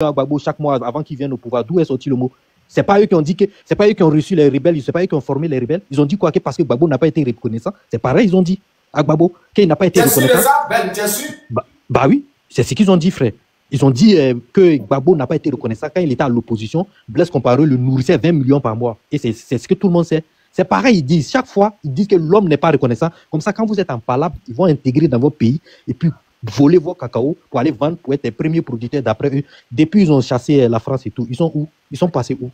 Gbagbo chaque mois avant qu'ils viennent au pouvoir. D'où est sorti le mot? C'est pas eux qui ont dit que, c'est pas eux qui ont reçu les rebelles, c'est pas eux qui ont formé les rebelles. Ils ont dit quoi? Que parce que Gbagbo n'a pas été reconnaissant. C'est pareil, ils ont dit à Gbagbo qu'il n'a pas été reconnaissant. T'es sûr de ça? Ben, t'es sûr? Bah oui, c'est ce qu'ils ont dit, frère. Ils ont dit que Gbagbo n'a pas été reconnaissant quand il était à l'opposition. Blaise Compaoré le nourrissait 20 millions par mois. Et c'est ce que tout le monde sait. C'est pareil, ils disent, chaque fois, ils disent que l'homme n'est pas reconnaissant. Comme ça, quand vous êtes en palabre, ils vont intégrer dans votre pays et puis voler vos cacao pour aller vendre, pour être les premiers producteurs d'après eux. Depuis, ils ont chassé la France et tout. Ils sont où? Ils sont passés où?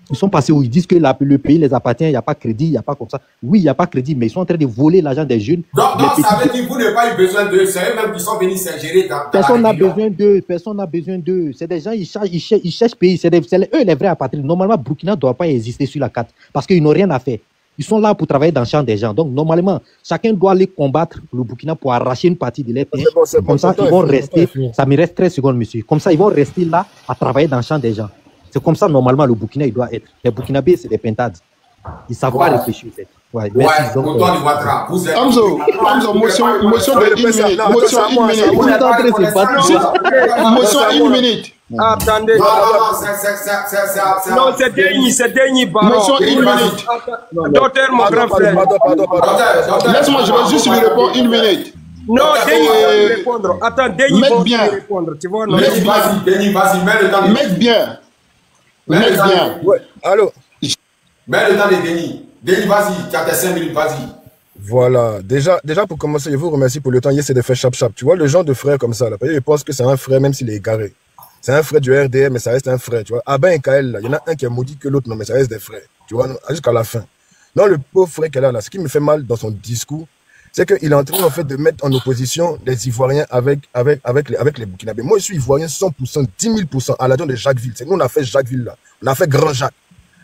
Ils sont passés où? Ils disent que le pays les appartient, il n'y a pas de crédit, il n'y a pas comme ça. Oui, il n'y a pas de crédit, mais ils sont en train de voler l'argent des jeunes. Donc ça veut dire que vous n'avez pas eu besoin d'eux. C'est eux-mêmes qui sont venus s'ingérer dans personne n'a besoin d'eux. Personne n'a besoin d'eux. C'est des gens, ils cherchent pays. C'est eux les vrais apatrides. Normalement, Burkina ne doit pas exister sur la carte parce qu'ils n'ont rien à faire. Ils sont là pour travailler dans le champ des gens. Donc, normalement, chacun doit aller combattre le Burkina pour arracher une partie de leur pays. Comme ça, ils vont rester. Ça me reste 13 secondes, monsieur. Comme ça, ils vont rester là à travailler dans le champ des gens. C'est comme ça, normalement, le Burkina, il doit être. Les Burkinabés, c'est des pintades. Ils ne savent pas réfléchir. Ouais, autant de Ouattara. Vous êtes. Hamzo, motion de 1 minute. Motion 1 minute. Motion 1 minute. Attendez. Non, c'est Denis Baron. Motion 1 minute. Docteur, mon grand frère. Laisse-moi, je vais juste lui répondre 1 minute. Non, Denis va répondre. Attends, Denis va répondre. Tu vois, non? Vas-y, Denis, vas-y, mets le temps de. Mec bien. Mec bien. Ouais, allô. Mets le temps de Denis. Denis, vas-y, tu as tes 5 minutes, vas-y. Voilà, déjà pour commencer, je vous remercie pour le temps. Hier, c'est de faire chap-chap. Tu vois, le genre de frère comme ça, là, je pense que c'est un frère, même s'il est égaré. C'est un frère du RDM, mais ça reste un frère, tu vois. Abin et Kael, il y en a un qui est maudit que l'autre, non, mais ça reste des frères, tu vois, jusqu'à la fin. Non, le pauvre frère qu'elle a là, ce qui me fait mal dans son discours, c'est qu'il est en train, en fait, de mettre en opposition les Ivoiriens avec les Burkinabés. Moi, je suis Ivoirien 100%, 10 000%, à la donne de Jacquesville. C'est nous, on a fait Jacquesville, là. On a fait Grand Jacques.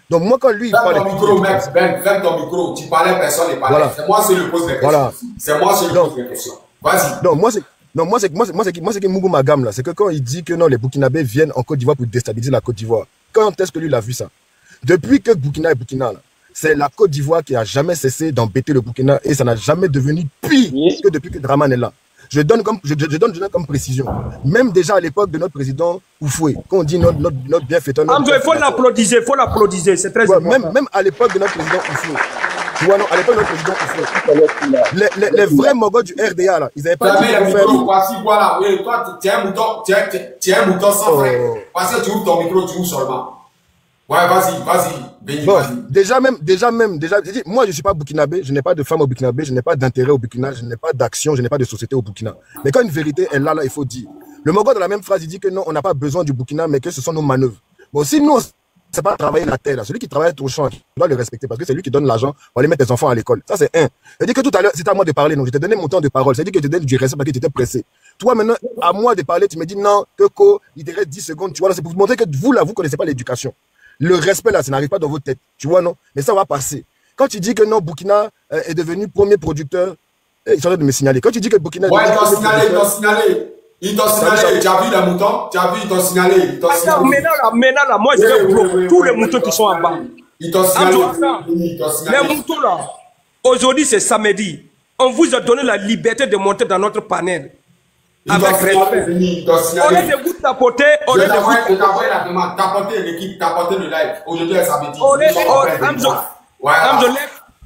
Donc, moi, quand lui, il parle. Ferme ton micro, mec, ferme ton micro. Tu parlais, personne n'est parlé. Voilà. C'est moi qui lui pose les questions. Voilà. C'est moi qui lui pose les questions. Vas-y. Non, moi, c'est que Mougou Magam, là. C'est que quand il dit que non, les Burkinabés viennent en Côte d'Ivoire pour déstabiliser la Côte d'Ivoire. Quand est-ce que lui, il a vu ça? Depuis que Burkina est Burkina, là, c'est la Côte d'Ivoire qui a jamais cessé d'embêter le Burkina et ça n'a jamais devenu pire que depuis que Draman est là. Je donne comme précision. Même déjà à l'époque de notre président Oufoué, quand on dit notre bienfaiteur. Il faut l'applaudir, c'est très important. Même à l'époque de notre président Oufoué. Tu vois, non, à l'époque de notre président Oufoué. Les vrais mogos du RDA, là, ils n'avaient pas dit le micro, voici, voilà. Oui, toi, tu es un mouton sans frère. Parce que tu ouvres ton micro, tu ouvres seulement. Ouais, vas-y, bon, déjà, moi, je ne suis pas burkinabé, je n'ai pas de femme au Burkinabé, je n'ai pas d'intérêt au Burkina, je n'ai pas d'action, je n'ai pas de société au Burkina. Mais quand une vérité est là, il faut dire. Le Mogo, dans la même phrase, il dit que non, on n'a pas besoin du Burkina, mais que ce sont nos manœuvres. Bon, si nous, c'est pas travailler la terre, là. Celui qui travaille au champ, tu dois le respecter parce que c'est lui qui donne l'argent pour aller mettre tes enfants à l'école. Ça, c'est un. Je dis que tout à l'heure, c'était à moi de parler, donc je t'ai donné mon temps de parole. C'est-à-dire que je te donne du respect parce que tu étais pressé. Toi, maintenant, à moi de parler, tu me dis non, il te reste 10 secondes, tu vois, c'est pour vous montrer que vous, là, vous connaissez pas l'éducation. Le respect, là, ça n'arrive pas dans votre tête. Tu vois, non? Mais ça va passer. Quand tu dis que non, Burkina est devenu premier producteur, ils sont en train de me signaler. Quand tu dis que Burkina... Ouais, ils t'ont signalé. Tu as vu les moutons? Tu as vu, ils t'ont signalé. Maintenant, là, moi, je vais bloquer tous les moutons qui sont en bas. Ils t'ont signalé. Les moutons, là, aujourd'hui, c'est samedi. On vous a donné la liberté de monter dans notre panel. Avec respect. On est de vous tapoter. On est de vous tapoter la demande. Tapoter l'équipe, tapoter le live. Aujourd'hui, ça veut dire.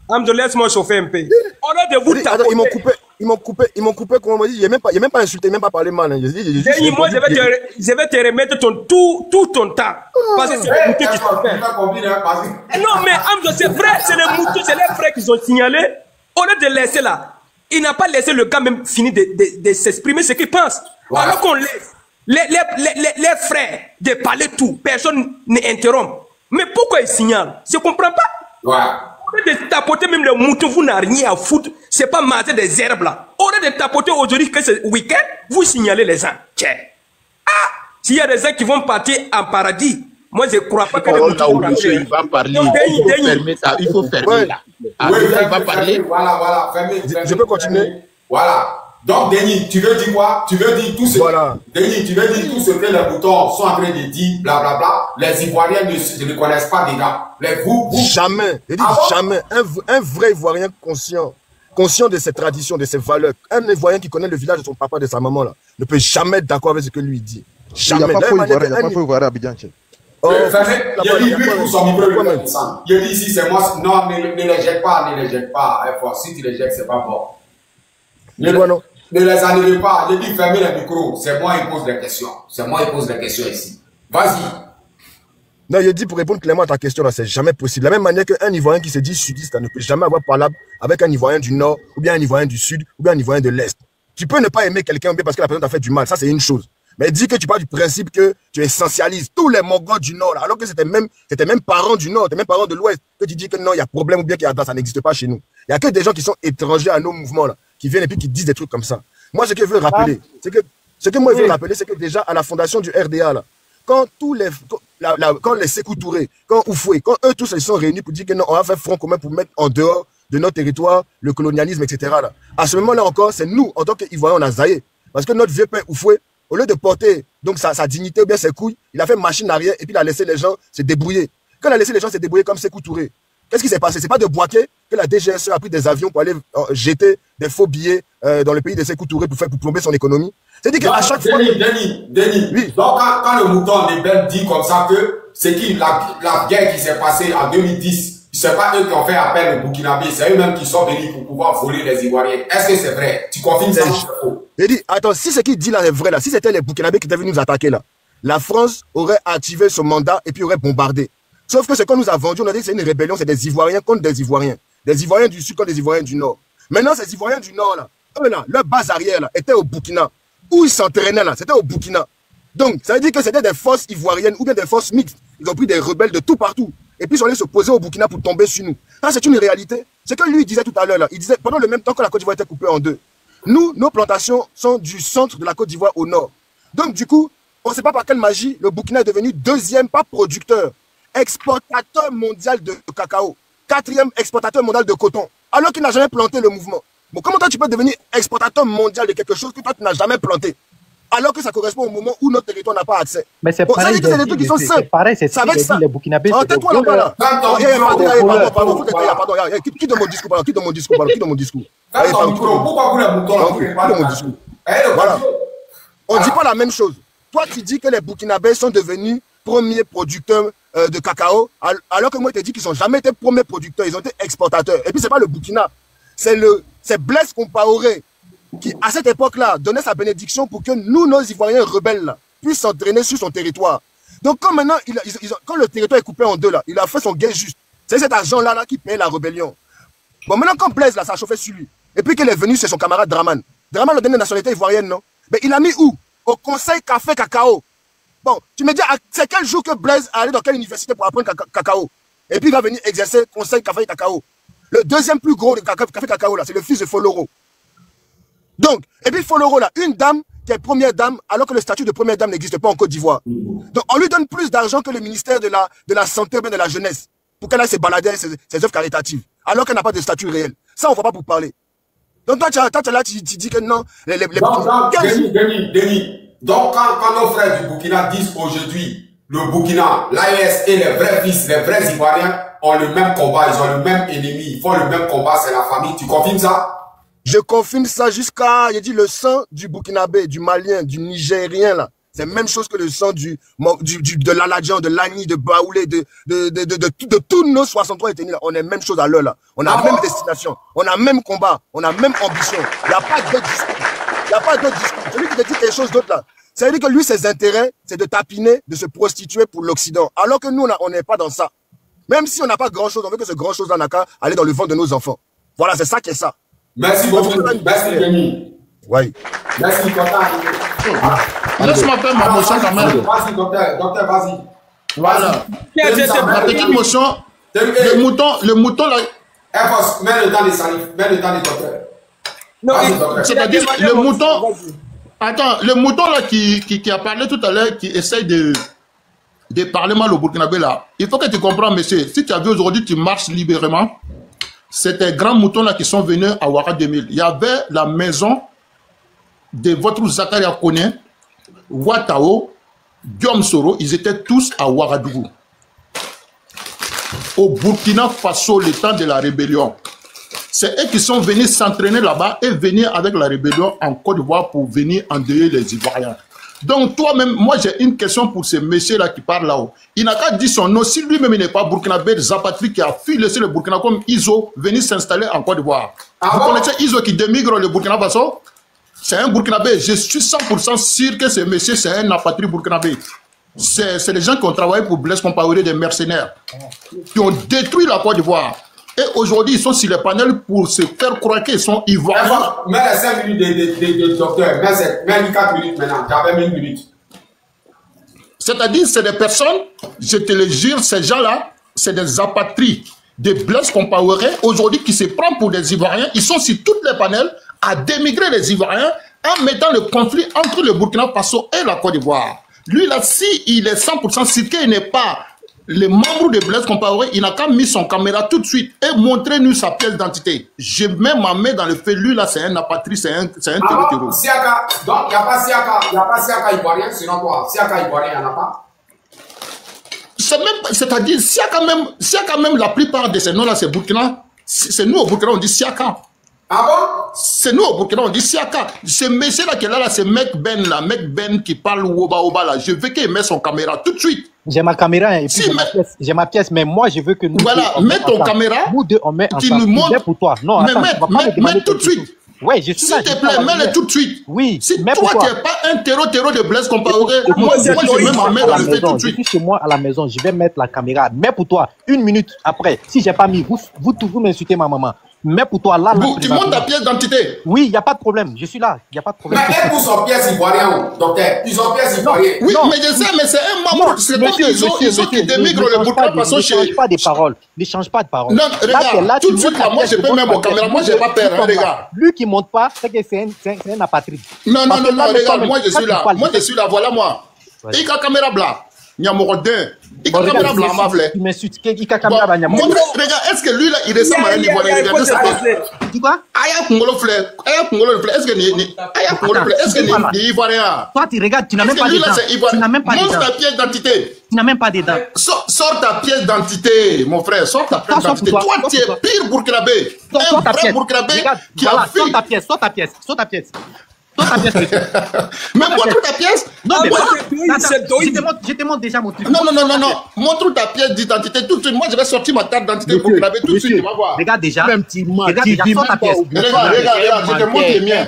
Hamzo, laisse-moi chauffer un peu. On est de vous tapoter. Ils m'ont coupé, comment on dit. Il n'y a même pas insulté, même pas parlé mal. Moi, je vais te remettre tout ton temps. Parce que c'est les moutons qui sont faits. Non, mais Hamzo, c'est vrai, c'est les moutons, c'est les frères qui ont signalé. On est de laisser là. Il n'a pas laissé le gars même finir de s'exprimer ce qu'il pense. Ouais. Alors qu'on laisse les frères de parler tout, personne n'interrompt. Mais pourquoi ils signalent? Je ne comprends pas. Ouais. Au lieu de tapoter même les moutons, vous n'avez rien à foutre. Ce n'est pas mater des herbes là. Au lieu de tapoter aujourd'hui que c'est week-end, vous signalez les gens. Tiens. Ah! S'il y a des gens qui vont partir en paradis, moi je ne crois pas que les moutons vont rentrer. Il va parler, il faut fermer là. Oui, il va parler. Voilà, fermez. Je peux continuer? Voilà. Donc, Denis, tu veux dire quoi? Tu veux dire tout ce Denis, tu veux dire tout ce que les moutons sont en train de dire, blablabla. Les Ivoiriens ne connaissent pas déjà. Jamais. Je dis jamais. Un vrai Ivoirien conscient de ses traditions, de ses valeurs. Un Ivoirien qui connaît le village de son papa, de sa maman, là, ne peut jamais être d'accord avec ce que lui dit. Jamais. Il n'y a pas faux Ivoirien à Abidjan. Il dit, lui, pour son micro, il dit ici, c'est moi. Non, ne les jette pas, ne les jette pas. Si tu les jettes, c'est pas bon. Ne les annulez pas. Je dis, fermez les micros. C'est moi qui pose les questions. C'est moi qui pose les questions ici. Vas-y. Non, je dis pour répondre clairement à ta question, là, c'est jamais possible. De la même manière qu'un Ivoirien qui se dit sudiste ne peut jamais avoir parlable avec un Ivoirien du Nord, ou bien un Ivoirien du Sud, ou bien un Ivoirien de l'Est. Tu peux ne pas aimer quelqu'un bien parce que la personne t'a fait du mal. Ça, c'est une chose. Mais dis que tu parles du principe que tu essentialises tous les Mongols du Nord, là, alors que c'était même parents du Nord, c'était même parents de l'Ouest, que tu dis que non, il y a problème ou bien qu'il y a ça n'existe pas chez nous. Il n'y a que des gens qui sont étrangers à nos mouvements, là, qui viennent et puis qui disent des trucs comme ça. Moi, ce que je veux rappeler, c'est que déjà à la fondation du RDA, là, quand les Sékou Touré, quand Oufoué, quand eux tous ils sont réunis pour dire que non, on va faire front commun pour mettre en dehors de notre territoire le colonialisme, etc. Là. À ce moment-là encore, c'est nous, en tant qu'Ivoiriens, on a zaillé. Parce que notre vieux père Oufoué, au lieu de porter donc sa dignité ou bien ses couilles, il a fait machine arrière et puis il a laissé les gens se débrouiller. Quand il a laissé les gens se débrouiller comme Sékou Touré, qu'est-ce qui s'est passé? C'est pas de Boaké que la DGSE a pris des avions pour aller jeter des faux billets dans le pays de Sékou Touré pour plomber son économie. C'est-à-dire qu'à chaque fois... Denis, oui. Donc quand le mouton des belles dit comme ça que c'est qui la guerre qui s'est passée en 2010, c'est pas eux qui ont fait appel au Burkinabé, c'est eux-mêmes qui sont venus pour pouvoir voler les Ivoiriens. Est-ce que c'est vrai? Tu confirmes ça? Il dit, attends, si ce qu'il dit là est vrai, là, si c'était les Burkinabés qui étaient venus nous attaquer là, la France aurait activé son mandat et puis aurait bombardé. Sauf que ce qu'on nous a vendu, on a dit que c'est une rébellion, c'est des Ivoiriens contre des Ivoiriens. Des Ivoiriens du Sud contre des Ivoiriens du Nord. Maintenant, ces Ivoiriens du Nord là, eux là, leur base arrière là, était au Burkina. Où ils s'entraînaient là, c'était au Burkina. Donc, ça veut dire que c'était des forces ivoiriennes ou bien des forces mixtes. Ils ont pris des rebelles de tout partout. Et puis ils sont allés se poser au Burkina pour tomber sur nous. Ça, c'est une réalité. C'est que lui, il disait tout à l'heure, là, il disait, pendant le même temps que la Côte d'Ivoire était coupée en deux, nous, nos plantations sont du centre de la Côte d'Ivoire au nord. Donc, du coup, on ne sait pas par quelle magie, le Burkina est devenu deuxième, pas producteur, exportateur mondial de cacao, quatrième exportateur mondial de coton, alors qu'il n'a jamais planté le mouvement. Bon, comment toi, tu peux devenir exportateur mondial de quelque chose que toi, tu n'as jamais planté? Alors que ça correspond au moment où notre territoire n'a pas accès. Mais c'est pareil. C'est des trucs qui sont simples. C'est pareil, c'est ça. Les Burkinabés. Tais-toi là-bas là. Pardon. Qui de mon discours, pardon. Qui de mon discours. Pourquoi vous les moutons? Voilà. On ne dit pas la même chose. Toi, tu dis que les Burkinabés sont devenus premiers producteurs de cacao, alors que moi, je te dis qu'ils n'ont jamais été premiers producteurs, ils ont été exportateurs. Et puis, ce n'est pas le Burkina, c'est Blaise Compaoré qui, à cette époque-là, donnait sa bénédiction pour que nous, nos Ivoiriens rebelles, là, puissent s'entraîner sur son territoire. Donc, quand maintenant, quand le territoire est coupé en deux, là, il a fait son gain juste. C'est cet argent-là qui paye la rébellion. Bon, maintenant, quand Blaise, là, ça a chauffé sur lui, et puis qu'il est venu, c'est son camarade Draman. Draman a donné la nationalité ivoirienne, non? Mais il a mis où? Au Conseil Café Cacao. Bon, tu me dis, c'est quel jour que Blaise a allé dans quelle université pour apprendre cacao? Et puis il va venir exercer Conseil Café Cacao. Le deuxième plus gros de Café Cacao, là, c'est le fils de Foloro. Donc, et puis Foloro, là, une dame qui est première dame, alors que le statut de première dame n'existe pas en Côte d'Ivoire. Donc, on lui donne plus d'argent que le ministère de la Santé ou bien de la Jeunesse pour qu'elle aille se balader ses œuvres caritatives, alors qu'elle n'a pas de statut réel. Ça, on ne va pas pour parler. Donc, toi, tu dis que non. Denis. Donc, quand nos frères du Burkina disent aujourd'hui, le Burkina, l'AES et les vrais fils, les vrais Ivoiriens ont le même combat, ils ont le même ennemi, ils font le même combat, c'est la famille. Tu confirmes ça? Je confirme ça jusqu'à, j'ai dit, le sang du Burkinabé, du Malien, du Nigérien, là. C'est la même chose que le sang de l'Aladjan, de l'Ani, de Baoulé, de tous nos 63 ethnies, là. On est la même chose à l'heure, là. On a la même destination, on a le même combat, on a la même ambition. Il n'y a pas d'autre discours. Il n'y a pas d'autre discours. Celui qui te dit quelque chose d'autre, là, ça veut dire que lui, ses intérêts, c'est de tapiner, de se prostituer pour l'Occident. Alors que nous, on n'est pas dans ça. Même si on n'a pas grand-chose, on veut que ce grand-chose-là n'a qu'à aller dans le ventre de nos enfants. Voilà, c'est ça qui est ça. Merci beaucoup. Merci, Denis. Oui. Merci, docteur. Laisse-moi faire ma motion quand même. Vas-y, docteur, vas-y. Voilà. La petite motion, le mouton là. Mets le temps des salifs, mets le temps des docteurs. C'est-à-dire, le mouton. Attends, le mouton là qui a parlé tout à l'heure, qui essaye de parler mal au Burkinabé là, il faut que tu comprennes, monsieur, si tu as vu aujourd'hui, tu marches librement, c'était grands moutons là qui sont venus à Ouara 2000. Il y avait la maison de votre Zakaria Kone, Ouattao, Guillaume Soro, ils étaient tous à Ouagadougou. Au Burkina Faso, le temps de la rébellion. C'est eux qui sont venus s'entraîner là-bas et venir avec la rébellion en Côte d'Ivoire pour venir endeuiller les Ivoiriens. Donc, toi-même, moi, j'ai une question pour ce monsieur-là qui parle là-haut. Il n'a qu'à dire son nom. Si lui-même, il n'est pas burkinabé, Zapatri qui a fui laisser le Burkina comme Iso, venir s'installer en Côte d'Ivoire. Vous connaissez Iso qui démigre le Burkina Faso? C'est un burkinabé. Je suis 100% sûr que ce monsieur, c'est un apatrie burkinabé. C'est les gens qui ont travaillé pour Blaise Compaoré, des mercenaires, qui ont détruit la Côte d'Ivoire. Et aujourd'hui, ils sont sur les panels pour se faire croire qu'ils sont ivoiriens. Mais les 5 minutes de docteur, mais 4 minutes maintenant, j'avais 1 minute. C'est-à-dire, c'est des personnes, je te le jure, ces gens-là, c'est des apatries, des Blaise Compaoré, aujourd'hui, qui se prennent pour des Ivoiriens. Ils sont sur toutes les panels à démigrer les Ivoiriens en mettant le conflit entre le Burkina Faso et la Côte d'Ivoire. Lui, là, s'il est 100% sûr qu'il n'est pas le membre de Blaise Compaoré, il n'a qu'à mis son caméra tout de suite et montrer-nous sa pièce d'identité. Je mets ma main dans le fait, lui, là, c'est un apatrie, c'est un terroriste. Siaka, donc, il n'y a pas Siaka ivoirien, sinon quoi? Siaka ivoirien, il n'y en a pas. C'est-à-dire, Siaka même, la plupart de ces noms-là, c'est Burkina. C'est nous, au Burkina, on dit Siaka. Ah bon? C'est nous au Burkina, on dit Siaka. Ce monsieur-là qui est là, c'est Mec Ben qui parle Woba là. Je veux qu'il mette son caméra tout de suite. J'ai ma caméra et puis j'ai ma pièce, mais moi je veux que nous. Voilà, mets ton caméra. Nous deux, on met qui nous montre. Pour toi. Non, mais mets tout de suite. Oui, je suis là. S'il te plaît, mets-le tout de suite. Oui. Si toi, tu n'es pas un terreau de Blaise Compaoré, moi, je mets ma main dans le fait tout de suite. Je suis chez moi à la maison, je vais mettre la caméra. Mais pour toi, 1 minute après, si je n'ai pas mis, vous toujours m'insultez ma maman. Mais pour toi, là, tu montes ta pièce d'identité. Oui, il n'y a pas de problème. Je suis là. Il n'y a pas de problème. Mais elle pousse en pièce ivoirienne, docteur. Ils ont pièce ivoirienne. Oui, mais je sais, mais c'est un membre. C'est comme ils ont qui démigrent le Burkina Faso chez. Ne change pas des paroles. Ne change pas de paroles. Non, regarde, tout de suite, là, moi, je peux mettre mon caméra. Moi, je n'ai pas peur, hein, les gars. Lui qui ne monte pas, c'est que c'est un apatride. Non, regarde, moi, je suis là. Moi, je suis là. Voilà, moi. Et la caméra blanche. Nyamorodin. Il a caméra blanc, ma fleur. Il m'insulte. Il a caméra blanc. Regarde, est-ce que lui là, il ressemble à un Ivoirien? Regardez ça. Tu vois? Aya Kungolo fleur. Est-ce que ni Ivoirien? Toi, tu regardes, tu n'as même pas de dents. Tu n'as même pas de dents. Montre ta pièce d'identité. Tu n'as même pas de dents. Sors ta pièce d'identité, mon frère. Sors ta pièce d'identité. Toi, tu es pire burkinabé. Un vrai burkinabé qui a fui. Sors ta pièce. Mais montre ta pièce. Non, mais je te montre déjà mon truc. Non. Montre ta pièce d'identité tout de suite. Moi, je vais sortir ma carte d'identité pour graver tout de suite. Tu vas voir. Regarde déjà. Regarde, ta pièce. Regarde, je te montre les miens.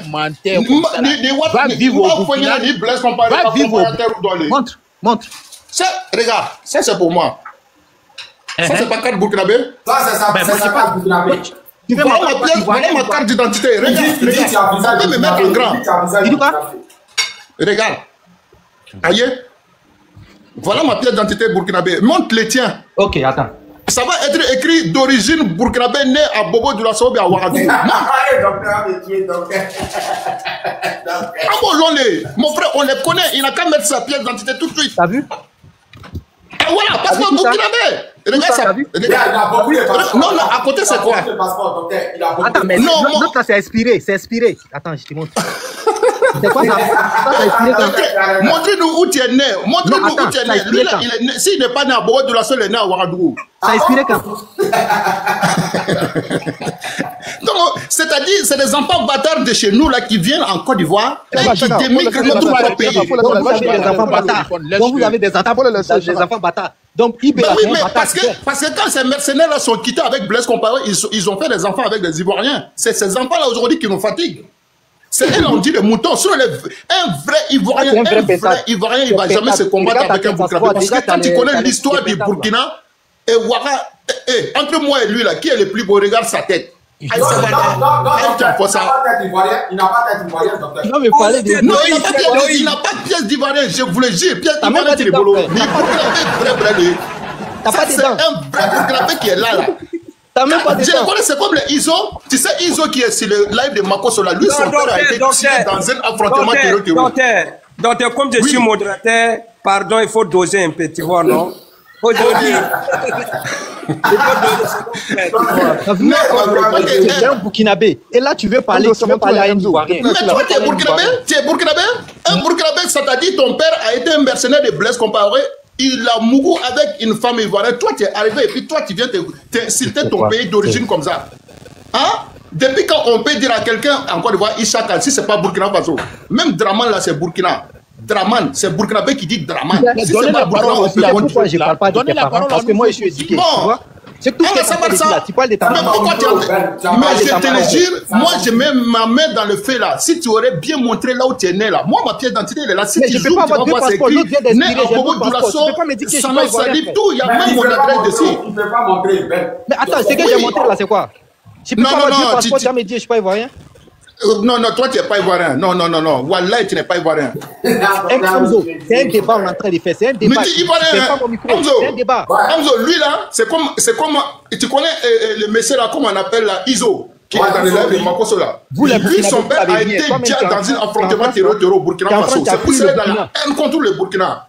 Va vivre au Burkina. Va vivre. Montre. Regarde, ça c'est pour moi. Ça c'est pas carte burkinabé. Ça c'est pas burkinabé. Voilà ma carte d'identité. Regarde. Ça peut me mettre en grand. Regarde. Aïe. Voilà ma pièce d'identité burkinabé. Montre les tiens. Ok, attends. Ça va être écrit d'origine burkinabé, né à Bobo de la Sobe à Ouagadougou. Mon frère, on les connaît. Il n'a qu'à mettre sa pièce d'identité tout de suite. T'as vu? Voilà, passeport burkinabé. Regarde ça. Non, à côté c'est quoi? Attends, mais l'autre là c'est inspiré. Attends, je te montre. C'est quoi ça? Montrez-nous où tu es né. Montrez-nous où tu es né. S'il n'est pas né à Bobo de la Sobe, il est né à Ouagadougou. Ça a inspiré quand? Donc, c'est-à-dire, c'est des enfants bâtards de chez nous là qui viennent en Côte d'Ivoire et qui démigrent notre pays. Donc, vous avez des enfants bâtards. Donc, vous avez des enfants bâtards. Donc, parce que quand ces mercenaires-là sont quittés avec Blaise Compaoré, ils ont fait des enfants avec des Ivoiriens. C'est ces enfants-là aujourd'hui qui nous fatiguent. C'est elles, on dit les moutons. Sur un vrai Ivoirien, il ne va jamais se combattre avec un Burkinabé. Parce que quand tu connais l'histoire du Burkina, et Ouaga, entre moi et lui, là, qui est le plus beau? Regarde sa tête. Il n'a pas tête ivoirienne, docteur. Non, mais il n'a pas de pièce d'ivoirien. Je vous le jure, pièce d'ivoirien, c'est le boulot. C'est un vrai Burkinabé qui est là. C'est comme les Iso. Tu sais, Iso qui est sur le live de Makosola. Lui, son père a été tué dans un affrontement terroriste. Docteur, comme je suis modérateur, pardon, il faut doser un peu, tu vois, non? Aujourd'hui, c'est un Burkinabé. Et là, tu veux parler à un Ivoirien. Mais toi, tu es Burkinabé? Un Burkinabé, ça t'a dit ton père a été un mercenaire de Blaise Compaoré. Il a mouru avec une femme ivoirienne. Toi, tu es arrivé et puis toi, tu viens t'insulter ton pays d'origine comme ça. Hein? Depuis quand on peut dire à quelqu'un, en Côte d'Ivoire, Ishaka, si ce n'est pas Burkina Faso. Même Draman, là, c'est Burkina. Draman, c'est Burkinabé qui dit Draman. Donnez la parole aussi. Pourquoi je ne parle pas de tes parents? Parce que moi, je suis éduqué. C'est tout ce que ça parle là. Tu parles de ta maman. Mais je te le jure, moi je mets ma main dans le feu là. Si tu aurais bien montré là où tu es né là, moi ma pièce d'identité elle est là. Si tu joues, tu vas voir c'est écrit né à Bobo Doulasso, Salon Salib, tout, il y a même mon adresse dessus. Tu ne peux pas montrer. Mais attends, ce que j'ai montré là, c'est quoi? Je peux pas avoir deux passeports, tu vas me dire je suis pas ivoirien? Non, toi tu n'es pas ivoirien. Non. Wallah, tu n'es pas ivoirien. Hamzo, c'est un débat on est en train de faire. C'est un débat. Mais tu es ivoirien. C'est un débat. Hamzo, lui là, c'est comme. Tu connais le monsieur là, comment on appelle là, Iso, qui est dans les lèvres de Makosso là. Lui, son père a été déjà dans un affrontement terror au Burkina Faso. C'est pour ça qu'il est dans la haine contre le Burkina.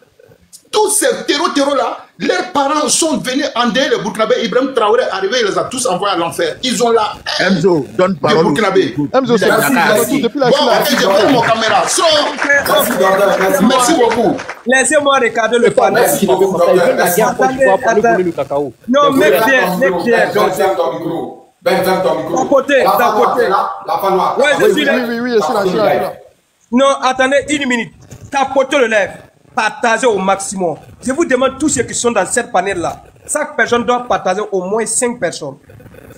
Tous ces terror là, leurs parents sont venus endeiller le Burkinabé. Ibrahim Traoré est arrivé, il les a tous envoyés à l'enfer. Ils ont la haine du Burkinabé. Hamzo, c'est depuis la Bon, j'ai pris mon caméra. Merci beaucoup. Laissez-moi regarder le panel. Non, mec bien. D'un côté. Oui, je suis là. Non, attendez une minute. Tapotez le lèvre. Partagez au maximum. Je vous demande tous ceux qui sont dans cette panel-là. Chaque personne doit partager au moins 5 personnes.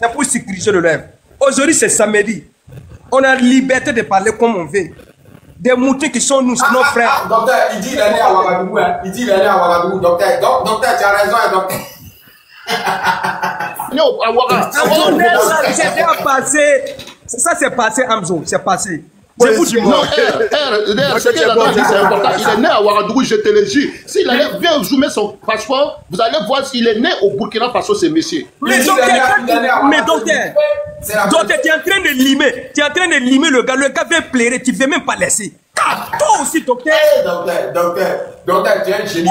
C'est pour sécuriser le lèvre. Aujourd'hui, c'est samedi. On a liberté de parler comme on veut. Des moutons qui sont nos frères. Docteur, il dit qu'il est né à Ouagadougou. Il dit qu'il est né à Ouagadougou. Docteur, tu as raison, docteur. Non, C'est déjà passé. Ça, c'est passé, Hamzo. C'est passé. Non, c'est important. Il est né à Ouagadougou, je te le jure. S'il allait bien zoomer son passeport, vous allez voir s'il est né au Burkina Faso, ce monsieur. Mais docteur, tu es en train de limer. Tu es en train de limer le gars. Le gars veut pleurer. Tu ne veux même pas laisser. Toi aussi, docteur. Docteur, tu es un génie.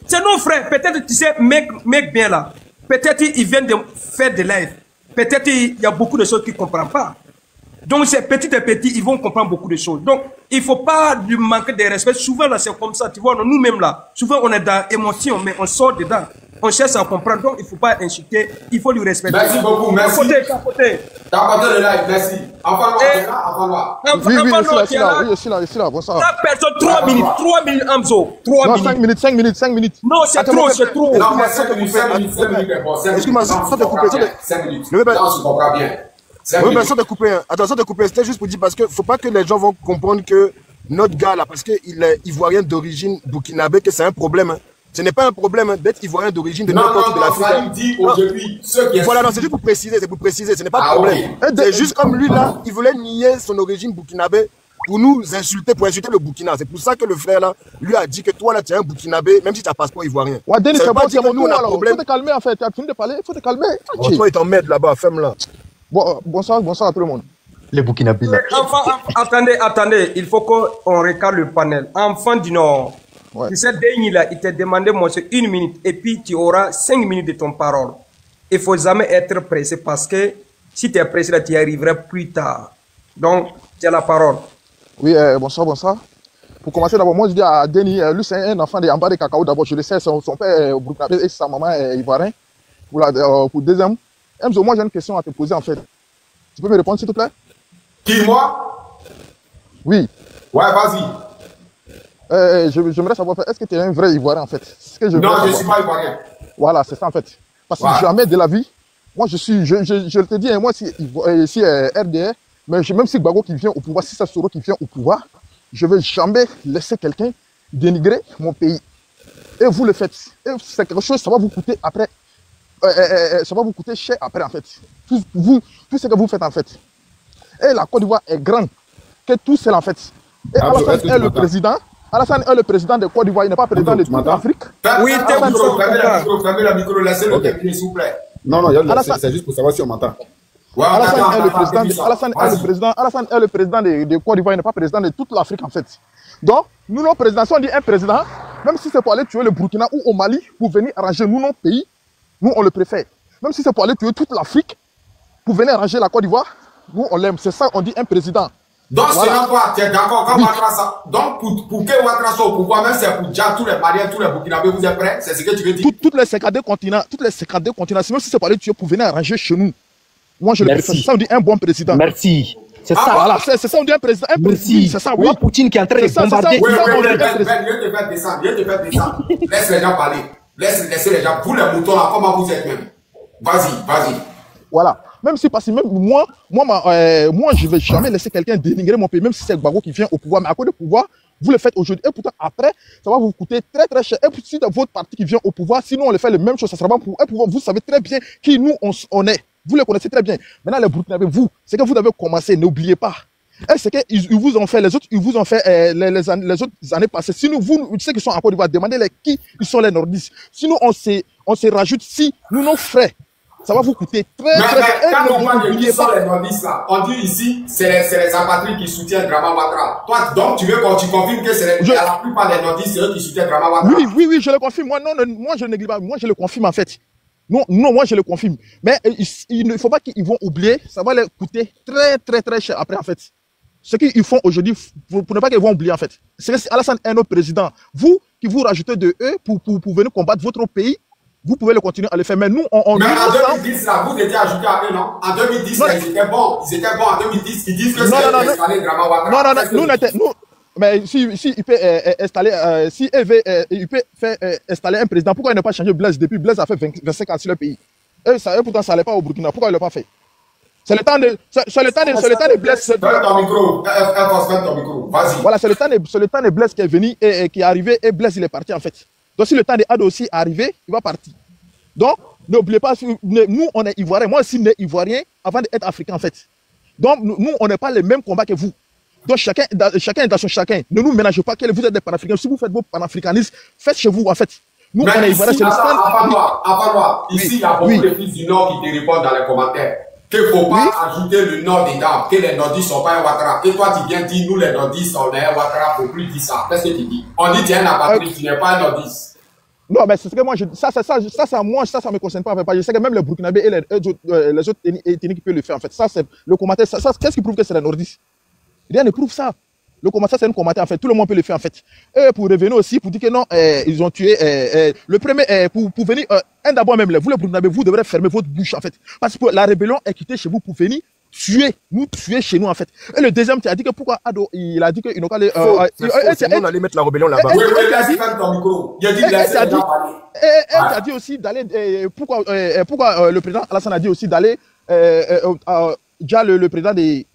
C'est nos frères. Peut-être, tu sais, mec bien là. Peut-être ils viennent de faire des lives. Peut-être il y a beaucoup de choses qu'ils ne comprennent pas. Donc, c'est petit à petit, ils vont comprendre beaucoup de choses. Donc, il ne faut pas lui manquer de respect. Souvent, là, c'est comme ça. Tu vois, nous-mêmes, là, souvent, on est dans l'émotion, mais on sort dedans. On cherche à comprendre. Donc, il ne faut pas insulter. Il faut lui respecter. Merci beaucoup. Merci. T'as apporté le live. Merci. Enfin, je suis là. Bonsoir. La personne, 3 minutes, Hamzo. 3 minutes. 5 minutes. Non, c'est trop. Non, mais 5 minutes. Excuse-moi, ça te couper. 5 minutes. Non, je comprends bien. Oui, mais sans te couper, attention de couper, c'était juste pour dire parce que faut pas que les gens vont comprendre que notre gars là, parce qu'il est ivoirien d'origine burkinabé, que c'est un problème. Hein. Ce n'est pas un problème d'être ivoirien d'origine de n'importe de l'Afrique. Dit aujourd'hui ceux qui voilà, non, c'est juste pour préciser, ce n'est pas un problème. Oui. C'est juste comme lui là, il voulait nier son origine burkinabé pour nous insulter, pour insulter le Burkina. C'est pour ça que le frère là, lui a dit que toi là, tu es un burkinabé, même si tu as passeport ivoirien. Ouais, Denis, c'est bon, c'est bon, alors. Faut te calmer en fait, tu as fini de parler, faut te calmer. Toi, il t'emmerde là-bas, ferme-la. Bonsoir à tout le monde. Les Burkinabés. Enfin, attendez, il faut qu'on regarde le panel. Enfant du Nord, tu sais, là, il t'a demandé, moi, c'est 1 minute, et puis tu auras 5 minutes de ton parole. Il ne faut jamais être pressé parce que si tu es pressé, là, tu y arriveras plus tard. Donc, tu as la parole. Oui, bonsoir. Pour commencer, d'abord, moi, je dis à Denis, lui, c'est un enfant de Amba de Cacao. D'abord, je le sais, son père est burkinabé et sa maman est ivoirienne. Pour deuxième. Hamzo, moi j'ai une question à te poser en fait. Tu peux me répondre s'il te plaît? Qui, moi? Oui. Ouais, vas-y. J'aimerais savoir, est-ce que tu es un vrai Ivoirien en fait? Non, je ne suis pas Ivoirien. Voilà, c'est ça en fait. Parce que jamais de la vie, moi je te dis, moi si RDR, mais même si Gbagbo qui vient au pouvoir, si c'est Soro qui vient au pouvoir, je ne vais jamais laisser quelqu'un dénigrer mon pays. Et vous le faites. Et c'est quelque chose, ça va vous coûter après. Ça va vous coûter cher après en fait. Tout ce que vous faites en fait. Et la Côte d'Ivoire est grande que tout seul en fait. Et Alassane est le président. Alassane est le président de Côte d'Ivoire, il n'est pas président de toute l'Afrique. Oui, fermez la micro, laissez-le terminer s'il vous plaît. Non, c'est juste pour savoir si on m'entend. Alassane est le président de Côte d'Ivoire, il n'est pas président de toute l'Afrique en fait. Donc, nous, nos présidents, si on dit un président, même si c'est pour aller tuer le Burkina ou au Mali, pour venir arranger nous, nos pays, nous, on le préfère. Même si c'est pour aller tuer toute l'Afrique, pour venir arranger la Côte d'Ivoire, nous, on l'aime. C'est ça, on dit un président. Donc, voilà. C'est quoi? Tu es d'accord quand Ouattara... Donc, pour que Ouattara soit au pouvoir, même si c'est pour déjà tous les Maliens, tous les Burkinabés, vous êtes prêts? C'est ce que tu veux dire? Toutes les 52 continents, même si c'est pour aller tuer, pour venir arranger chez nous. Moi, je le préfère. Ça, on dit un bon président. Merci. C'est ça. Voilà, c'est ça, on dit un président. Merci. C'est ça, oui. Poutine qui est en train de bombarder. Oui, je te fais descendre. Laisse les gens parler. Laissez les gens. Vous les moutons là, comment vous êtes même? Vas-y. Voilà. Même si, parce que même moi, je ne vais jamais laisser quelqu'un dénigrer mon pays, même si c'est Gbagbo qui vient au pouvoir. Mais à cause du pouvoir, vous le faites aujourd'hui. Et pourtant, après, ça va vous coûter très, très cher. Et si c'est votre parti qui vient au pouvoir, sinon on le fait la même chose, ça sera bon pour un pouvoir. Vous savez très bien qui nous, on est. Vous le connaissez très bien. Maintenant, les Burkinabés, vous, c'est que vous avez commencé, n'oubliez pas. Et c'est qu'ils vous ont fait, les autres, ils vous ont fait les autres années passées. Sinon, vous, ceux qui sont en Côte d'Ivoire, demandez-les qui ils sont les nordistes. Sinon, on se rajoute, si nous, nos frères, ça va vous coûter très, très cher. Quand on parle de qui sont les nordistes là, on dit ici, c'est les apatrides qui soutiennent Draman Ouattara. Toi, donc, tu confirmes que c'est la plupart des nordistes, c'est eux qui soutiennent Draman Ouattara. Oui, je le confirme. Moi, je ne néglige pas. Moi, je le confirme, en fait. Non, moi je le confirme. Mais il ne faut pas qu'ils vont oublier, ça va leur coûter très, très, très cher après, en fait. Ce qu'ils font aujourd'hui, pour ne pas qu'ils vont oublier, en fait. C'est que Alassane est notre président. Vous, qui vous rajoutez de eux pour venir combattre votre pays, vous pouvez le continuer à le faire. Mais nous, on mais en 2010, là, vous étiez ajouté à eux, non? En 2010, là, ils étaient bons. En 2010. Ils disent que c'est installé Draman Ouattara. Non, mais si il peut installer, si il peut faire installer un président, pourquoi il n'a pas changé Blaise depuis? Blaise a fait 25 ans sur le pays. Et pourtant, ça n'allait pas au Burkina. Pourquoi il ne l'a pas fait? C'est le temps de Blaise. Ferme ton micro. Ferme ton micro. Vas-y. Voilà, c'est le temps de Blaise qui est venu et qui est arrivé, et Blaise, il est parti, en fait. Donc, si le temps de Ado aussi est arrivé, il va partir. Donc, n'oubliez pas, nous, on est Ivoiriens. Moi aussi, je suis Ivoirien avant d'être Africain, en fait. Donc, nous, on n'est pas les mêmes combats que vous. Donc, chacun est dans son chacun. Ne nous ménagez pas que vous êtes des panafricains. Si vous faites vos panafricanismes, faites chez vous, en fait. Nous, on est Ivoiriens, c'est le stand. Avant, ici, il y a beaucoup de fils du Nord qui te répondent dans les commentaires qu'il ne faut pas ajouter le Nord dedans, que les Nordistes ne sont pas un Ouattara. Et toi, tu viens dire, nous, les Nordistes, on est un Ouattara, il ne faut plus dire ça. Qu'est-ce que tu dis? On dit, tu es un apatride, tu n'es pas un Nordiste. Non, mais c'est ce que moi, ça ne me concerne pas. Je sais que même les Burkinabés et les autres ethnies qui peuvent le faire, en fait. Ça, c'est le commentaire. Qu'est-ce qui prouve que c'est les Nordistes? Rien ne prouve ça. Le commentaire, c'est un commentaire, en fait. Tout le monde peut le faire, en fait. Et pour revenir aussi, pour dire que non, ils ont tué. Le premier, pour venir, d'abord même, vous, les Burkinabés, vous devrez fermer votre bouche, en fait. Parce que la rébellion est quittée chez vous pour venir tuer chez nous, en fait. Et le deuxième, tu as dit que pourquoi Ado, il a dit qu'il n'a pas les. On allait mettre la rébellion là-bas. Oui, laisse ferme ton micro. Il a dit de laisser les gens parler. Et tu as dit aussi d'aller. Pourquoi le président Alassane a dit aussi d'aller. Déjà, le président des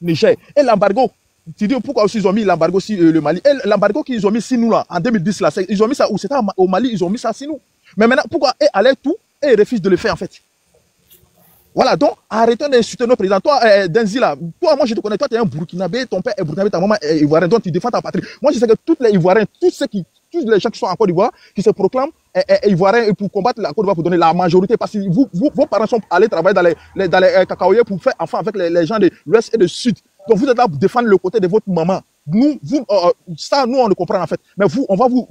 Niger. Et l'embargo. Tu dis pourquoi aussi ils ont mis l'embargo sur le Mali. Et l'embargo qu'ils ont mis sur nous là, en 2010, là, ils ont mis ça où? C'était au Mali, ils ont mis ça sur nous. Mais maintenant, pourquoi ils allaient tout et ils refusent de le faire, en fait? Voilà, donc arrêtons d'insulter nos présidents. Toi, Denzi, là, toi, moi je te connais, toi tu es un Burkinabé, ton père est Burkinabé, ta maman est Ivoirienne, donc tu défends ta patrie. Moi je sais que tous les Ivoiriens, tous les gens qui sont en Côte d'Ivoire, qui se proclament Ivoiriens pour combattre la Côte d'Ivoire, pour donner la majorité, parce que vos parents sont allés travailler dans les cacaoyers pour faire enfant avec les gens de l'Ouest et du Sud. Donc vous êtes là pour défendre le côté de votre maman. Nous, on le comprend en fait. Mais vous, on va vous,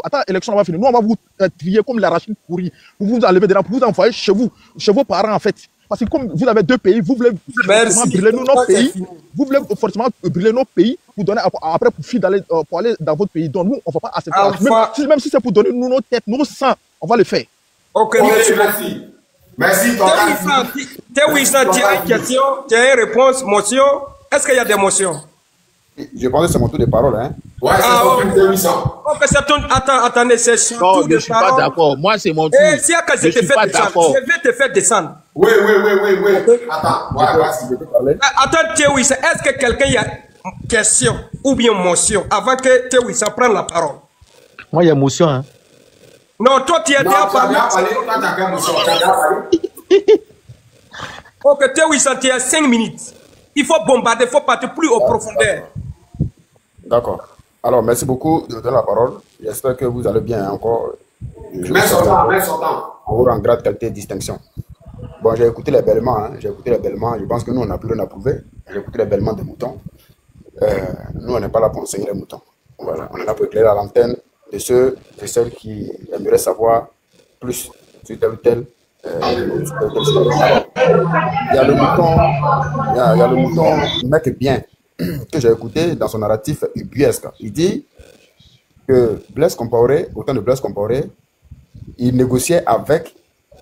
attends, l'élection va finir. Nous, on va vous trier comme l'arachide pourri, pour vous enlever dedans, pour vous envoyer chez vos parents en fait. Parce que comme vous avez deux pays, vous voulez forcément brûler nos pays. Vous voulez forcément brûler nos pays pour donner après pour aller dans votre pays. Donc nous, on ne va pas accepter. Même si c'est pour donner nous nos têtes, nos sangs, on va le faire. Ok, merci. Merci. Théo-Wissa, tu as une question, tu as une réponse, motion. Est-ce qu'il y a des motions? Je pense que c'est mon tour de parole, hein. Ouais, c'est ton tour de Wissa. Ok, c'est ton... Attendez, c'est son tour de parole. Non, je ne suis pas d'accord. Moi, c'est mon tour. Si je vais te faire descendre. Oui. Attends, vas-y. Attends, Théo-Wissa, est-ce que quelqu'un a une question ou bien motion avant que Théo-Wissa prenne la parole? Moi, il y a motion, hein. Non, toi, tu as déjà parlé. Ok, Théo-Wissa, tu as 5 minutes. Il faut bombarder, il faut partir plus en profondeur. D'accord. Alors, merci beaucoup de donner la parole. J'espère que vous allez bien encore. Mets son temps. Pour en grande qualité de distinction. Bon, j'ai écouté les bêlements. Hein. Je pense que nous, on n'a plus rien à prouver. J'ai écouté les bêlements des moutons. Nous, on n'est pas là pour enseigner les moutons. Voilà. On est là pour éclairer à l'antenne de ceux et celles qui aimeraient savoir plus sur tel ou tel. Il y a le mouton, mec bien, que j'ai écouté dans son narratif ubuesque. Il dit que Blaise Compaoré, au temps de Blaise Compaoré, il négociait avec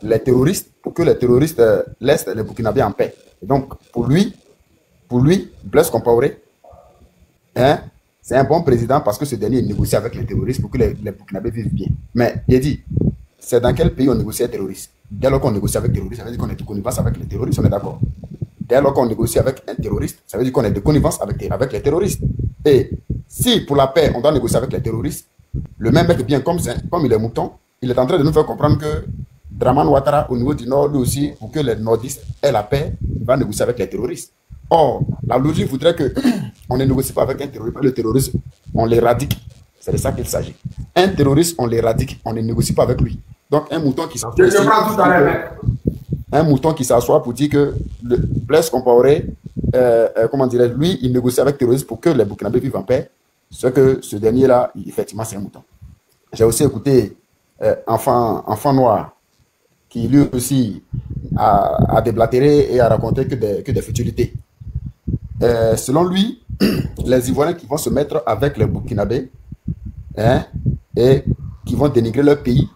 les terroristes pour que les terroristes laissent les Burkinabés en paix. Et donc, pour lui, pour lui, Blaise Compaoré, hein, c'est un bon président parce que ce dernier négocie avec les terroristes pour que les Burkinabés vivent bien. Mais il dit, c'est dans quel pays on négocie avec les terroristes? Dès lors qu'on négocie avec les terroristes, ça veut dire qu'on est de connivence avec les terroristes, on est d'accord. Dès lors qu'on négocie avec un terroriste, ça veut dire qu'on est de connivence avec les terroristes. Et si pour la paix, on doit négocier avec les terroristes, le même mec, bien comme il est mouton, il est en train de nous faire comprendre que Draman Ouattara, au niveau du Nord, lui aussi, pour que les nordistes aient la paix, il va négocier avec les terroristes. Or, la logique voudrait qu'on ne négocie pas avec un terroriste. Le terroriste, on l'éradique. C'est de ça qu'il s'agit. Un terroriste, on l'éradique. On ne négocie pas avec lui. Donc, un mouton qui s'assoit. Un mouton qui s'assoit pour dire que le Blaise Compaoré, comment dirais-je, lui, il négocie avec les terroristes pour que les Burkinabés vivent en paix. Ce que ce dernier-là, effectivement, c'est un mouton. J'ai aussi écouté Enfant Noir, qui lui aussi a déblatéré et a raconté que des futilités. Selon lui, les Ivoiriens qui vont se mettre avec les Burkinabés, hein, et qui vont dénigrer leur pays,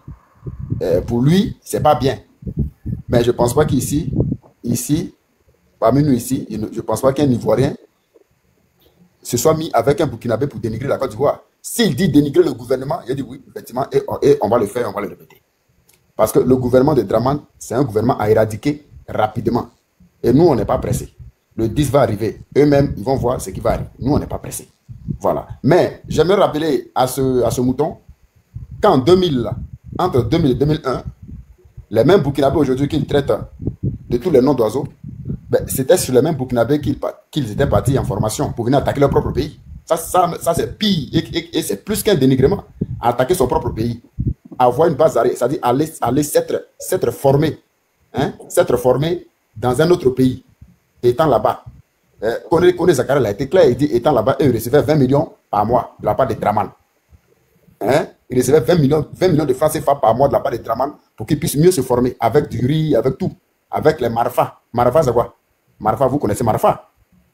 pour lui, c'est pas bien. Mais je ne pense pas qu'ici, parmi nous ici, je ne pense pas qu'un Ivoirien se soit mis avec un Burkinabé pour dénigrer la Côte d'Ivoire. S'il dit dénigrer le gouvernement, il a dit oui, effectivement, et on va le faire, on va le répéter. Parce que le gouvernement de Draman, c'est un gouvernement à éradiquer rapidement. Et nous, on n'est pas pressés. Le 10 va arriver. Eux-mêmes, ils vont voir ce qui va arriver. Nous, on n'est pas pressés. Voilà. Mais j'aimerais rappeler à ce mouton qu'en 2000, entre 2000 et 2001, les mêmes Burkinabés aujourd'hui qu'ils traitent de tous les noms d'oiseaux, ben, c'était sur les mêmes Burkinabés qu'ils étaient partis en formation pour venir attaquer leur propre pays. Ça c'est pire et c'est plus qu'un dénigrement. Attaquer son propre pays. Avoir une base d'arrêt, c'est-à-dire aller s'être formé. Hein, s'être formé dans un autre pays, étant là-bas. Kone Zakara a été clair, il dit étant là-bas, il recevait 20 millions par mois de la part de Draman. Hein? Il recevait 20 millions de francs CFA par mois de la part de Draman pour qu'il puisse mieux se former avec du riz, avec tout. Avec les Marfa. Marfa, c'est quoi? Marfa, vous connaissez Marfa?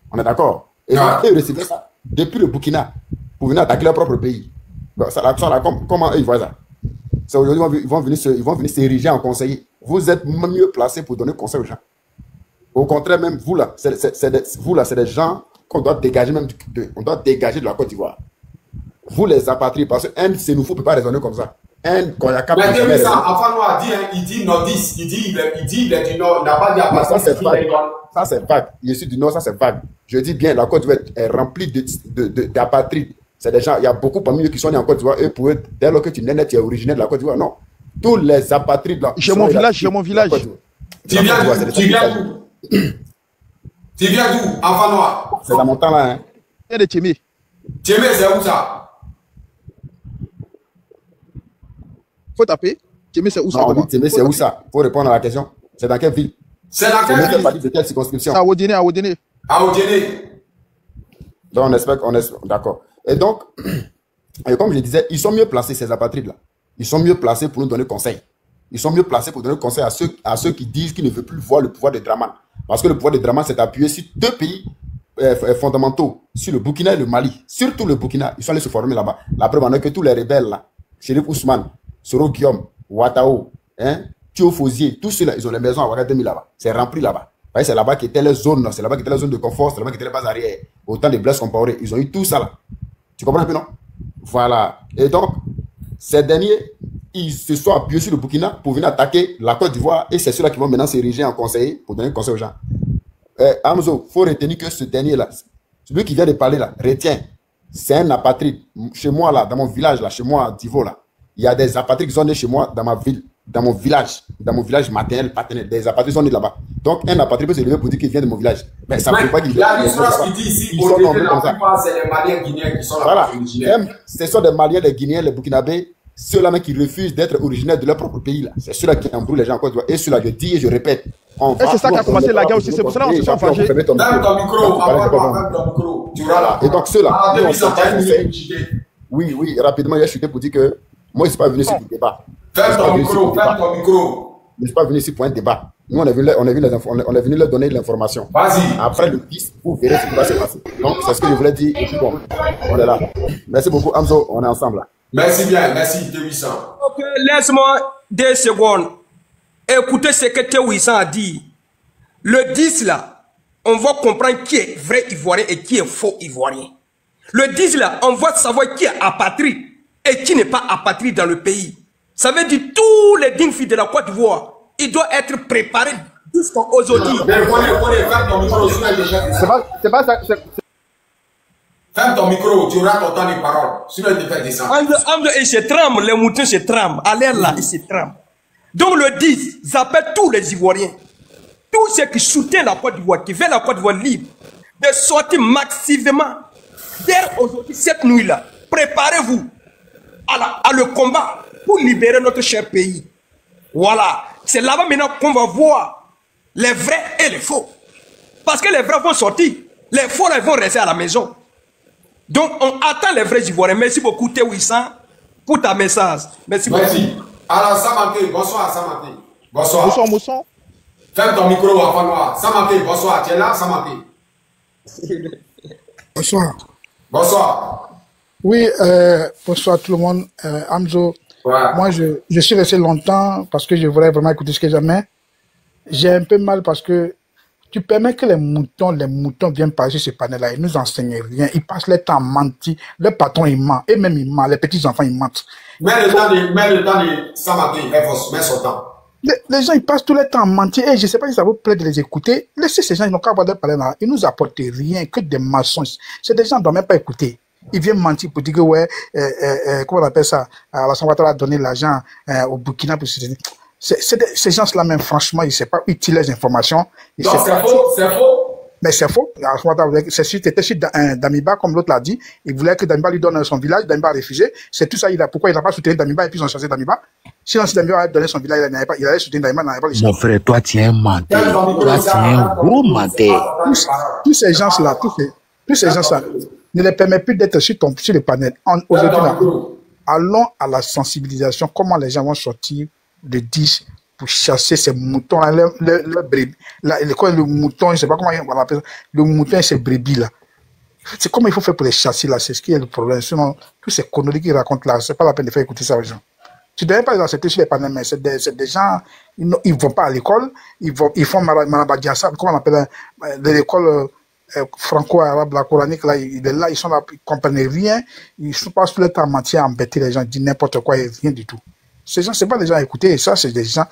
On est d'accord? Et ils recevaient ça depuis le Burkina pour venir attaquer leur propre pays. Bon, comment ils voient ça? Aujourd'hui, ils vont venir s'ériger en conseiller. Vous êtes mieux placé pour donner conseil aux gens. Au contraire, même vous là, c'est des gens qu'on doit dégager on doit dégager de la Côte d'Ivoire. Vous les apatrides, parce qu'un Sénoufou ne peut pas raisonner comme ça. Un Koyaka peut pas raisonner. Enfin, il dit nordiste, il dit il est du Nord, il n'a pas dit apatride. Ça c'est vague. Je suis du Nord, ça c'est vague. Je dis bien, la Côte d'Ivoire est remplie d'apatrides. C'est des gens, il y a beaucoup parmi eux qui sont nés en Côte d'Ivoire, et pour eux, dès lors que tu es originaire de la Côte d'Ivoire, non. Tous les apatrides là. Chez mon village. Tu viens d'où? Tu viens d'où, Enfant Noir? C'est dans mon temps là, hein. Il y a des Tchémé. Tchémé, c'est où ça? Faut taper. Tchémé, c'est où ça? Non, Tchémé, c'est où ça? Faut répondre à la question. C'est dans quelle ville? C'est dans quelle ville? De quelle circonscription? À Odéné. À Odéné. Donc, on espère. D'accord. Et donc, comme je disais, ils sont mieux placés, ces apatrides-là. Ils sont mieux placés pour nous donner conseil. Ils sont mieux placés pour donner conseil à ceux qui disent qu'ils ne veulent plus voir le pouvoir de Draman. Parce que le pouvoir de Draman s'est appuyé sur deux pays fondamentaux, sur le Burkina et le Mali. Surtout le Burkina, ils sont allés se former là-bas. La preuve en est que tous les rebelles là, Chérif Ousmane, Soro Guillaume, Ouattao, Thio Fosier, tous ceux-là, ils ont les maisons à Ouagademi là-bas. C'est rempli là-bas. C'est là-bas qui était la zone, c'est là-bas qui était la zone de confort, c'est là-bas qui était les bases arrière. Autant de Blaise Compaoré, ils ont eu tout ça là. Tu comprends un peu, non? Voilà. Et donc, ces derniers, ils se sont appuyés sur le Burkina pour venir attaquer la Côte d'Ivoire et c'est ceux-là qui vont maintenant s'ériger en conseiller pour donner conseil aux gens. Amzo, il faut retenir que ce dernier-là, celui qui vient de parler là, retiens, c'est un apatride. Chez moi là, dans mon village là, chez moi à Divo là, il y a des apatrides qui sont nés chez moi dans ma ville, dans mon village maternel, paternel, des apatrides sont nés là-bas. Donc un apatride peut se lever pour dire qu'il vient de mon village. Mais ça ne peut pas qu'il vient. Il y a une phrase qui dit ici, au début, la plupart, c'est les Maliens Guinéens qui sont là-bas. Voilà. Ce sont des Maliens, les Guinéens, les Burkinabés, ceux-là qui refusent d'être originaires de leur propre pays là. C'est ceux-là qui embrouillent les gens en Côte d'Ivoire. Et ceux-là, je dis et je répète. Et c'est ça qui a commencé la guerre aussi. C'est pour cela qu'on se sont fâchés. Ferme ton micro. Tu verras là. Et donc ceux-là. Oui, rapidement, il a chuté pour dire que moi, je ne suis pas venu ici pour le débat. Ferme ton micro. Je ne suis pas venu ici pour un débat. Nous, on est venu leur donner l'information. Vas-y. Après le 10, vous verrez ce qui va se passer. Donc, c'est ce que je voulais dire. Et puis bon, on est là. Merci beaucoup, Amzo. On est ensemble là. Merci bien. Merci, T800. Ok, laisse-moi 2 secondes. Écoutez ce que T800 a dit. Le 10 là, on va comprendre qui est vrai Ivoirien et qui est faux Ivoirien. Le 10 là, on va savoir qui est apatride et qui n'est pas apatride dans le pays. Ça veut dire tous les dignes filles de la Côte d'Ivoire, ils doivent être préparés jusqu'à aujourd'hui. C'est pas ça. Ferme ton micro, tu auras ton temps de parole. Sinon, il te fait descendre. Ils se trament, les moutons se trament. À l'air là, ils se trament. Donc le 10, j'appelle tous les Ivoiriens, tous ceux qui soutiennent la Côte d'Ivoire, qui veulent la Côte d'Ivoire libre, de sortir massivement. Dès aujourd'hui, cette nuit-là, préparez-vous à le combat pour libérer notre cher pays. Voilà. C'est là-bas maintenant qu'on va voir les vrais et les faux. Parce que les vrais vont sortir. Les faux, là, ils vont rester à la maison. Donc, on attend les vrais Ivoiriens. Merci beaucoup, Théo-Issant, pour ta message. Merci beaucoup. Merci. Alors, Samanté, bonsoir, Samanté. Bonsoir. Bonsoir, Mousson. Ferme ton micro, enfant noir. Samanté, bonsoir. Tu es là, Samanté? Bonsoir. Bonsoir. Oui, bonsoir tout le monde. Amzo, Ouais. moi je suis resté longtemps parce que je voulais vraiment écouter ce que j'aimais. J'ai un peu mal parce que tu permets que les moutons viennent passer ce panel-là, ils nous enseignent rien, ils passent leur temps à mentir, le patron il ment, et même il ment, les petits-enfants ils mentent. Mets le temps de Samanté, mets son temps. Les gens ils passent tout le temps à mentir, et je ne sais pas si ça vous plaît de les écouter, laissez ces gens, ils n'ont qu'à avoir de parler là, ils nous apportent rien, que des mensonges. C'est des gens qui ne doivent même pas écouter. Ils viennent mentir pour dire que ouais, comment on appelle ça, Alassane Ouattara a donné l'argent au Burkina pour se ces gens-là même, franchement, ils ne savent pas utiliser les informations. Non, c'est faux, c'est faux. Mais c'est faux. C'était sur Damiba, comme l'autre l'a dit. Il voulait que Damiba lui donne son village. Damiba a refusé. C'est tout ça. Pourquoi il n'a pas soutenu Damiba et puis ils ont chassé Damiba? Sinon, si Damiba avait donné son village, il allait soutenir Damiba, il n'avait pas le choix. Mon frère, toi, tu es un menteur. Toi, tu es un gros menteur. Tous ces gens-là, tous ces gens-là, ne les permettent plus d'être sur le panel. Aujourd'hui, allons à la sensibilisation. Comment les gens vont sortir de 10 pour chasser ces moutons, le mouton, je ne sais pas comment on appelle ça, le mouton et ces brebis là. C'est comment il faut faire pour les chasser là, c'est ce qui est le problème. Sinon, tous ces conneries qu'ils racontent là, c'est pas la peine de faire écouter ça aux gens. Tu ne devrais pas les accepter sur les panels, mais c'est des gens, ils vont pas à l'école, ils font Marabadiassa, comment on appelle de l'école franco-arabe, la coranique là, il est là, ils sont là, ils comprennent rien, ils passent tout le temps à mentir, à embêter les gens, ils disent n'importe quoi et rien du tout. Ces gens, c'est pas des gens à écouter, ça, c'est des gens,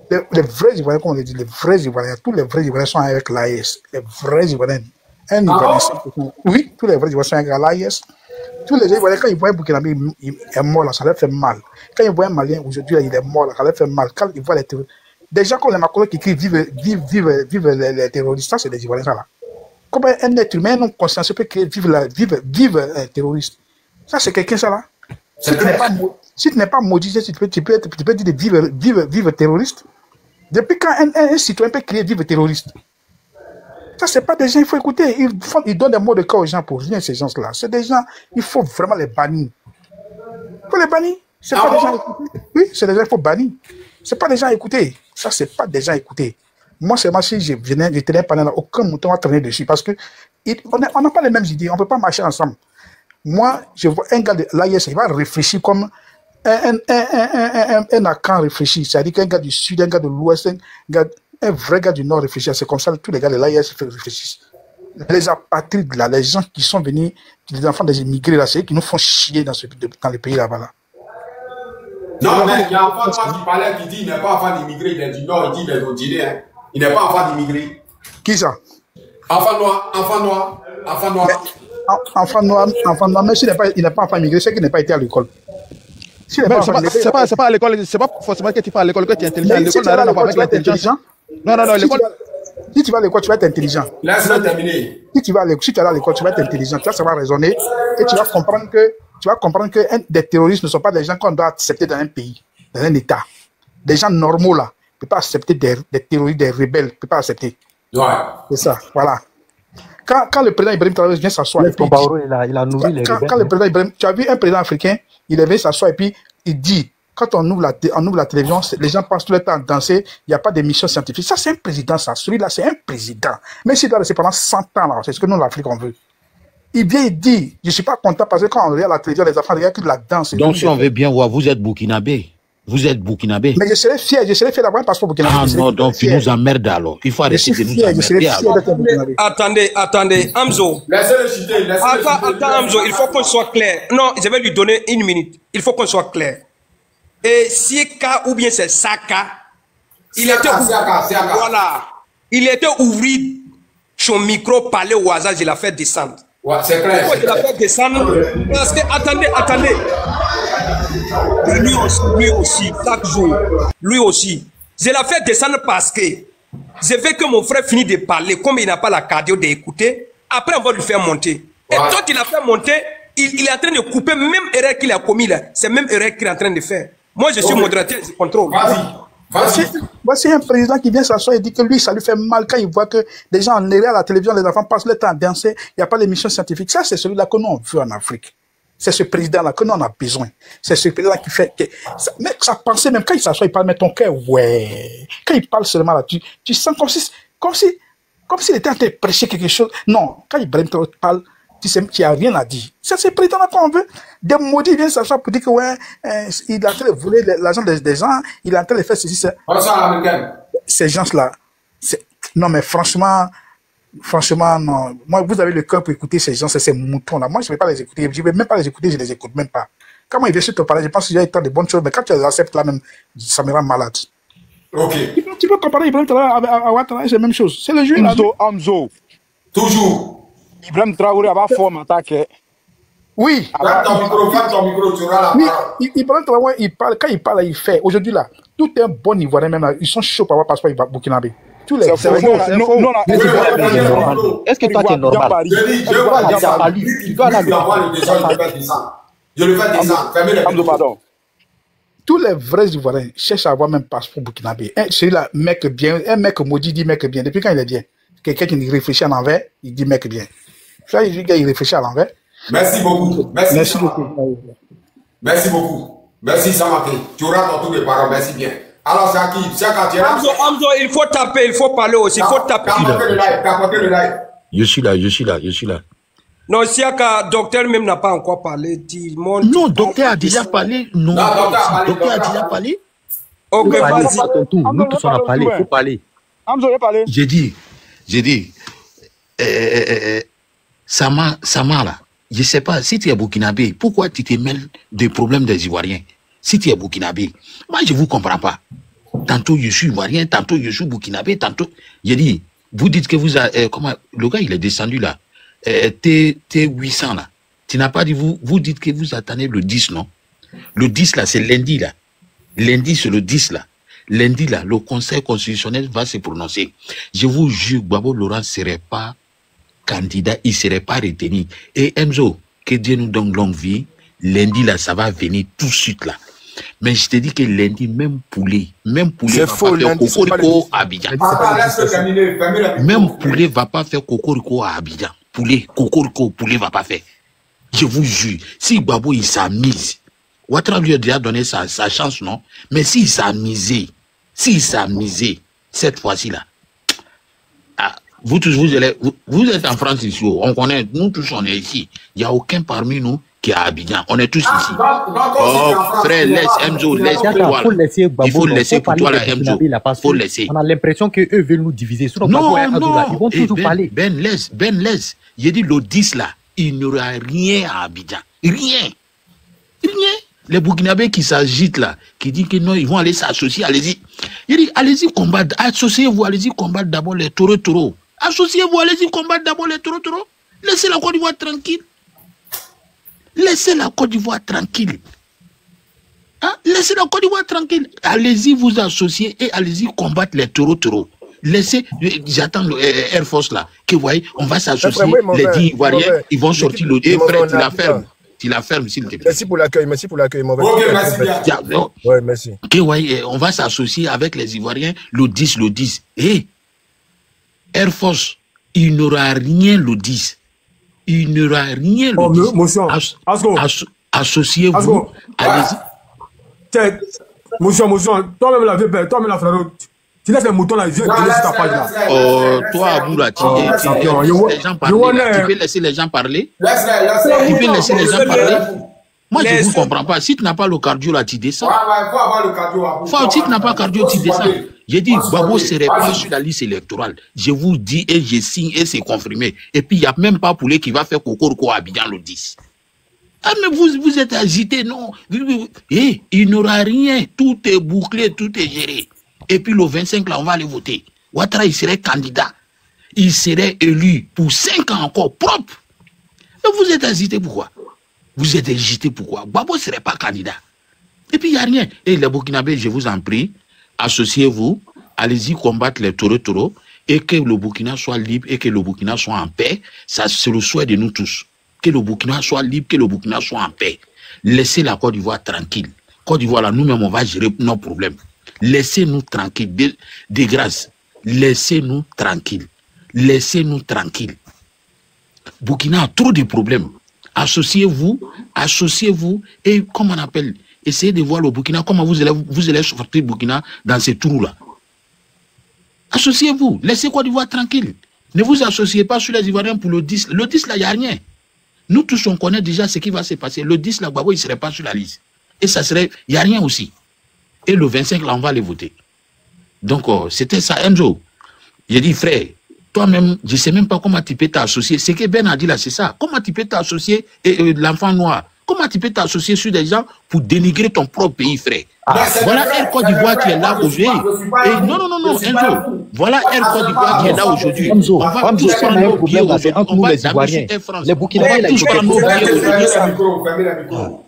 les vrais Ivoiriens, comme on le dit, les vrais Ivoiriens, tous les vrais Ivoiriens sont avec l'AES, les vrais Ivoiriens. Un Ivoirien, oui, tous les vrais Ivoiriens sont avec l'AES. Tous les Ivoiriens, quand ils voient un Burkinabé, il est mort là, ça leur fait mal. Quand ils voient un Malien aujourd'hui, il est mort là, ça leur fait mal. Quand ils voient les terroristes, des gens comme les Macron qui crient vive les terroristes, ça, c'est des Ivoiriens là. Comment un être humain non consciencieux peut crier vive terroriste? Ça, c'est quelqu'un ça là. Si tu n'es pas maudit, tu peux dire vive terroriste. Depuis quand un citoyen peut crier vive terroriste? Ça, c'est pas des gens, il faut écouter. Ils donnent des mots de cœur aux gens pour rien, ces gens-là. C'est des gens, il faut vraiment les bannir. Il faut les bannir. C'est pas des gens à écouter. Oui, c'est des gens qu'il faut bannir. C'est pas des gens à écouter. Ça, c'est pas des gens à écouter. Moi, c'est moi, si je tenais pas là, aucun mouton va traîner dessus parce que on n'a pas les mêmes idées, on ne peut pas marcher ensemble. Moi, je vois un gars de l'AIS, il va réfléchir comme un Akan réfléchit. C'est-à-dire qu'un gars du sud, un gars de l'ouest, un vrai gars du nord réfléchit. C'est comme ça que tous les gars de l'AIS réfléchissent. Les apatrides là, les gens qui sont venus, les enfants des immigrés là, c'est eux qui nous font chier dans les pays là-bas. Là. Non, mais il y a un enfant qui parlait, qui dit il n'est pas enfant d'immigré, il est du nord, il dit il est d'Odilé, hein. Il n'est pas enfant d'immigré. Qui ça? Enfant noir. Enfant noir, mais il n'est pas enfant immigré, c'est qu'il n'a pas été à l'école. C'est pas à l'école, c'est pas forcément que tu vas à l'école que tu es intelligent. L'école n'a rien à voir avec l'intelligence. Non, l'école. Si tu vas à l'école, tu vas être intelligent. Laisse-le terminer. Si tu vas à l'école, tu vas être intelligent, tu vas savoir raisonner et tu vas comprendre que des terroristes ne sont pas des gens qu'on doit accepter dans un pays, dans un État. Des gens normaux là. Ne peut pas accepter des terroristes, des rebelles, ne peut pas accepter. Ouais. C'est ça, voilà. Quand le président Ibrahim Traoré vient s'asseoir, il a nourri les rebelles. Quand le président Ibrahim, tu as vu un président africain, il est venu s'asseoir et puis il dit, quand on ouvre la télévision, les gens passent tout le temps à danser, il n'y a pas d'émission scientifique. Ça, c'est un président, ça. Celui-là, c'est un président. Mais s'il doit rester pendant 100 ans, là, c'est ce que nous, l'Afrique, on veut. Il vient, il dit, je ne suis pas content parce que quand on regarde la télévision, les enfants regardent que de la danse. Donc, si on veut bien voir, vous êtes burkinabé. Vous êtes burkinabé. Mais je serais fier d'avoir un passeport burkinabé. Ah non, donc tu nous emmerdes alors. Il faut arrêter de nous emmerder. Attendez, Amzo. Laissez-le Attends, Amzo, il faut qu'on soit clair. Non, je vais lui donner une minute. Il faut qu'on soit clair. Et Sieka ou bien c'est Saka, voilà. Il était ouvert son micro, parler au hasard, je l'ai fait descendre. Ouais, c'est clair. Pourquoi je l'ai fait descendre? Parce que, attendez. Lui aussi, chaque jour. Lui aussi. Je l'ai fait descendre parce que je veux que mon frère finisse de parler, comme il n'a pas la cardio d'écouter. Après, on va lui faire monter. Et toi, il a fait monter, il est en train de couper même erreur qu'il a commis là. C'est même erreur qu'il est en train de faire. Moi, je suis modérateur, je contrôle. Voici un président qui vient s'asseoir et dit que lui, ça lui fait mal quand il voit que des gens en erreur à la télévision, les enfants passent le temps à danser, il n'y a pas d'émission scientifique. Ça, c'est celui-là que nous, on veut en Afrique. C'est ce président-là que nous, on a besoin. C'est ce président qui fait que... Mais sa pensée, même quand il s'assoit, il parle, mais ton cœur, ouais. Quand il parle seulement là, tu sens comme s'il était en train de prêcher quelque chose. Non, quand Ibrahim Traoré parle, tu sais, tu n'as rien à dire. C'est ce président-là qu'on veut. Des maudits viennent s'asseoir pour dire que, ouais, il est en train de voler l'argent des gens, il est en train de faire ceci, ça. Ces gens-là, non, mais franchement, non. Moi, vous avez le cœur pour écouter ces gens, c'est ces moutons-là. Moi, je ne vais pas les écouter. Je ne vais même pas les écouter, je ne les écoute même pas. Quand moi, il vient sur te parler, je pense qu'il y a tant de bonnes choses, mais quand tu les acceptes là même, ça me rend malade. Ok. Tu peux comparer Ibrahim Traoré à Ouattara, c'est la même chose. C'est le jeu là. Amzo. Toujours. Ibrahim Traoré a forme attaque. Oui. Ferme ton micro, tu auras la parole. Ibrahim Traoré, quand il parle, il fait. Aujourd'hui là, tout est un bon Ivoirien même là, ils sont chauds pour avoir passeport burkinabé. Tous les Est-ce que toi tu es normal? Je le fais descendre. Fermez le micro. Tous les vrais Ivoiriens cherchent à avoir même passeport burkinabé. Celui-là, mec bien, un mec maudit dit mec bien. Depuis quand il est bien? Quelqu'un qui réfléchit à l'envers, il dit mec bien. Là, il réfléchit à l'envers. Merci beaucoup. Merci beaucoup. Merci Samake. Tu auras ton tour de parole. Merci bien. Alors, c'est à qui? Amzo, il faut taper, il faut parler aussi. Il faut taper. Capoter le live. Je suis là. Non, Siaka, docteur même n'a pas encore parlé. Non, docteur a déjà parlé. Non, docteur a déjà parlé. Ok, vas-y. Nous tous on a parlé, il faut parler. Amzo, il a parlé. J'ai dit, Sama là, je sais pas, si tu es burkinabé, pourquoi tu te mêles des problèmes des Ivoiriens? Si tu es burkinabé, moi je vous comprends pas. Tantôt je suis Ivoirien, tantôt je suis burkinabé, tantôt... J'ai dit, vous dites que vous avez... comment le gars il est descendu là, T800 là. Tu n'as pas dit, vous dites que vous attendez le 10, non? Le 10 là, c'est lundi là. Lundi c'est le 10 là. Lundi, là, le Conseil constitutionnel va se prononcer. Je vous jure, Gbagbo Laurent ne serait pas candidat, il ne serait pas retenu. Et Enzo, que Dieu nous donne longue vie, lundi, là, ça va venir tout de suite, là. Mais je te dis que lundi, même poulet va pas faire cocorico à Abidjan. Même poulet va pas faire cocorico à Abidjan. Cocorico, poulet va pas faire. Je vous jure, si Gbagbo, il s'amuse, Ouattara lui a déjà donné sa chance, non? Mais s'il s'amusait, cette fois-ci là, vous tous, vous êtes en France ici, on connaît, nous tous on est ici. Il n'y a aucun parmi nous qui est à Abidjan. On est tous ici. Oh, frère, laisse Emzo, laisse pour toi. Il faut laisser pour toi là, Emzo. Faut laisser. On a l'impression qu'eux veulent nous diviser. Non, ils vont toujours parler. Ben, laisse. J'ai dit le 10 là, il n'y aura rien à Abidjan. Rien. Les Burkinabés qui s'agitent là, qui disent que non, ils vont aller s'associer, allez-y. Il dit, allez-y combattre, associez-vous, allez-y combattre d'abord les taureaux. Associez-vous, allez-y combattre d'abord les taureaux. Laissez la Côte d'Ivoire tranquille. Laissez la Côte d'Ivoire tranquille. Hein? Laissez la Côte d'Ivoire tranquille. Allez-y vous associer et allez-y combattre les taureaux. Laissez, j'attends Air Force là, que vous voyez, on va s'associer, les 10 Ivoiriens, ils vont sortir le... Et frère, tu la fermes. Tu la fermes, s'il te plaît. Merci pour l'accueil, Ok, merci bien. Ouais, merci. Okay, ouais, on va s'associer avec les Ivoiriens le 10. Et Air Force, il n'aura rien le 10. Il n'aura rien le 10. Associez-vous. Allez-y. Motion, toi-même la vie, toi-même la frère. Tu laisses les moutons là, ils viennent sur ta page là. Oh, toi, Aboula, tu peux laisser les gens parler. Tu peux laisser les gens parler. Moi, je ne vous comprends pas. Si tu n'as pas le cardio, là, tu descends. Ouais, il faut avoir le cardio. Si tu n'as pas le cardio, tu descends. J'ai dit, Gbagbo ne serait pas sur la liste électorale. Je vous dis et je signe et c'est confirmé. Et puis, il n'y a même pas Poulet qui va faire Kokoroko à Abidjan le 10. Ah, mais vous êtes agité, non. Et il n'aura rien. Tout est bouclé, tout est géré. Et puis, le 25, là, on va aller voter. Ouattara, il serait candidat. Il serait élu pour 5 ans encore, propre. Mais vous êtes agité pourquoi? Vous êtes agité pourquoi? Gbagbo ne serait pas candidat. Et puis, il n'y a rien. Et les Burkinabés, je vous en prie, associez-vous, allez-y combattre les taureaux, et que le Burkina soit libre et que le Burkina soit en paix. Ça, c'est le souhait de nous tous. Que le Burkina soit libre, que le Burkina soit en paix. Laissez la Côte d'Ivoire tranquille. Côte d'Ivoire, là, nous-mêmes, on va gérer nos problèmes. Laissez-nous tranquilles, de grâce. Laissez-nous tranquilles. Laissez-nous tranquilles. Burkina a trop de problèmes. Associez-vous, et comment on appelle, essayez de voir le Burkina, comment vous allez sortir le Burkina dans ces trous-là. Associez-vous, laissez Côte d'Ivoire tranquille. Ne vous associez pas sur les Ivoiriens pour le 10. Le 10, là, il n'y a rien. Nous tous, on connaît déjà ce qui va se passer. Le 10, là, Gbagbo, il ne serait pas sur la liste. Et ça serait, il n'y a rien aussi. Et le 25, là, on va les voter. Donc, c'était ça, Enzo. J'ai dit, frère, toi-même, je ne sais même pas comment tu peux t'associer. Ce que Ben a dit là, c'est ça. Comment tu peux t'associer l'enfant noir? Comment tu peux t'associer sur des gens pour dénigrer ton propre pays, frère? Voilà Air Côte d'Ivoire qui est là aujourd'hui. Non, Enzo. Voilà Air Côte d'Ivoire qui est là aujourd'hui. On va tous prendre nos billets aujourd'hui.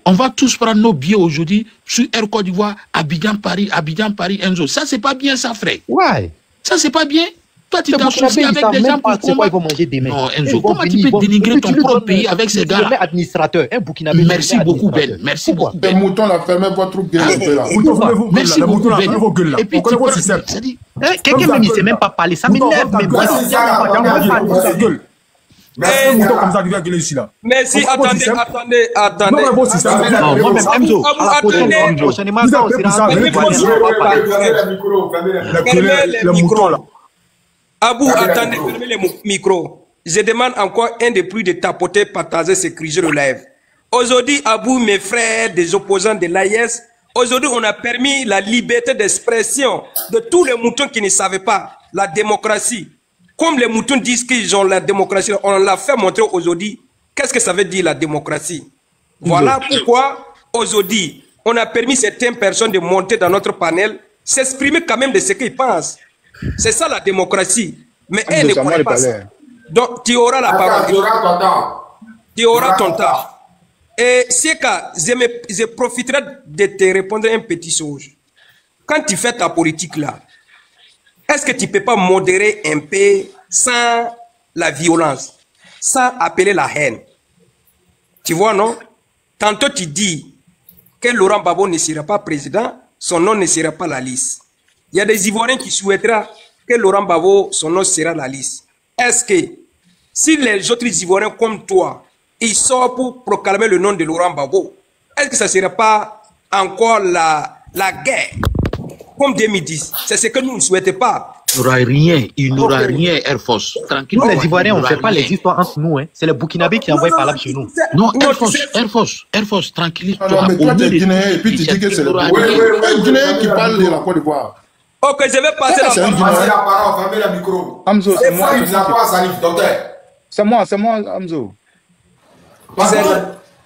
On va tous prendre nos billets aujourd'hui sur Air Côte d'Ivoire, Abidjan, Paris, Enzo. Ça, c'est pas bien, ça, frère. Ouais. Ça, c'est pas bien. Toi, tu t'associes avec des gens pour combattre. Ils vont manger demain. Non, Enzo, comment tu peux dénigrer ton propre pays avec ces gars? Administrateur, un Burkinabé. Merci beaucoup, Ben. Merci beaucoup. Les moutons, là, fermez votre gueule. Merci beaucoup, Ben. Et puis, quelqu'un même, il ne sait même pas parler. Ça m'énerve. Merci, attendez. Abou, attendez, fermez le micro. Je demande encore un de plus de tapoter, partager ces cris, je relève. Aujourd'hui, Abou, mes frères des opposants de l'AIS, aujourd'hui, on a permis la liberté d'expression de tous les moutons qui ne savaient pas la démocratie. Comme les moutons disent qu'ils ont la démocratie, on l'a fait montrer aujourd'hui. Qu'est-ce que ça veut dire la démocratie? Voilà pourquoi aujourd'hui, on a permis certaines personnes de monter dans notre panel, s'exprimer quand même de ce qu'ils pensent. C'est ça la démocratie. Mais elle ne connaît pas ça. Donc tu auras la parole. Tu auras ton temps. Et c'est que je profiterai de te répondre un petit chose. Quand tu fais ta politique là, est-ce que tu ne peux pas modérer un peu sans la violence, sans appeler la haine? Tu vois, non? Tantôt tu dis que Laurent Gbagbo ne sera pas président, son nom ne sera pas la liste. Il y a des Ivoiriens qui souhaiteraient que Laurent Gbagbo, son nom sera la liste. Est-ce que si les autres Ivoiriens comme toi, ils sortent pour proclamer le nom de Laurent Gbagbo, est-ce que ça ne serait pas encore la guerre comme 2010? C'est ce que nous ne souhaitons pas. Il n'aura rien, Air Force. Tranquille. Nous, les Ivoiriens, on ne fait pas les histoires entre nous. Hein. C'est le Burkinabé qui envoie par là chez nous. Non, Air Force, tranquille-toi. Non, mais toi, tu es Guinéen et puis tu dis que c'est le Guinéen qui parle de la Côte d'Ivoire. Ok, je vais passer la parole. Fermez le micro. Amzo, c'est moi. C'est moi, Amzo.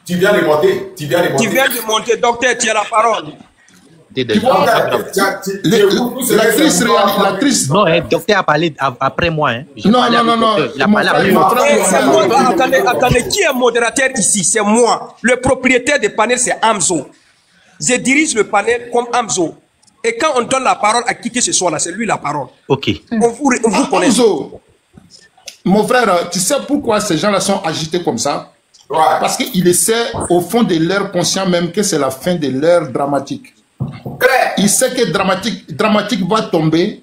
Tu viens de monter. Tu viens de monter, docteur, tu as la parole. L'actrice. Non, le docteur a parlé après moi. Hein. Non. Il a parlé après moi. Attendez, qui est modérateur ici? C'est moi. Le propriétaire du panel, c'est Amzo. Je dirige le panel comme Amzo. Et quand on donne la parole à qui que ce soit là, c'est lui la parole. Ok. On vous connaît. Amzo, mon frère, tu sais pourquoi ces gens-là sont agités comme ça? Ouais. Parce qu'ils essaient au fond de leur conscient même que c'est la fin de l'ère dramatique. Il sait que dramatique va tomber.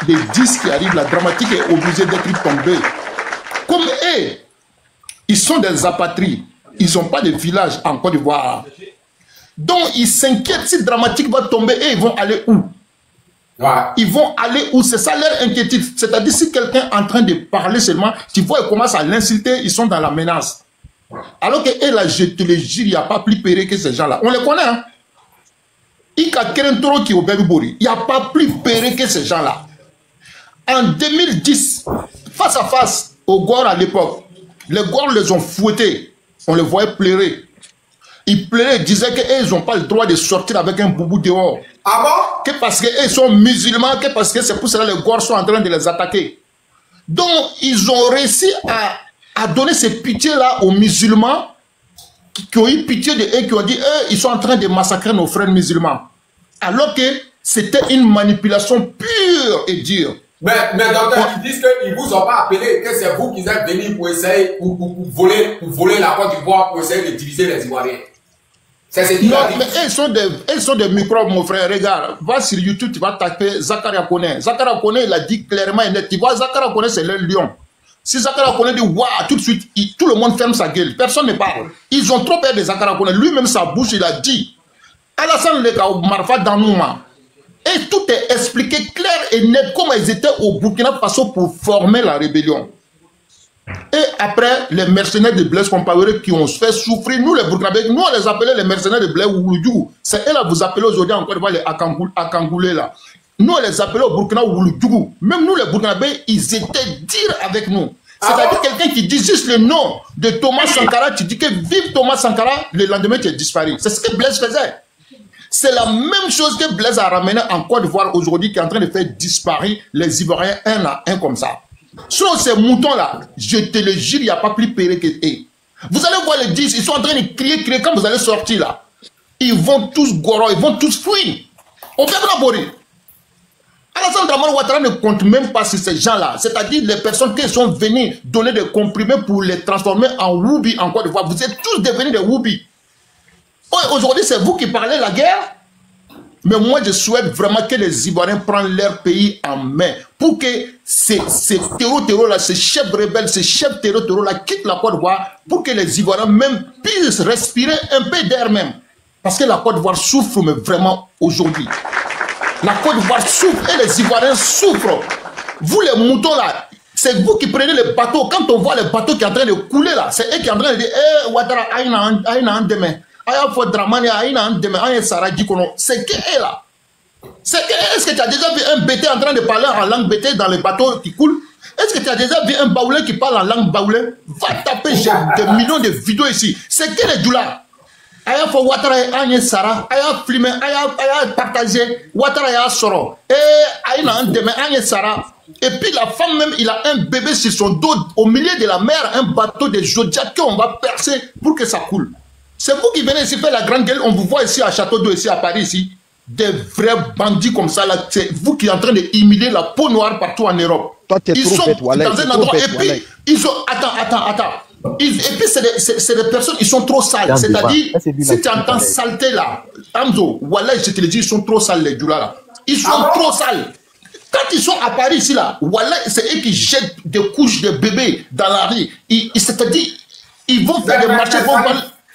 Les 10 qui arrivent, la dramatique est obligée d'être tombée. Comme eux, ils sont des apatrides. Ils n'ont pas de village en Côte d'Ivoire. Donc ils s'inquiètent si dramatique va tomber et ils vont aller où? Ouais. Ils vont aller où? C'est ça leur inquiétude. C'est-à-dire si quelqu'un est en train de parler seulement, tu vois, ils commencent à l'insulter, ils sont dans la menace. Alors que, et là, je te le jure, il n'y a pas plus péré que ces gens-là. On les connaît, hein. Il y a Kerentoro qui est au Bébibori. Il n'y a pas plus péré que ces gens-là. En 2010, face à face aux Gouards à l'époque, les Gouards les ont fouettés. On les voyait pleurer. Ils pleuraient, ils disaient qu'ils n'ont pas le droit de sortir avec un boubou dehors. Ah bon? Que parce qu'ils sont musulmans, que parce que c'est pour cela que les Gouards sont en train de les attaquer. Donc, ils ont réussi à donner ces pitiés-là aux musulmans qui ont eu pitié de eux, qui ont dit, ils sont en train de massacrer nos frères musulmans. Alors que c'était une manipulation pure et dure. Mais docteur, ils disent qu'ils ne vous ont pas appelé, que c'est vous qui êtes venus pour essayer, pour voler la Côte d'Ivoire, pour essayer de diviser les Ivoiriens. C'est ce qu'ils ont dit. Mais elles sont des microbes, mon frère. Regarde, va sur YouTube, tu vas taper Zakaria Kone. Zakaria Kone, il a dit clairement et net. Tu vois, Zakaria Kone, c'est le lion. Si Zakaria Kone dit waouh, tout de suite, tout le monde ferme sa gueule. Personne ne parle. Ils ont trop peur de Zakaria Kone. Lui-même, sa bouche, il a dit Alassane Leka ou Marfa Danouma. Et tout est expliqué clair et net comment ils étaient au Burkina Faso pour former la rébellion. Et après, les mercenaires de Blaise Compaoré qui ont fait souffrir, nous les Burkinabés, nous on les appelait les mercenaires de Blaise Wouloudjougou. C'est eux là, vous appelez aujourd'hui encore les Akangoulés là. Nous on les appelait au Burkina Wouloudjougou. Même nous les Burkinabés, ils étaient durs avec nous. C'est-à-dire quelqu'un qui dit juste le nom de Thomas Sankara, tu dis que vive Thomas Sankara, le lendemain tu es disparu. C'est ce que Blaise faisait. C'est la même chose que Blaise a ramené en Côte d'Ivoire aujourd'hui, qui est en train de faire disparaître les Ivoiriens un à un comme ça. Sur ces moutons-là, je te le jure, il n'y a pas plus péré que eux. Vous allez voir les 10, ils sont en train de crier quand vous allez sortir là. Ils vont tous goro, ils vont tous fuir. On peut pas boire. Alassane Dramane Ouattara ne compte même pas sur ces gens-là. C'est-à-dire les personnes qui sont venues donner des comprimés pour les transformer en Woubi en Côte d'Ivoire. Vous êtes tous devenus des Woubi. Aujourd'hui, c'est vous qui parlez la guerre. Mais moi, je souhaite vraiment que les Ivoiriens prennent leur pays en main pour que ces terreaux-là, ces chefs rebelles, ces chefs terreaux-là quittent la Côte d'Ivoire pour que les Ivoiriens même puissent respirer un peu d'air même. Parce que la Côte d'Ivoire souffre, mais vraiment aujourd'hui. La Côte d'Ivoire souffre et les Ivoiriens souffrent. Vous, les moutons-là, c'est vous qui prenez les bateaux. Quand on voit les bateaux qui sont en train de couler là, c'est eux qui sont en train de dire « Eh, Ouattara, aïna en demain. » C'est que est là. Est-ce que tu as déjà vu un bété en train de parler en langue bété dans les bateaux qui coulent? Est-ce que tu as déjà vu un baoulé qui parle en langue baoulé? Va taper, j'ai des millions de vidéos ici. C'est que les doulars. Aya fo Ouattara anya Sara, aya filmé, aya partagé, Ouattara aya soro. Aya na ndeme anya Sara. Et puis la femme même, il a un bébé sur son dos au milieu de la mer, un bateau de Zodiac qu'on va percer pour que ça coule. C'est vous qui venez ici faire la grande gueule. On vous voit ici à Château d'Eau, ici à Paris, ici. Des vrais bandits comme ça. C'est vous qui êtes en train d'humilier la peau noire partout en Europe. Toi, ils sont dans un endroit. Et puis, ils ont. Attends. Et puis, c'est des personnes, ils sont trop sales. C'est-à-dire, si tu entends saleté là, Amzo, voilà, je te le dis, ils sont trop sales, les Djoula là. Ils sont trop sales. Quand ils sont à Paris ici là, voilà, c'est eux qui jettent des couches de bébés dans la rue. C'est-à-dire, ils vont faire des marchés.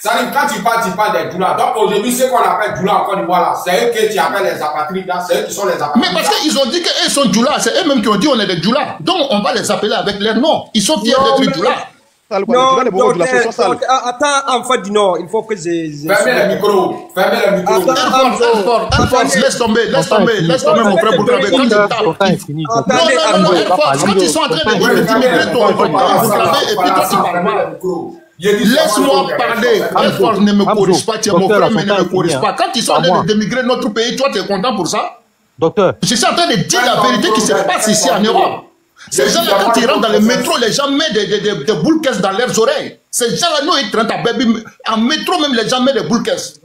Quand tu parles des Djoula. Donc aujourd'hui, ce qu'on appelle Djoula en Côte d'Ivoire là, c'est eux que tu appelles les apatrides là, c'est eux qui sont les apatrides. Mais parce qu'ils ont dit qu'ils sont Djoula, c'est eux-mêmes qui ont dit on est des Djoula. Donc on va les appeler avec leur nom. Ils sont fiers d'être Djoula. Non, attends, enfant du Nord, il faut que Fermez le micro. Laisse tomber, mon frère Bourkabé. Quand tu tapes. Non, quand ils sont en train de dire ton Bourkabé et puis toi tu parles mal. Laisse-moi parler. Force ne me corrige pas, tu es mon frère, mais ne me corrige pas. Quand ils sont en train d'émigrer notre pays, toi, tu es content pour ça? Docteur. Je suis en train de dire la vérité qui se passe ici en Europe. Ces gens-là, quand ils rentrent dans le métro, les gens mettent des boules caisses dans leurs oreilles. Ces gens-là, nous, ils traînent à baby. En métro, même, les gens mettent des boules caisses.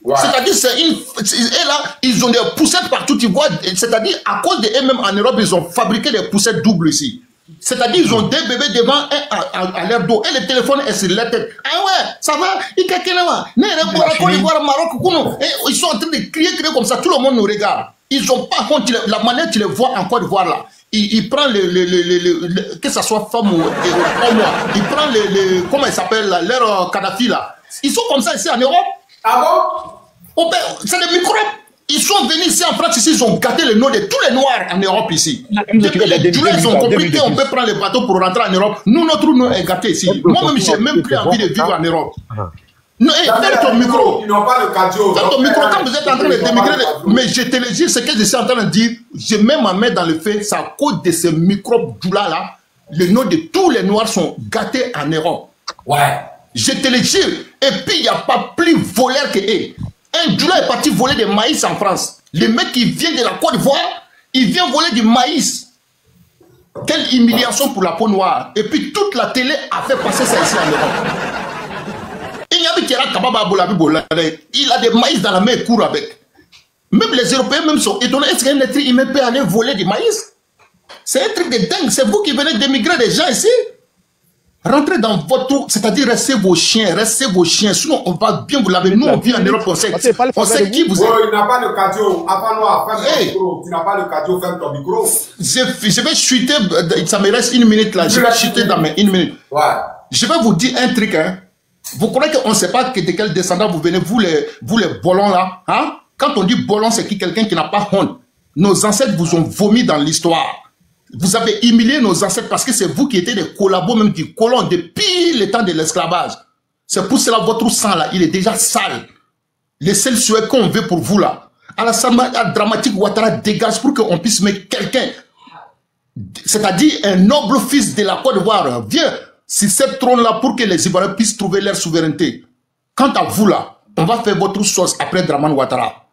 C'est-à-dire, et là, ils ont des poussettes partout, tu vois. C'est-à-dire, à cause d'eux-mêmes en Europe, ils ont fabriqué des poussettes doubles ici. C'est-à-dire, ils ont deux bébés devant à leur dos et le téléphone est sur la tête. Ah ouais, ça va, ils sont en train de crier comme ça, tout le monde nous regarde. Ils ont pas honte, la manière tu les vois en Côte d'Ivoire là. Ils prennent que ce soit femme ou homme, ils prennent comment ils s'appellent leur Kadhafi là. Ils sont comme ça ici en Europe. Ah bon? C'est des microbes. Ils sont venus ici en France, ici, ils ont gâté le nom de tous les Noirs en Europe ici. Depuis les Douleurs, ils ont compris qu'on peut prendre les bateaux pour rentrer en Europe. Nous, notre nom est gâté ici. Moi-même, j'ai même plus envie de vivre en Europe. Non, ferme ton micro. Ils n'ont pas le cardio. Ferme ton micro quand vous êtes en train de démigrer. Mais je te le dis, ce que je suis en train de dire, je mets ma main dans le feu, c'est à cause de ces microbes là, le nom de tous les Noirs sont gâtés en Europe. Ouais. Je te le dis. Et puis, il n'y a pas plus voleur que eux. Un Doula est parti voler des maïs en France. Le mec qui vient de la Côte d'Ivoire, il vient voler du maïs. Quelle humiliation pour la peau noire. Et puis, toute la télé a fait passer ça ici en Europe. Il a des maïs dans la main et court avec. Même les Européens même sont étonnés. Est-ce qu'un être humain peut aller voler du maïs? C'est un truc de dingue. C'est vous qui venez d'émigrer des gens ici. Rentrez dans votre... C'est-à-dire, restez vos chiens. Sinon, on va bien vous laver. Nous, on vit en Europe, on sait qui vous êtes. Il n'a pas le cardio. Tu n'as pas le cardio, ferme ton micro. Je vais chuter. Ça me reste une minute là. Je vais chuter dans mes 1 minute. Ouais. Je vais vous dire un truc, hein. Vous croyez qu'on ne sait pas de quel descendant vous venez, vous les bolons là, hein? Quand on dit bolon, c'est quelqu'un qui n'a pas honte. Nos ancêtres vous ont vomi dans l'histoire. Vous avez humilié nos ancêtres parce que c'est vous qui étiez des collabos, même des colons, depuis le temps de l'esclavage. C'est pour cela votre sang là, il est déjà sale. Les seuls souhaits qu'on veut pour vous là, Alassane Dramatique Ouattara dégage pour qu'on puisse mettre quelqu'un, c'est-à-dire un noble fils de la Côte d'Ivoire, viens sur cette trône-là pour que les Ivoiriens puissent trouver leur souveraineté. Quant à vous là, on va faire votre sauce après Dramane Ouattara.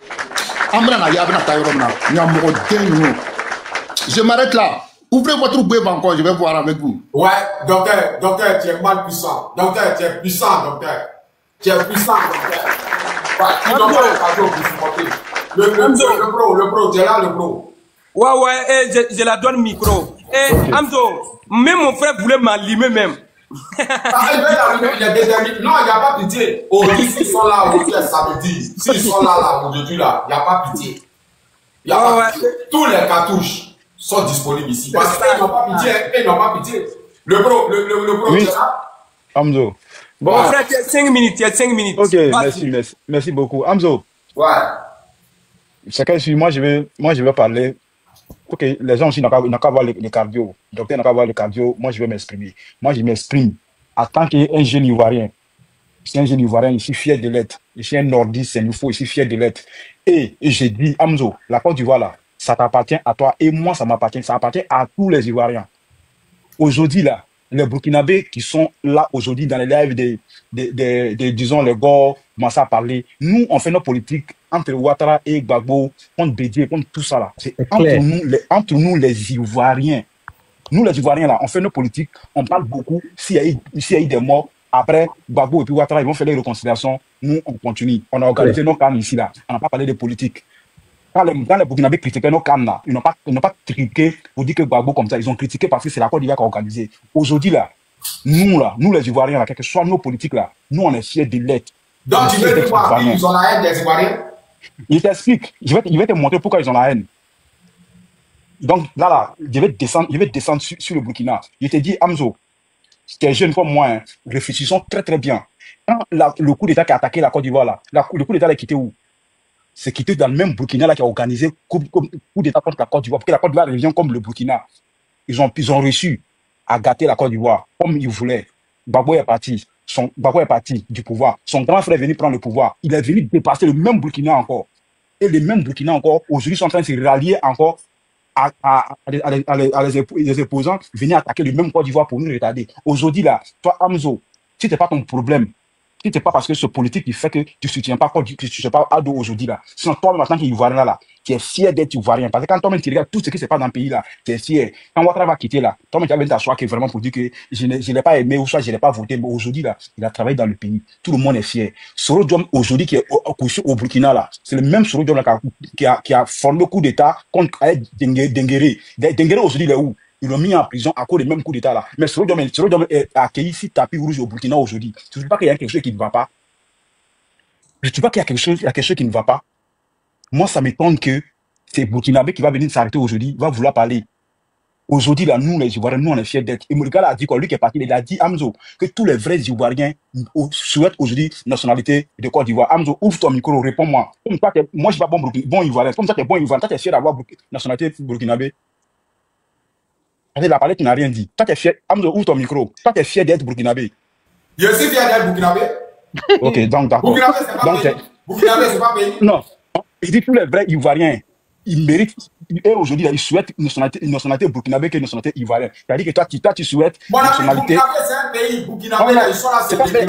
Je m'arrête là. Ouvrez votre bouée encore, je vais voir avec vous. Ouais, docteur, tu es mal puissant. Docteur, tu es puissant, docteur. Tu es puissant, docteur. Ouais, tu n'as pas le cadeau pour supporter. Le pro, tu es là, le pro. Ouais, je la donne micro. Amzo, même mon frère voulait m'allumer même. Il est déterminé. Non, il n'y a pas pitié. Aujourd'hui, s'ils sont là, aujourd'hui, samedi. S'ils sont là, aujourd'hui, là, il n'y a pas pitié. Il n'y a pas pitié. Tous les cartouches sont disponibles ici. Parce qu'ils n'ont pas pitié. Ils n'ont pas pitié. Le pro, oui. Tu es là? Amzo. Bon, mon frère, tu as 5 minutes. Tu as 5 minutes. Ok, merci beaucoup. Amzo. Ouais. Chacun suit. Moi, je vais parler. Ok, les gens aussi n'ont qu'à voir le cardio. Le docteur n'a qu'à voir le cardio. Moi, je vais m'exprimer. Moi, je m'exprime en tant qu'un jeune Ivoirien. Je suis un jeune Ivoirien, je suis fier de l'être. Je suis un nordiste, c'est nouveau, je suis fier de l'être. Et j'ai dit, Amzo, la Côte d'Ivoire, là, ça t'appartient à toi et moi, ça m'appartient. Ça appartient à tous les Ivoiriens. Aujourd'hui, là, les Burkinabés qui sont là aujourd'hui dans les lives disons, les gars, commencent à parler. Nous, on fait notre politique entre Ouattara et Gbagbo, contre Bédié, contre tout ça là. C'est entre nous, les Ivoiriens. Nous, les Ivoiriens, là, on fait nos politiques, on parle beaucoup. S'il y a eu des morts, après, Gbagbo et puis Ouattara, ils vont faire les réconciliations. Nous, on continue. On a organisé nos camps ici, là. On n'a pas parlé de politique. Quand les Burkinabés critiquaient nos camps, là, ils n'ont pas critiqué pour dire que Gbagbo comme ça. Ils ont critiqué parce que c'est la Côte d'Ivoire qui a organisé. Aujourd'hui, là, nous, les Ivoiriens, là, quelles que soient nos politiques, là, nous, on est fiers de l'être. Donc, tu veux dire quoi? Ils ont la haine des Ivoiriens? Je t'explique. Je vais te montrer pourquoi ils ont la haine. Donc là, je vais descendre sur le Burkina. Je te dis, Amzo, tu es jeune comme moi, hein, réfléchissons très très bien. Quand le coup d'État qui a attaqué la Côte d'Ivoire, là, le coup d'État est quitté où? C'est quitté dans le même Burkina là, qui a organisé coup d'État contre la Côte d'Ivoire. Parce que la Côte d'Ivoire revient comme le Burkina. Ils ont réussi à gâter la Côte d'Ivoire comme ils voulaient. Gbagbo est parti du pouvoir. Son grand frère est venu prendre le pouvoir. Il est venu dépasser le même Burkina encore. Et les mêmes Burkina encore, aujourd'hui, sont en train de se rallier encore les opposants, venir attaquer le même Côte d'Ivoire pour nous retarder. Aujourd'hui, là, toi, Amzo, si ce n'est pas ton problème, si ce n'est pas parce que ce politique qui fait que tu ne soutiens pas, que tu ne soutiens pas Ado aujourd'hui, là, sinon toi, maintenant, qui est Ivoirien, là, tu es fier d'être Ivoirien. Parce que quand toi-même, tu regardes tout ce qui se passe dans le pays, là, tu es fier. Quand Ouattara va quitter, là, toi-même, tu vas venir t'asseoir vraiment pour dire que je ne l'ai pas aimé ou soit je ne l'ai pas voté. Mais aujourd'hui, là, il a travaillé dans le pays. Tout le monde est fier. Soro Diom, aujourd'hui, qui est au Burkina, là, c'est le même Soro Diom là, qui a formé le coup d'État contre Denguéré. Denguéré, aujourd'hui, il est où? Ils l'ont mis en prison à cause des mêmes coups d'État, là. Mais Soro Diom est accueilli ici, tapis rouge au Burkina aujourd'hui. Tu ne sais pas qu'il y a quelque chose qui ne va pas? Je ne sais pas qu'il y a quelque chose qui ne va pas. Moi, ça m'étonne que c'est Burkinabé qui va venir s'arrêter aujourd'hui, va vouloir parler. Aujourd'hui, là, nous, les Ivoiriens, nous, on est fiers d'être. Et Mourika a dit quoi? Lui qui est parti, il a dit, Hamzo, que tous les vrais Ivoiriens souhaitent aujourd'hui nationalité de Côte d'Ivoire. Hamzo, ouvre ton micro, réponds-moi. Comme toi, moi, je suis pas bon Ivoirien. Comme toi, tu es bon Ivoirien. Toi, tu es fier d'avoir nationalité burkinabé. Il a parlé, tu n'as rien dit. Toi, tu es fier. Hamzo, ouvre ton micro. Toi, tu es fier d'être burkinabé. Je suis fier d'être burkinabé. Ok, donc, d'accord. Burkinabé, c'est pas pays. Burkinabé, c'est pas pays. Non. Il dit tous les vrais Ivoiriens, ils méritent. Et aujourd'hui, ils souhaitent une nationalité burkinabé qu'une nationalité ivoirienne. C'est-à-dire que toi, tu souhaites une nationalité. Burkinabé, c'est un pays. Burkinabé, ils sont là, c'est développé.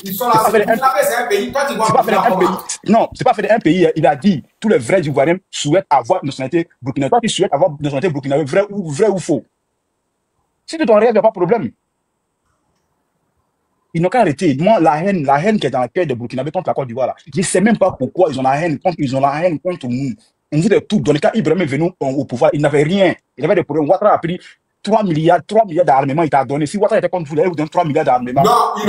Ils sont là, Burkinabé, c'est un pays. Toi, tu vois Burkinabé. Non, c'est pas fait d'un pays. Il a dit tous les vrais Ivoiriens souhaitent avoir une nationalité burkinabé. Toi, tu souhaites avoir une nationalité burkinabé, vrai ou faux. Si tu t'en rêves, il n'y a pas de problème. Ils n'ont qu'à arrêter. Moi, la haine qui est dans la cœur des Burkinabés contre la Côte d'Ivoire, là, je ne sais même pas pourquoi ils ont la haine contre nous. On voulait tout donner. Quand Ibrahim est venu au pouvoir, il n'avait rien. Il avait des problèmes. Ouattara a pris 3 milliards d'armements, il t'a donné. Si Ouattara était contre vous, il vous donne 3 milliards d'armements. Non, ils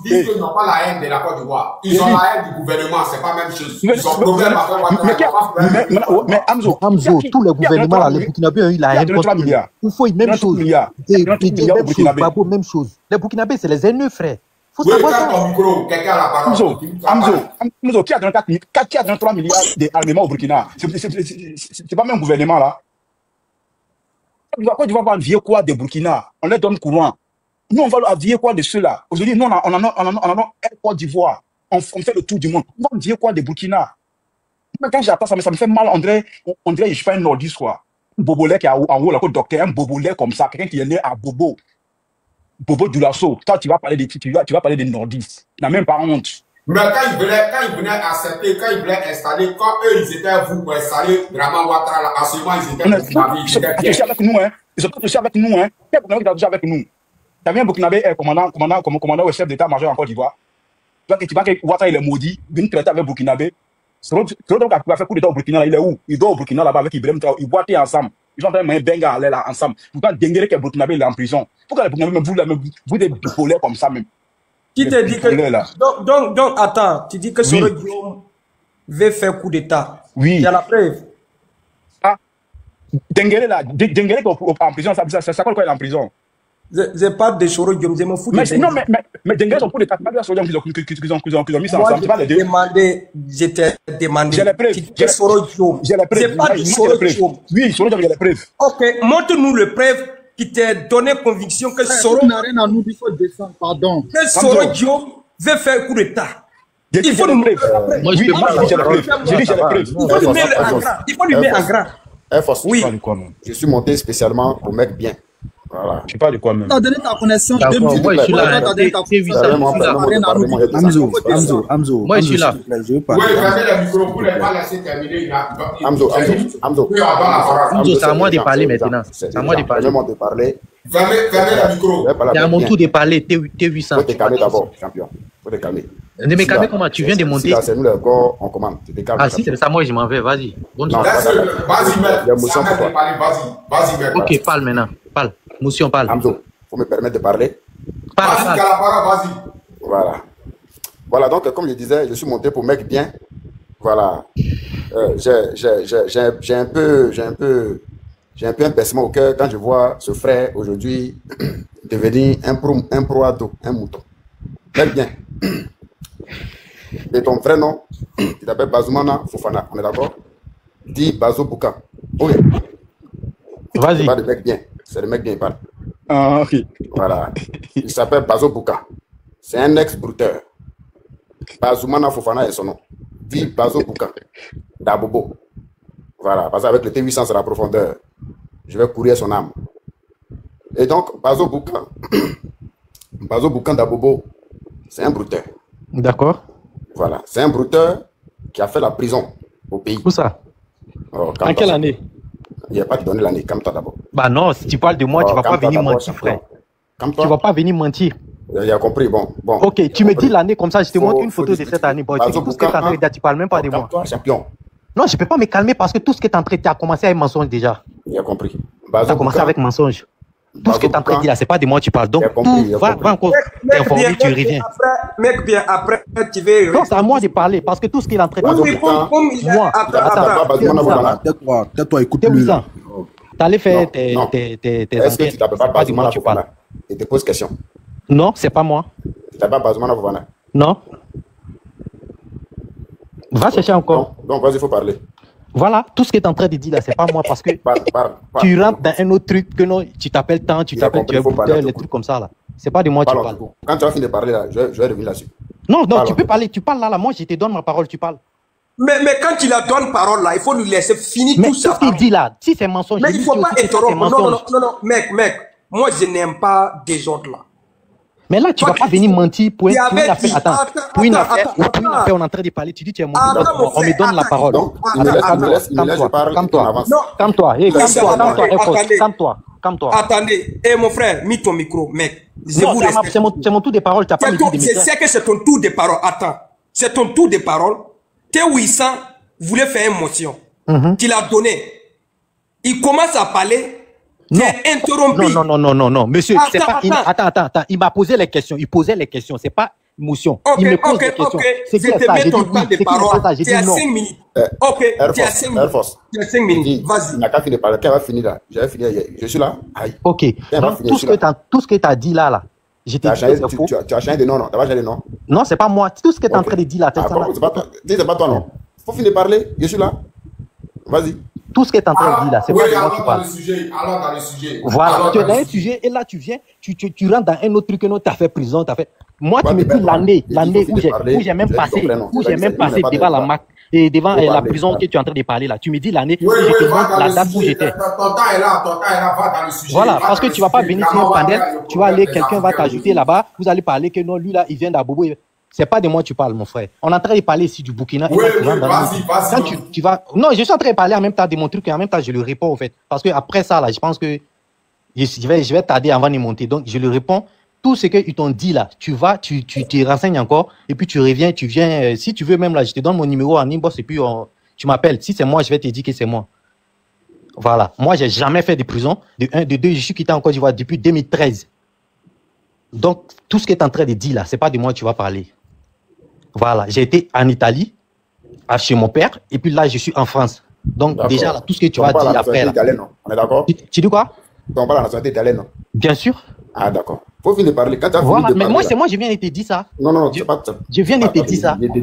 disent qu'ils n'ont pas la haine de la Côte d'Ivoire. Ils ont la haine du gouvernement, c'est pas la même chose. Ils ont problème avec Ouattara. Mais Hamzo, tous les gouvernements, là, les Burkinabés ont eu la haine contre nous. Il faut une même chose. Même chose. Les Burkinabés, c'est les ennemis, frère. Faut savoir ça. Hamzo, qui a donné 3 milliards d'armements au Burkina? C'est pas même gouvernement, là. Quand tu vas voir vieux quoi des Burkina, on leur donne courant. Nous, on va vieux quoi de ceux-là. Aujourd'hui, nous, on en a un Côte d'Ivoire. On fait le tour du monde. On va vieux quoi des Burkina. Mais quand j'attends ça, me fait mal. On dirait je suis pas un nordiste, quoi. Un bobolais qui est en haut, là, docteur, un bobolais comme ça, quelqu'un qui est né à Bobo. Bobo Doulasso. Toi, tu vas parler des nordistes. Tu n'as même pas honte. Mais quand ils venaient accepter, quand ils voulaient installer, quand eux, ils étaient vous pour installer vraiment Ouattara, là, en ce moment, ils étaient Burkinabé. Ils sont touchés avec nous, hein. Ils sont touchés avec nous, hein. Quel Burkinabé qui a touché avec nous? Tu as vu un Burkinabé commandant au chef d'état-major en Côte d'Ivoire? Tu vois que Ouattara, il est maudit, venu traiter avec Burkinabé. C'est l'autre qui a fait coup d'état au Burkina, là, il est où? Il doit au Burkina là-bas avec Ibrahim Traoré, ils boitaient ensemble. Ils sont en train de mettre Benga aller là ensemble. Pourquoi Dengere qui est Burkinabé, il est en prison? Pourquoi les Burkinabé, vous êtes bipolaires comme ça même? Qui te dit que... Donc, attends, tu dis que Soro Guillaume veut faire coup d'état. Oui. Il y a la preuve. Ah, Dengere là, Dengere qui est en prison, ça quoi il est en prison? Je parle de Soro Guillaume, je me fous de Dengere. Non, mais Dengere sont coup d'état. Pas de Soro Guillaume qu'ils ont mis ça ensemble. C'est pas les deux. Je t'ai demandé. J'ai les preuves. J'ai les preuves. C'est pas du Soro Guillaume. Oui, Soro Guillaume, il y a les preuves. Ok, montre-nous les preuves qui t'a donné conviction que Soro n'a rien à nous dire, faut descendre, pardon. Que Soro Guillaume veut faire coup d'état. Il faut nous mettre Moi, je peux pas dire les preuves. J'ai dit j'ai les preuves. Il faut lui mettre en grand. Oui. Je suis monté spécialement pour mettre bien. Voilà. Tu parles de quoi même? Tu as donné ta connaissance. Moi, je suis là. Hamzo. Moi, je suis là. Oui, fermez le micro pour ne pas laisser terminer. Hamzo, c'est à moi de parler maintenant. C'est à moi de parler. Fermez le micro. C'est à mon tour de parler. T800. Faut te calmer d'abord, champion. Faut te calmer. Ne me calmer comment? Tu viens de monter. C'est nous le corps, on commande. Ah, si c'est ça, moi, je m'en vais. Vas-y. Bonne soirée. Vas-y, mec. Vas-y, mec. Ok, parle maintenant. Parle. Motion, parle. Hamzo, faut me permettre de parler. Vas-y, vas-y. Voilà, donc, comme je disais, je suis monté pour mec bien. Voilà. J'ai un peu un pincement au cœur quand je vois ce frère aujourd'hui devenir un proado, un mouton. Mec bien. Et ton vrai nom, tu t'appelles Bazoumana Fofana, on est d'accord? Dis Bazo Bouka. Oui. Vas-y. C'est pas de mec bien. C'est le mec bien, il parle. Ah, ok. Voilà. Il s'appelle Bazo Bouka. C'est un ex-brouteur. Bazoumana Fofana est son nom. Dit Bazo Bouka. Dabobo. Voilà. Parce qu'avec le T800, c'est la profondeur. Je vais courir son âme. Et donc, Bazo Bouka. Bazo Bouka Dabobo, c'est un brouteur. D'accord. Voilà. C'est un brouteur qui a fait la prison au pays. Où ça? En quelle année? Il n'y a pas de donné l'année. Calme-toi d'abord. Bah non, si tu parles de moi, tu ne vas pas venir mentir, frère. Tu ne vas pas venir mentir. Il a compris, bon. Ok, tu me dis l'année comme ça, je te montre une photo de cette année. Bon, tu dis tout ce que tu es en train de dire, tu ne parles même pas de moi. Champion. Non, je ne peux pas me calmer parce que tout ce que tu es en train de dire, tu as commencé avec mensonge déjà. Il a compris. Tu as commencé avec mensonge. Tout ce que tu es en train de dire là, ce n'est pas de moi que tu parles. Donc, va encore t'informer, tu reviens. Mec, bien, après, tu veux... Non, c'est à moi de parler parce que tout ce qu'il est en train de dire. Oui, comme il moi. Tais-toi, écoute-le. T'allais faire Non, tes non. tes Est-ce que tu enquêtes. t'appelles C'est pas pas de moi Bazoumana que tu parles. Fofana? Et te pose question. Non, c'est pas moi. Tu t'appelles pas Bazoumana Fofana? Non. Va chercher encore. Donc vas-y, il faut parler. Voilà, tout ce que tu es en train de dire là, c'est pas moi parce que Parle. tu rentres dans un autre truc que non, tu t'appelles tant, tu J'ai t'appelles, compris, tu es faut parler à bouteur, tout les coup. trucs comme ça là. C'est pas de moi que tu Parle parles. tout coup. Quand tu vas finir de parler là, je vais revenir là-dessus. Non, non, Parle tu en peux tout. parler, tu parles là, moi je te donne ma parole, tu parles. Mais quand il a donné parole là, il faut lui laisser finir Mais tout tout ça. ce qu'il dit là, si c'est mensonge, Mais je il dis faut pas aussi que c'est interrompre. Non, mensonge. mec, moi je n'aime pas des autres là. Mais là, tu Toi, vas pas tu- venir mentir pour tu une avais affaire. dit- Attends, pour une affaire, on est en train de parler. Tu dis tu es menti. Attends, mon On me frère, donne la attends. parole. Donc, il me laisse, je parle. Calme-toi, avance. Non. calme-toi, Mais ça va, calme-toi, attendez. calme-toi. Attendez, mon frère, mis ton micro, mec. Je Non, vous c'est respecte. c'est mon tour de parole, tu n'as pas me dit de me Je taire. sais que c'est ton tour de parole. Attends, c'est ton tour de parole. T800 voulait faire une motion. Tu l'as donné. Il commence à parler. Tu es interrompu. Non, monsieur, c'est pas. Attends. Il m'a posé les questions. Il posait les questions. C'est pas motion. Ok, Il me pose des questions. C'est Je qui est te ça? mets J'ai ton dit temps oui. de C'est qui est parole. ça? J'ai Tu as dit non. 5 minutes. Ok, tu as 5 Air minutes. Force. Tu as 5 minutes. Vas-y. Il n'a qu'à finir de parler. Quand il va finir là, j'avais fini. Je suis là. Aïe. Ok. va Donc, finir tout ce que tu as dit là, je Tu t'ai as dit changé, que c'est faux. tu as changé de nom, non? Tu n'as pas changé de nom? Non, c'est pas moi. Tout ce que tu es en Ok. train de dire là, c'est Ah, ça. bon, c'est pas toi. Dis, c'est pas toi, non? Faut finir de parler. Je suis là. Vas-y. Tout ce que tu es en train de dire là, c'est pas Oui, de moi allons qui dans parle. le sujet. Allons dans le sujet. Voilà, Allons tu es dans dans le un sujet et là tu viens, tu rentres dans un autre truc que non, tu as fait prison, tu as fait. Moi, tu Ouais, me mais dis l'année il faut où finir de j'ai même parler. passé, Je comprends, où non. j'ai même Il passé n'y a pas de devant la débat. MAC et devant Faut la parler, prison voilà. que tu es en train de parler là. Tu me dis l'année où Oui, je te va montre dans la le date où sujet. j'étais. Ton temps est là, va dans le sujet. Voilà, Va parce que dans tu le vas pas sujet. venir sur un Là-bas, panel, on va tu vas aller, regarder les quelqu'un va Africains t'ajouter aujourd'hui. là-bas, vous allez parler que non, lui là, il vient d'Abobo. C'est pas de moi que tu parles, mon frère. On est en train de parler ici du Burkina. Oui, et là, tu rentres dans vas-y, le- vas-y. Quand tu vas. Non, je suis en train de parler en même temps de mon truc et en même temps je le réponds au fait. Parce que après ça, là, je pense que je vais tarder avant de monter. Donc, je lui réponds. Tout ce qu'ils t'ont dit là, tu vas, tu te renseignes encore, et puis tu reviens, tu viens. Si tu veux même là, je te donne mon numéro en inbox et puis tu m'appelles. Si c'est moi, je vais te dire que c'est moi. Voilà. Moi, j'ai jamais fait de prison. De un, de deux, je suis quitté en Côte d'Ivoire depuis 2013. Donc, tout ce que tu es en train de dire là, c'est pas de moi que tu vas parler. Voilà. J'ai été en Italie, chez mon père, et puis là, je suis en France. Donc, D'accord. déjà, là, tout ce que tu On vas parle dire la après nationalité là. italienne, non? On est d'accord? Tu dis quoi? On parle la nationalité italienne, non? Bien sûr. Ah, d'accord. Faut finir de parler. Quand tu as fini Voilà. de Mais parler, moi, là- c'est moi, je viens de te dire ça. Non, Je- c'est pas ça. je viens de te dire ça. Je t'ai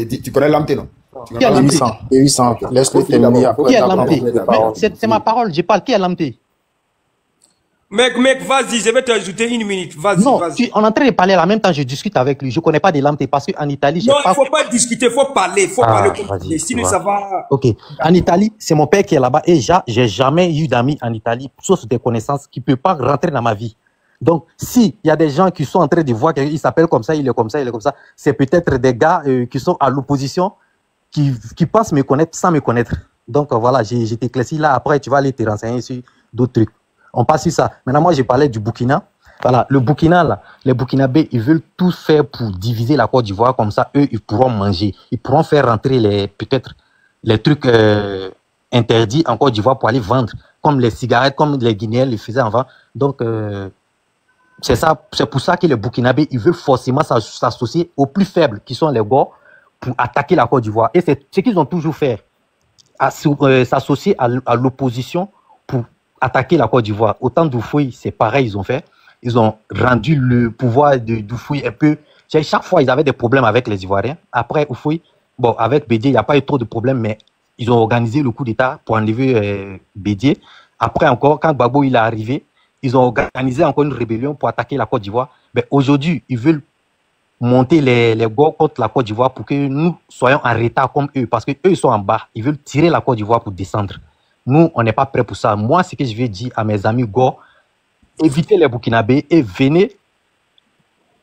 dit, tu connais l'AMT, non? Tu Qui a connais l'AMT? 800. Laisse-le Faut finir terminer d'abord. après. Qui est D'accord, l'AMT? on est d'accord. C'est ma parole, je parle. Qui est l'AMT? Mec, vas-y, je vais t'ajouter une minute. Vas-y, Non, vas-y. on est en train de parler là, en même temps, je discute avec lui. Je ne connais pas de l'AMT parce qu'en Italie, j'ai Non, il pas. ne faut pas discuter, il faut parler. Il faut Ah, parler comme tu vas-y, dis. Sinon, tu ça vois. va. Ok. En Italie, c'est mon père qui est là-bas et j'ai jamais eu d'amis en Italie, sauf des connaissances qui ne peuvent pas rentrer dans ma vie. Donc, s'il y a des gens qui sont en train de voir qu'il s'appelle comme ça, il est comme ça, il est comme ça, c'est peut-être des gars qui sont à l'opposition, qui pensent me connaître sans me connaître. Donc, voilà, j'ai t'éclairci là. Après, tu vas aller te renseigner sur d'autres trucs. On passe sur ça. Maintenant, moi, je parlais du Burkina. Voilà, le Burkina, là, les Burkinabés, ils veulent tout faire pour diviser la Côte d'Ivoire. Comme ça, eux, ils pourront manger. Ils pourront faire rentrer peut-être les trucs interdits en Côte d'Ivoire pour aller vendre. Comme les cigarettes, comme les Guinéens les faisaient avant. Donc, c'est ça, c'est pour ça que les Burkinabés, ils veulent forcément s'associer aux plus faibles, qui sont les Gors, pour attaquer la Côte d'Ivoire. Et c'est ce qu'ils ont toujours fait. S'associer à l'opposition pour attaquer la Côte d'Ivoire. Autant d'Oufoui, c'est pareil, ils ont fait. Ils ont rendu le pouvoir d'Oufoui un peu. Chaque fois, ils avaient des problèmes avec les Ivoiriens. Après Oufoui, bon, avec Bédié, il n'y a pas eu trop de problèmes, mais ils ont organisé le coup d'État pour enlever Bédié. Après encore, quand Gbagbo il est arrivé, ils ont organisé encore une rébellion pour attaquer la Côte d'Ivoire. Mais aujourd'hui, ils veulent monter les Gors contre la Côte d'Ivoire pour que nous soyons en retard comme eux, parce qu'eux, ils sont en bas. Ils veulent tirer la Côte d'Ivoire pour descendre. Nous, on n'est pas prêts pour ça. Moi, ce que je vais dire à mes amis Gors, évitez les Burkinabés et venez,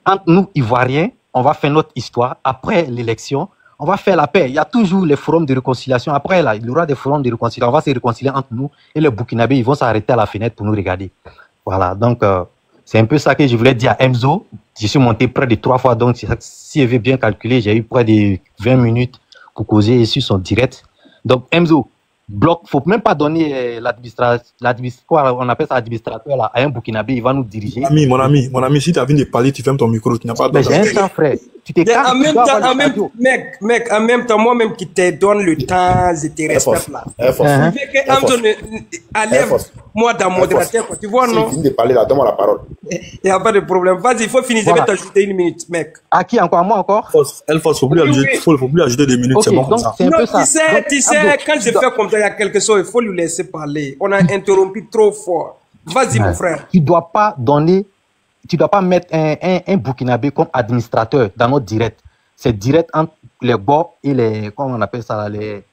entre nous, Ivoiriens, on va faire notre histoire. Après l'élection, on va faire la paix. Il y a toujours les forums de réconciliation. Après, là, il y aura des forums de réconciliation. On va se réconcilier entre nous et les Burkinabés, ils vont s'arrêter à la fenêtre pour nous regarder. Voilà, donc c'est un peu ça que je voulais dire à Emzo. Je suis monté près de 3 fois, donc si elle veut bien calculer, j'ai eu près de 20 minutes pour causer sur son direct. Donc Emzo, faut même pas donner quoi on appelle ça administrateur là, à un Burkinabé, il va nous diriger. Mon ami, si tu as envie de parler, tu fermes ton micro, tu n'as pas Mais j'ai un temps, frère. Tu t'es en même temps, mec, en même temps, moi-même qui te donne le temps, je te respecte là. Tu veux que Amzo enlève moi dans modérateur, tu vois, non? Si tu finis de parler là, donne-moi la parole. Il n'y a pas de problème. Vas-y, il faut finir, je vais t'ajouter 1 minute, mec. À qui encore? Moi encore? Faut plus ajouter des minutes, c'est bon comme ça. Non, tu sais, quand je fais comme ça, il y a quelque chose, il faut lui laisser parler. On a interrompu trop fort. Vas-y, mon frère. Tu dois pas mettre un Burkinabé comme administrateur dans notre direct. C'est direct entre les BO et les, comment on appelle ça, les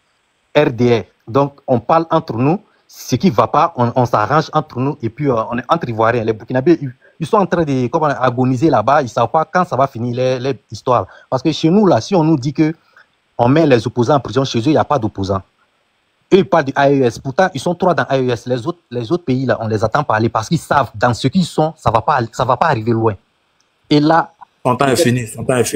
RDR. Donc, on parle entre nous. Ce qui ne va pas, on s'arrange entre nous. Et puis, on est entre Ivoiriens. Les Burkinabés, ils sont en train de agoniser là-bas. Ils ne savent pas quand ça va finir les histoires. Parce que chez nous, là, si on nous dit qu'on met les opposants en prison, chez eux, il n'y a pas d'opposants. Eux, ils parlent du AES. Pourtant, ils sont 3 dans AES. Les autres pays, là, on les attend parler parce qu'ils savent, dans ce qu'ils sont, ça va pas arriver loin. Et là... Son temps est fini,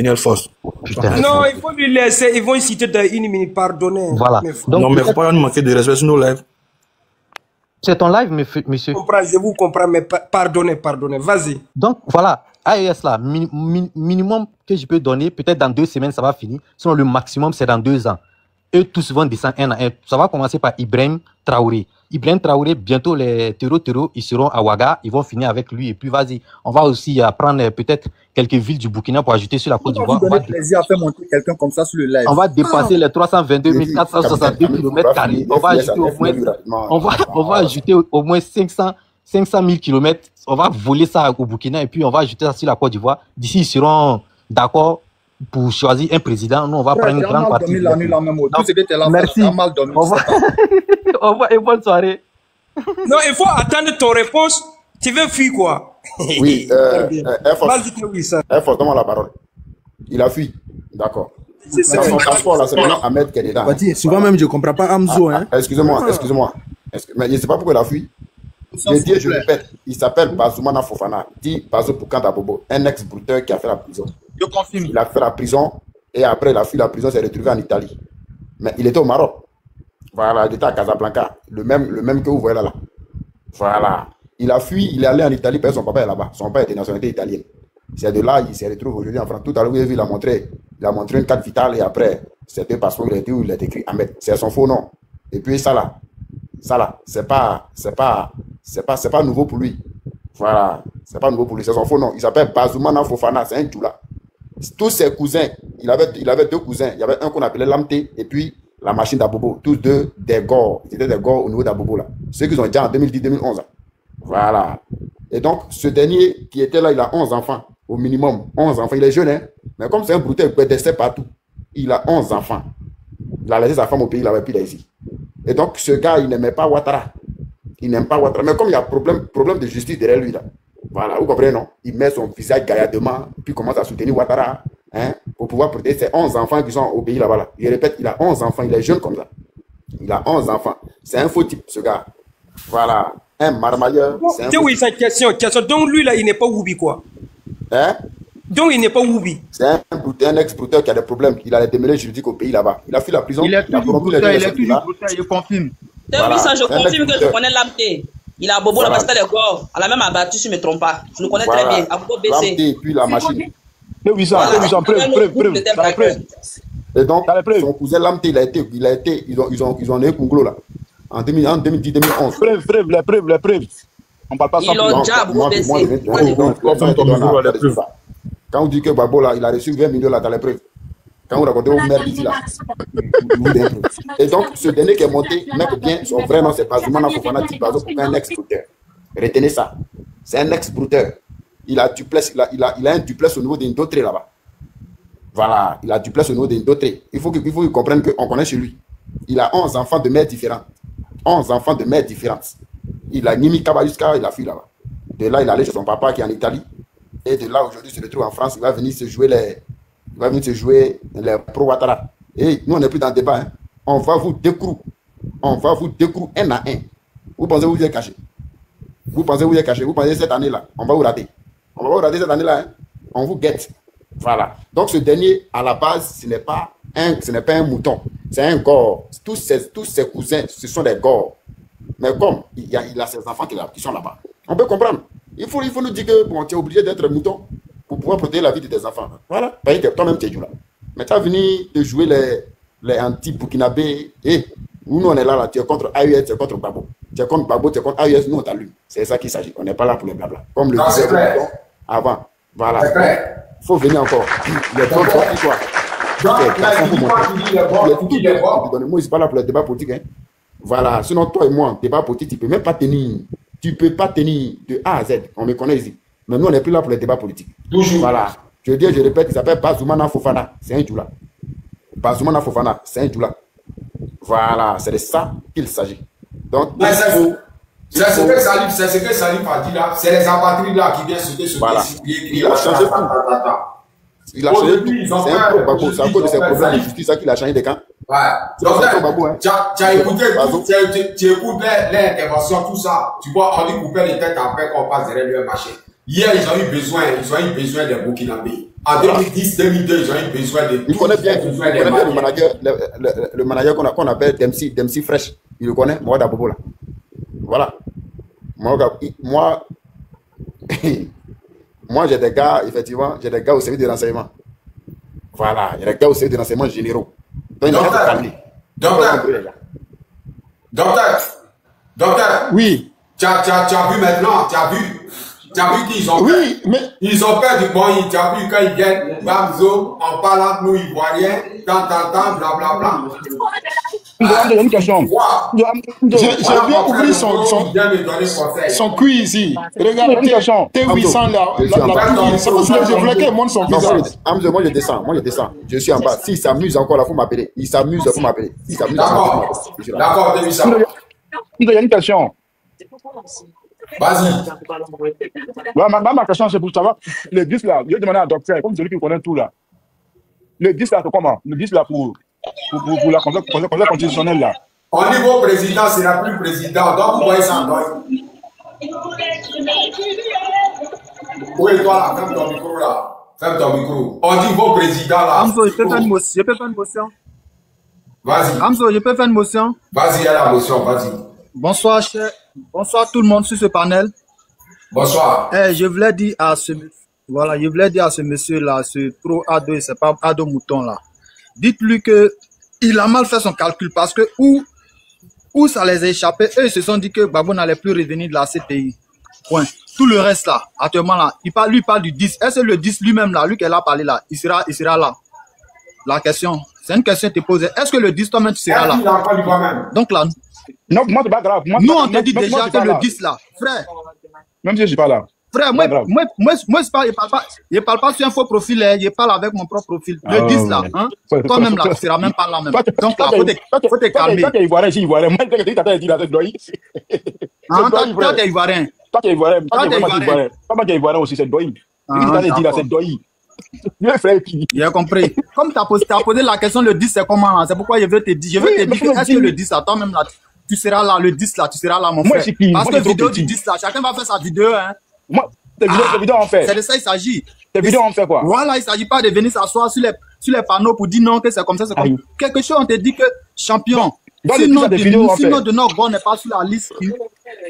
Elfos. Non, il faut lui laisser. Ils vont citer dans 1 minute, pardonnez. Voilà. Donc, non, mais il ne faut pas nous manquer de respect sur nos lives. C'est ton live, monsieur. Je vous comprends, mais pardonnez. Vas-y. Donc, voilà. AES, là, minimum que je peux donner, peut-être dans 2 semaines, ça va finir. Sinon, le maximum, c'est dans 2 ans. Eux tous vont descendre un à un. Ça va commencer par Ibrahim Traoré. Ibrahim Traoré, bientôt les terreaux, ils seront à Ouaga, ils vont finir avec lui. Et puis vas-y, on va aussi prendre peut-être quelques villes du Burkina pour ajouter sur la Côte d'Ivoire. On va plaisir à faire monter quelqu'un comme ça sur le live. On va dépasser les 322 462 km². On va ajouter au moins 500 000 km. On va voler ça au Burkina et puis on va ajouter ça sur la Côte d'Ivoire. D'ici, ils seront d'accord pour choisir un président. Nous, on va prendre une grande partie. Merci. Au revoir et bonne soirée. Non, il faut attendre ton réponse. Tu veux fuir quoi? Oui, Force, donne-moi la parole. Il a fui. D'accord. Dans son passeport, là, c'est maintenant Ahmed qui est dedans. Souvent même, je ne comprends pas Amzo. Hein. Excusez-moi. Mais je ne sais pas pourquoi il a fui. Je répète, il s'appelle Bazoumana Fofana, dit Bazo Poukanta Bobo, un ex-brouteur qui a fait la prison. Je confirme. Il a fait la prison et après il a fui la prison, s'est retrouvé en Italie. Mais il était au Maroc. Voilà, il était à Casablanca, le même que vous voyez là. Voilà. Il a fui, il est allé en Italie parce que son papa est là-bas. Son père était nationalité italienne. C'est de là, il se retrouve aujourd'hui en France. Tout à l'heure, vous avez vu, il a montré une carte vitale et après, c'était passeport, il a écrit Ahmed. C'est son faux nom. Et puis ça là, c'est pas nouveau pour lui. Voilà, c'est pas nouveau pour lui, c'est son faux nom. Il s'appelle Bazoumana Fofana, c'est un Djoula. Tous ses cousins, il avait 2 cousins. Il y avait un qu'on appelait Lamté et puis la machine d'Abobo. Tous 2 des Gors. Ils étaient des Gors au niveau d'Abobo là. Ceux qui ont déjà en 2010-2011. Voilà. Et donc, ce dernier qui était là, il a 11 enfants au minimum. 11 enfants. Il est jeune, hein. Mais comme c'est un brouteur, il peut décès partout. Il a 11 enfants. Il a laissé sa femme au pays, il avait plus ici. Et donc, ce gars, il n'aimait pas Ouattara. Il n'aime pas Ouattara. Mais comme il y a problème de justice derrière lui, là. Voilà, vous comprenez, non? Il met son visage gaillardement, puis commence à soutenir Ouattara, hein, pour pouvoir protéger ses 11 enfants qui sont au pays là-bas. Là. Je répète, il a 11 enfants, il est jeune comme ça. Il a 11 enfants. C'est un faux type, ce gars. Voilà. Un marmailleur. Oui, c'est une question. Donc, lui, là, il n'est pas Woubi, quoi. Hein? Donc, il n'est pas Woubi. C'est un ex-brouteur qui a des problèmes. Il a des démêlés juridiques au pays là-bas. Il a fui la prison. Il est toujours brouteur, je confirme. Oui, ça, je confirme que je connais Lamté. Il a Bobo, la c'était les corps. Elle a même abattu, si je ne me trompe pas. Je le connais très bien. À Bobo BC. Lamté, puis la machine. Oui, ça, preuve. Et donc, son cousin Lamté, ils ont eu Kunglo là. En 2010-2011. Les preuves. On ne parle pas sans preuve. Ils l'ont déjà Bobo BC. Quand on dit que Babo là, il a reçu 20 millions là dans les preuves. Quand vous racontez aux maires ici là. Et donc, ce dernier qui est monté, mec bien, son vrai nom c'est Bazoumana Fofana Bazo pour un ex-brouteur. Retenez ça. C'est un ex-brouteur. Il a un duplex au niveau d'Indotré là-bas. Voilà, il a duplex au niveau d'Indotré. Il faut qu'il comprenne qu'on connaît chez lui. Il a 11 enfants de mères différentes. 11 enfants de mères différentes. Il a Nimi Kaba jusqu'à il a fui là-bas. De là, il est allé chez son papa qui est en Italie. Et de là, aujourd'hui, il se retrouve en France. Il va venir se jouer les pro-Ouattara. Et nous, on n'est plus dans le débat. Hein. On va vous décroûter. On va vous décroûter un à un. Vous pensez que vous êtes caché? Vous pensez que cette année-là, on va vous rater. On va vous rater cette année-là. Hein. On vous guette. Voilà. Donc, ce dernier, à la base, ce n'est pas Ce n'est pas un mouton, c'est un gore. Tous ses cousins, ce sont des gores. Mais comme il a ses enfants qui sont là-bas, on peut comprendre. Il faut nous dire que bon, tu es obligé d'être mouton pour pouvoir protéger la vie de tes enfants. Voilà. Parce que toi-même, tu es là. Mais tu as venu de jouer les anti-burkinabés. Et nous, on est là, tu es contre AUS, tu es contre Gbagbo. Tu es contre Gbagbo, tu es contre AUS, nous, on t'allume. C'est ça qu'il s'agit. On n'est pas là pour les blabla. Comme le disait avant. Voilà. Il faut venir encore. Les bons toi. Moi, je suis pas là pour le débat politique. Hein. Voilà. Sinon, toi et moi, débat politique, tu ne peux même pas tenir. Tu ne peux pas tenir de A à Z. On me connaît ici. Mais nous, on n'est plus là pour le débat politique. Toujours. Voilà. Je dis, je répète, il s'appelle Bazoumana Fofana. C'est un Djoula. Bazoumana Fofana, c'est un Djoula. Voilà. C'est de ça qu'il s'agit. Donc, c'est ce que Salif a dit là. C'est les apatrides là qui viennent sauter sur les cibles. Il a changé tout. Il a changé tout. C'est un peu Babou. C'est à cause de ses problèmes de justice qu'il a changé de camp. Ouais. Donc, tu as écouté les interventions, tout ça. Tu vois, on dit couper les têtes après qu'on passe derrière le marché. Hier, ils ont eu besoin des Burkinabés. En 2010, 2002, ils ont eu besoin de. Il connaît bien le manager qu'on appelle Dempsey Fresh. Il le connaît, moi d'Abobo là. Voilà. Moi, j'ai des gars, effectivement, j'ai des gars au service de renseignement. Voilà, il y a des gars au service de renseignement généraux. Donc, Docteur. Oui. Tu as vu maintenant, tu as vu qu'ils ont peur. Ils ont peur du bon, tu as vu quand ils viennent, Bamzo, on parle entre nous, Ivoiriens, tant, blablabla. J'ai une question. J'ai bien compris son quiz ici. Regarde, T800 là. C'est parce que je voulais que le monde son visage. Moi, je descends. Je suis en bas. S'il s'amuse encore là, il faut m'appeler. Il s'amuse, il faut m'appeler. D'accord, T800. Il y a une question. Vas-y. Ma question, c'est pour savoir. Le 10 là, je vais demander à docteur, comme celui qui connaît tout là. Le 10 là, c'est comment? Le 10 là pour la conseil constitutionnel là. Au niveau président, c'est la plus président. Donc, vous voyez ça en deuil. Oui, toi là, ferme ton micro là. Ferme ton micro. On dit vos présidents là. Amzo, je peux faire une motion. Vas-y. Amzo, je peux faire une motion. Vas-y, à la motion, vas-y. Bonsoir, tout le monde sur ce panel. Bonsoir. Je voulais dire à ce monsieur là, ce pro Ado, c'est pas Ado Mouton là. Dites-lui que il a mal fait son calcul parce que où ça les a échappé, eux ils se sont dit que Gbagbo n'allait plus revenir de la CPI. Point. Tout le reste là, actuellement là, lui parle du 10. Est-ce que le 10 lui-même là, lui qui a parlé là, il sera là? La question, c'est une question que tu poses. Est-ce que le 10 toi-même tu seras là? Donc là, non, moi c'est pas grave. Nous on te dit déjà que le 10 là, frère. Même si je suis pas là. Frère, moi, je parle pas sur un faux profil, je parle avec mon propre profil. Le 10 là, hein? Toi-même là, tu seras même pas là même. Donc là, faut te calmer. Toi, tu es ivoirien, je suis ivoirien. Moi, tu dit là, c'est doyi. Toi, tu es ivoirien. Toi, tu es ivoirien. Toi, tu es ivoirien aussi, c'est doyi. Tu dit là, c'est doyi. J'ai compris. Comme tu as posé la question, le 10 c'est comment là? C'est pourquoi je veux te dire que est-ce que le 10 là, toi-même là, tu seras là, le 10 là, tu seras là, mon frère. Parce que vidéo du 10 là, chacun va faire sa vidéo, hein. Moi, tes vidéos en fait. C'est de ça il s'agit. Tes vidéos en fait quoi? Voilà, il ne s'agit pas de venir s'asseoir sur les panneaux pour dire non, que c'est comme ça, c'est comme ça. Quelque chose, on te dit que champion. Sinon, de notre bord n'est pas sur la liste.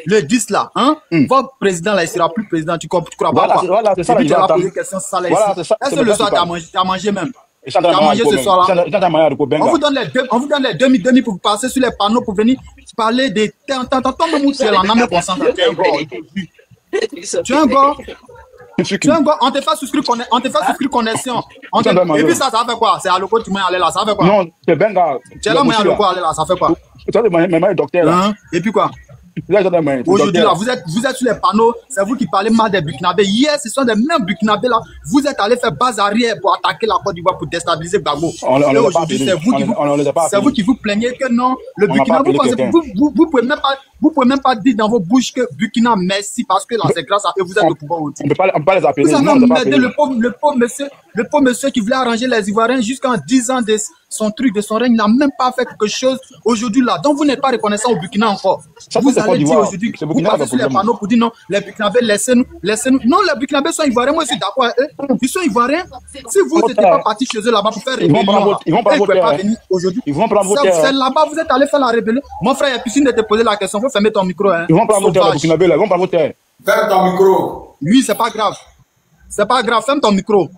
Le 10 là, hein? Votre président là, il sera plus président, tu crois pas? Voilà, c'est ça. Tu as posé question ça là ici. Est-ce que le soir, tu as mangé même? Tu as mangé ce soir là? On vous donne les demi pour passer sur les panneaux pour venir parler des. T'entends le mot, c'est la même concentrée. Tu es un gars. On te fait souscrire connexion. Et puis ça fait quoi? C'est à l'eau tu m'es allé là, ça fait quoi? Non, c'est bien grave. Tu es là, moi, à l'eau aller là, ça fait quoi? Tu as demandé docteur là. Et puis quoi? Aujourd'hui là, vous êtes sur les panneaux, c'est vous qui parlez mal des Burkinabés. Hier, ce sont des mêmes Burkinabés là. Vous êtes allés faire base arrière pour attaquer la Côte d'Ivoire pour déstabiliser Gbagbo. Aujourd'hui, c'est vous qui vous plaignez que non, le Burkina, vous Vous pouvez même pas dire dans vos bouches que Burkina merci parce que là c'est grâce à eux vous êtes au pouvoir aujourd'hui. On peut pas les appeler. Vous avez Non, on peut pas emmerdé appeler. le pauvre monsieur qui voulait arranger les Ivoiriens jusqu'en 10 ans de son truc, de son règne. Il n'a même pas fait quelque chose aujourd'hui là. Donc vous n'êtes pas reconnaissant au Burkina encore. Ça, Vous c'est Côte allez dire d'Ivoire. aujourd'hui, C'est vous Burkina qui a passez sur les problème. panneaux pour dire non, les Burkinabés, laissez-nous. Non, les Burkinabés sont Ivoiriens. Moi je suis d'accord avec eux. Ils sont Ivoiriens. Si vous n'étiez pas parti chez eux là-bas pour faire Ils vont rébellion, prendre ils vont prendre ils ne vos pouvaient pas terres. venir aujourd'hui. Ils vont prendre vos terres. C'est là-bas, vous êtes allé faire la rébellion. Mon frère, il y a piscine de te poser la question. Il faut fermer ton micro. Hein. Ils vont prendre vos terres, les Sauvage. Burkinabés, là. Ils vont prendre vos terres. Ferme ton micro. Oui, c'est pas grave. C'est pas grave, ferme ton micro.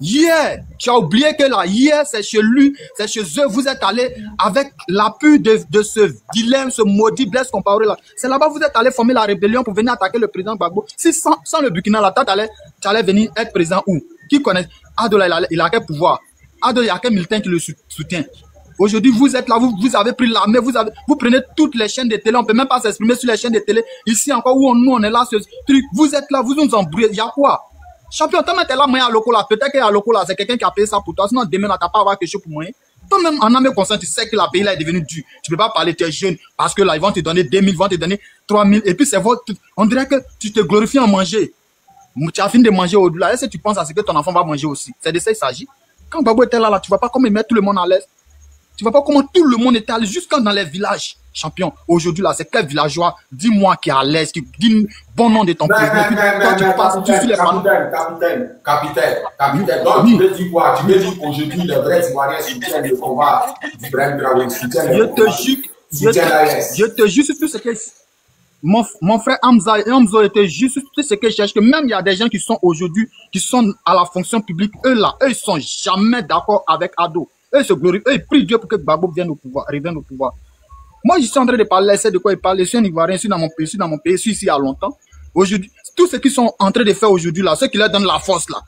Hier, tu as oublié que là, hier, c'est chez lui, c'est chez eux, vous êtes allé avec l'appui de ce dilemme, ce maudit Blaise Compaoré là. C'est là-bas, vous êtes allé former la rébellion pour venir attaquer le président Gbagbo. Si sans le Burkina là, tu allais venir être président où? Qui connaît? Ado là, il a quel pouvoir? Ado, il y a quel militant qui le soutient? Aujourd'hui, vous êtes là, vous avez pris l'armée, vous prenez toutes les chaînes de télé, on peut même pas s'exprimer sur les chaînes de télé. Ici encore, où nous, on est là, ce truc, vous êtes là, vous nous embrouillez. Il y a quoi? Champion, toi-même, t'es là, moi, à Loco là. Peut-être qu'à Loco là, c'est quelqu'un qui a payé ça pour toi. Sinon, demain, là, t'as pas à avoir quelque chose pour moi. Toi-même, en âme et conscience, tu sais que la pays là est devenu dur. Tu peux pas parler, tu es jeune. Parce que là, ils vont te donner 2000, ils vont te donner 3000. Et puis, c'est votre. On dirait que tu te glorifies en manger. Tu as fini de manger au-delà. Est-ce que tu penses à ce que ton enfant va manger aussi? C'est de ça qu'il s'agit. Quand Gbagbo était là, tu vois pas comment il met tout le monde à l'aise. Tu vois pas comment tout le monde était à l'aise, jusqu'à dans les villages. Champion, aujourd'hui là, c'est quel villageois, dis-moi, qui est à l'aise, qui dit bon nom de ton président. Quand tu passes, tu suis les panneaux. Capitaine. Donc, tu veux dire quoi? Tu veux dire qu'aujourd'hui, les vrais Ivoiriens soutiennent le combat d'Ibrahim Traoré, soutiennent le combat. Je te jure sur tout ce que mon frère Hamza était juste sur tout ce que je cherche, que même il y a des gens qui sont aujourd'hui, qui sont à la fonction publique, eux là, eux ils sont jamais d'accord avec Ado. Eux se glorifient, eux ils prient Dieu pour que Gbagbo revienne au pouvoir. Moi, je suis en train de parler, c'est de quoi il parle. Je suis un Ivoirien, je suis dans mon pays, je suis ici il y a longtemps. Aujourd'hui, tous ceux qui sont en train de faire aujourd'hui là, ceux qui leur donnent la force là,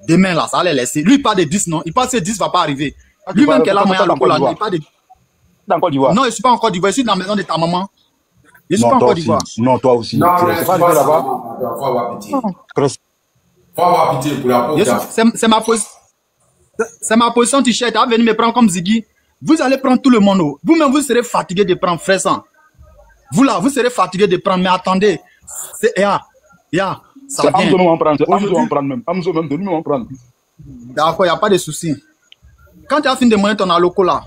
demain là, ça va les laisser. Lui, il parle de 10, non? Il pense que 10 va pas arriver. Lui-même qui est là, moi, il parle de. Dans Côte d'Ivoire. Non, je suis pas en Côte d'Ivoire, je suis dans la maison de ta maman. Je suis pas en Côte d'Ivoire. Non, toi aussi. Non, c'est pas arrivé là-bas. Faut avoir pitié. Faut avoir pitié pour la pauvre. C'est ma position, t-shirt. À venir me prendre comme Ziggy. Vous allez prendre tout le monde. Vous-même, vous serez fatigué de prendre frère sang. Vous là, vous serez fatigué de prendre. Mais attendez, ça vient. Amzo même en prendre. Amzo en prendre même. Amzo même de nous en prendre. D'accord, il n'y a pas de souci. Quand tu as fini de monter ton alloco là,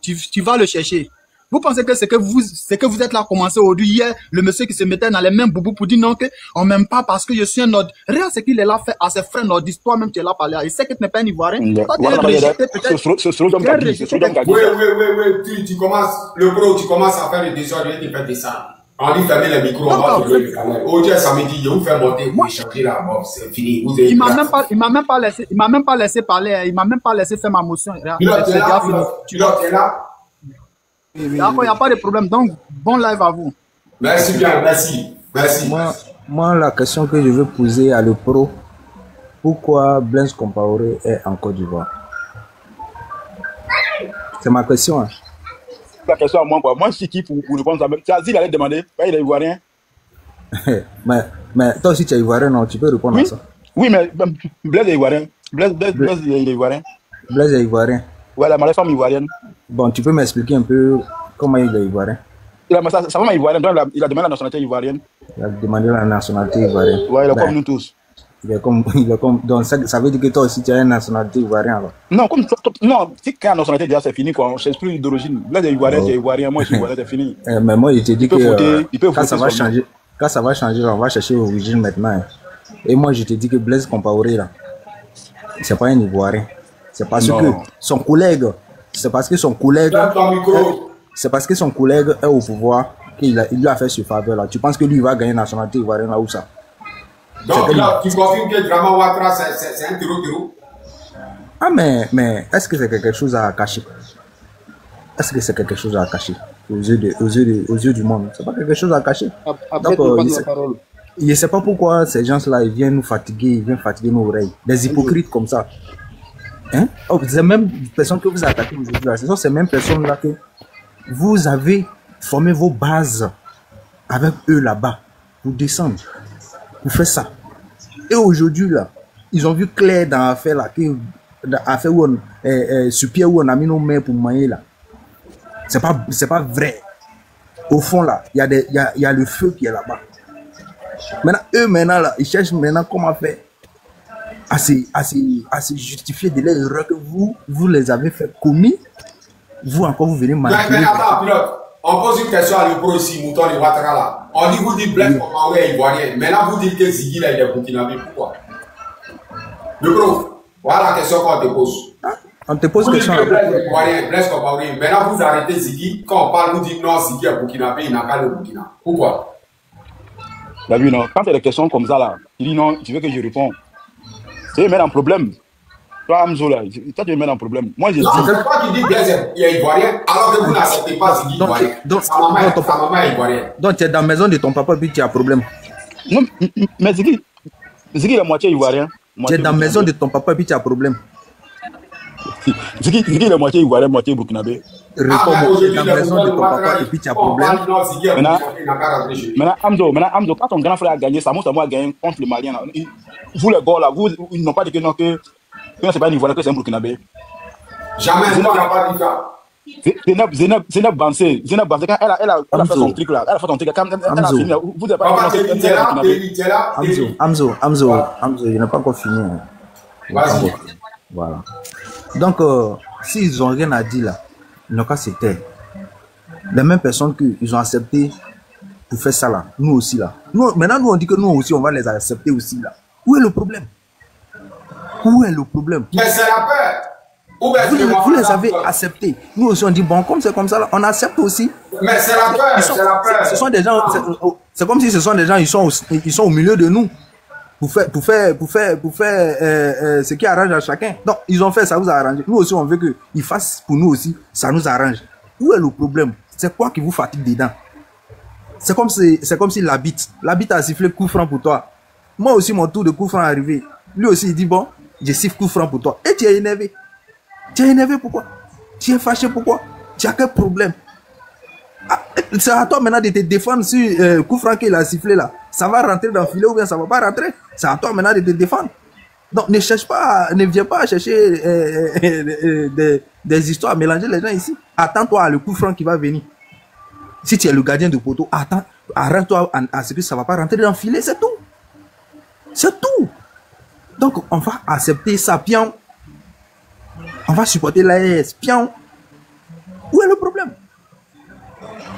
tu vas le chercher. Vous pensez que c'est que vous êtes là à commencer aujourd'hui, hier, le monsieur qui se mettait dans les mêmes boubous pour dire non, qu'on m'aime pas parce que je suis un ordre. Rien, c'est qu'il est là fait à ses frères nordistes. Toi-même, tu es là parler. Il sait que tu n'es pas un Ivoirien. Toi, tu es rejeté peut-être. Oui, tu commences, le gros, tu commences à faire le désordre, tu fais descendre. On dit fermer les micros, on va te lever le canal. Aujourd'hui, samedi, je vous fais monter, vous échanger là, bon, c'est fini. Il m'a même pas laissé parler, il m'a même pas laissé faire ma motion. Pilote est là. D'accord, il n'y a pas de problème. Donc, bon live à vous. Merci bien, merci. Moi, la question que je veux poser à le pro, pourquoi Blaise Compaoré est en Côte d'Ivoire? C'est ma question. Hein. La question à moi, quoi. Moi, je suis qui pour répondre à ça. Tu as dit, il allait demander, il est Ivoirien. mais toi aussi, tu es Ivoirien, non? Tu peux répondre à ça. Oui, mais Blaise est Ivoirien. Blaise il est Ivoirien. Blaise est Ivoirien. Voilà, ma femme ivoirienne. Bon, tu peux m'expliquer un peu comment il est ivoirien? Sa femme est ivoirienne, donc il a demandé la nationalité ivoirienne. Il a demandé la nationalité ivoirienne. Ouais, il est comme nous tous. Il est comme, donc ça veut dire que toi aussi tu as une nationalité ivoirienne alors? Non, si quand la nationalité déjà c'est fini, quoi. On ne cherche plus d'origine. Là, il est ivoirien, c'est ivoirien, moi je suis ivoirien, c'est fini. Mais moi je te dis que quand ça va changer, on va chercher l'origine maintenant. Et moi je te dis que Blaise Compaoré là, c'est pas un ivoirien. C'est parce que son collègue, c'est parce que son collègue est au pouvoir qu'il lui a fait ce faveur là. Tu penses que lui va gagner la nationalité ivoirienne là où ça? Donc là, tu confirmes que Drama Ouattara c'est un terreau? Ah mais est-ce que c'est quelque chose à cacher? Est-ce que c'est quelque chose à cacher aux yeux du monde? C'est pas quelque chose à cacher. Donc je ne sais pas pourquoi ces gens-là ils viennent nous fatiguer, ils viennent fatiguer nos oreilles. Des hypocrites comme ça. Hein? Oh, ces mêmes personnes que vous attaquez aujourd'hui, ce sont ces mêmes personnes-là que vous avez formé vos bases avec eux là-bas pour descendre, pour faire ça. Et aujourd'hui, là, ils ont vu clair dans l'affaire là, l'affaire où sur pied où on a mis nos mains pour manger là. C'est pas vrai. Au fond, là, il y a le feu qui est là-bas. Maintenant, eux, maintenant, là, ils cherchent maintenant comment faire à se justifier de l'erreur que vous les avez fait commis. Vous encore, vous venez manipuler. Mais attends, pilote, on pose une question à l'Euro ici, Mouton et Ouattara là. On dit, vous dites Blaise Compaoré est ivoirien. Maintenant, vous dites que Ziggy là, il est burkinabé. Pourquoi? L'Euro, voilà la question qu'on te pose. On te pose une question. Blaise Compaoré. Maintenant, vous arrêtez Ziggy. Quand on parle, vous dites non, Ziggy est burkinabé, il n'a pas le Burkina. Pourquoi? Bah lui, non. Quand il y a des questions comme ça, là, il dit non, tu veux que je réponde. C'est mettre en problème. Toi, Amzo, là, toi, tu me mets en problème. Moi, je dis. Non, c'est toi qui dis Blaise est ivoirien, alors que vous n'acceptez pas Ziggy ivoirien. Sa maman est ivoirienne. Donc, tu es dans la maison de ton papa, puis tu as un problème. Non, mais Ziggy est moitié ivoirien. Tu es dans la maison de ton papa, puis tu as un problème. Ziggy est moitié ivoirien, moitié burkinabé. Réponds-moi, tu es dans la maison de ton papa, et puis tu as un problème. Maintenant, Amzo, quand ton grand frère a gagné, Samo a gagné contre le Malien. Vous, les gars, là, ils n'ont pas dit que non, que c'est pas un ivoirien, que c'est un burkinabé. Jamais, on n'a pas dit ça. Zénab Bansé, quand elle a fait son truc là, elle a fait son truc là, quand elle a fini là, vous n'avez pas dit Amzo, il n'a pas encore fini. Voilà. Donc, s'ils n'ont rien à dire là, ils n'ont qu'à se taire. Les mêmes personnes qu'ils ont accepté pour faire ça là, nous aussi là. Maintenant, nous on dit que nous aussi, on va les accepter aussi là. Où est le problème? Où est le problème? Mais c'est la peur. Vous les avez acceptés. Nous aussi, on dit, bon, comme c'est comme ça, là, on accepte aussi. Mais c'est la peur, c'est la peur. Ce sont des gens, c'est comme si ce sont des gens, ils sont au milieu de nous. Pour faire ce qui arrange à chacun. Donc, ils ont fait, ça vous a arrangé. Nous aussi, on veut qu'ils fassent pour nous aussi, ça nous arrange. Où est le problème? C'est quoi qui vous fatigue dedans? C'est comme si l'habite a sifflé coup franc pour toi. Moi aussi, mon tour de coup franc est arrivé. Lui aussi, il dit, bon, je siffle coup franc pour toi. Et tu es énervé. Tu es énervé pourquoi? Tu es fâché pourquoi? Tu as quel problème? C'est à toi maintenant de te défendre sur coup franc qu'il a sifflé là. Ça va rentrer dans le filet ou bien ça va pas rentrer. C'est à toi maintenant de te défendre. Donc ne viens pas chercher des histoires à mélanger les gens ici. Attends-toi à le coup franc qui va venir. Si tu es le gardien de poteau, attends, arrête-toi à ce que ça va pas rentrer dans le filet, c'est tout. C'est tout. Donc on va accepter ça, pion. On va supporter l'AES, pion. Où est le problème?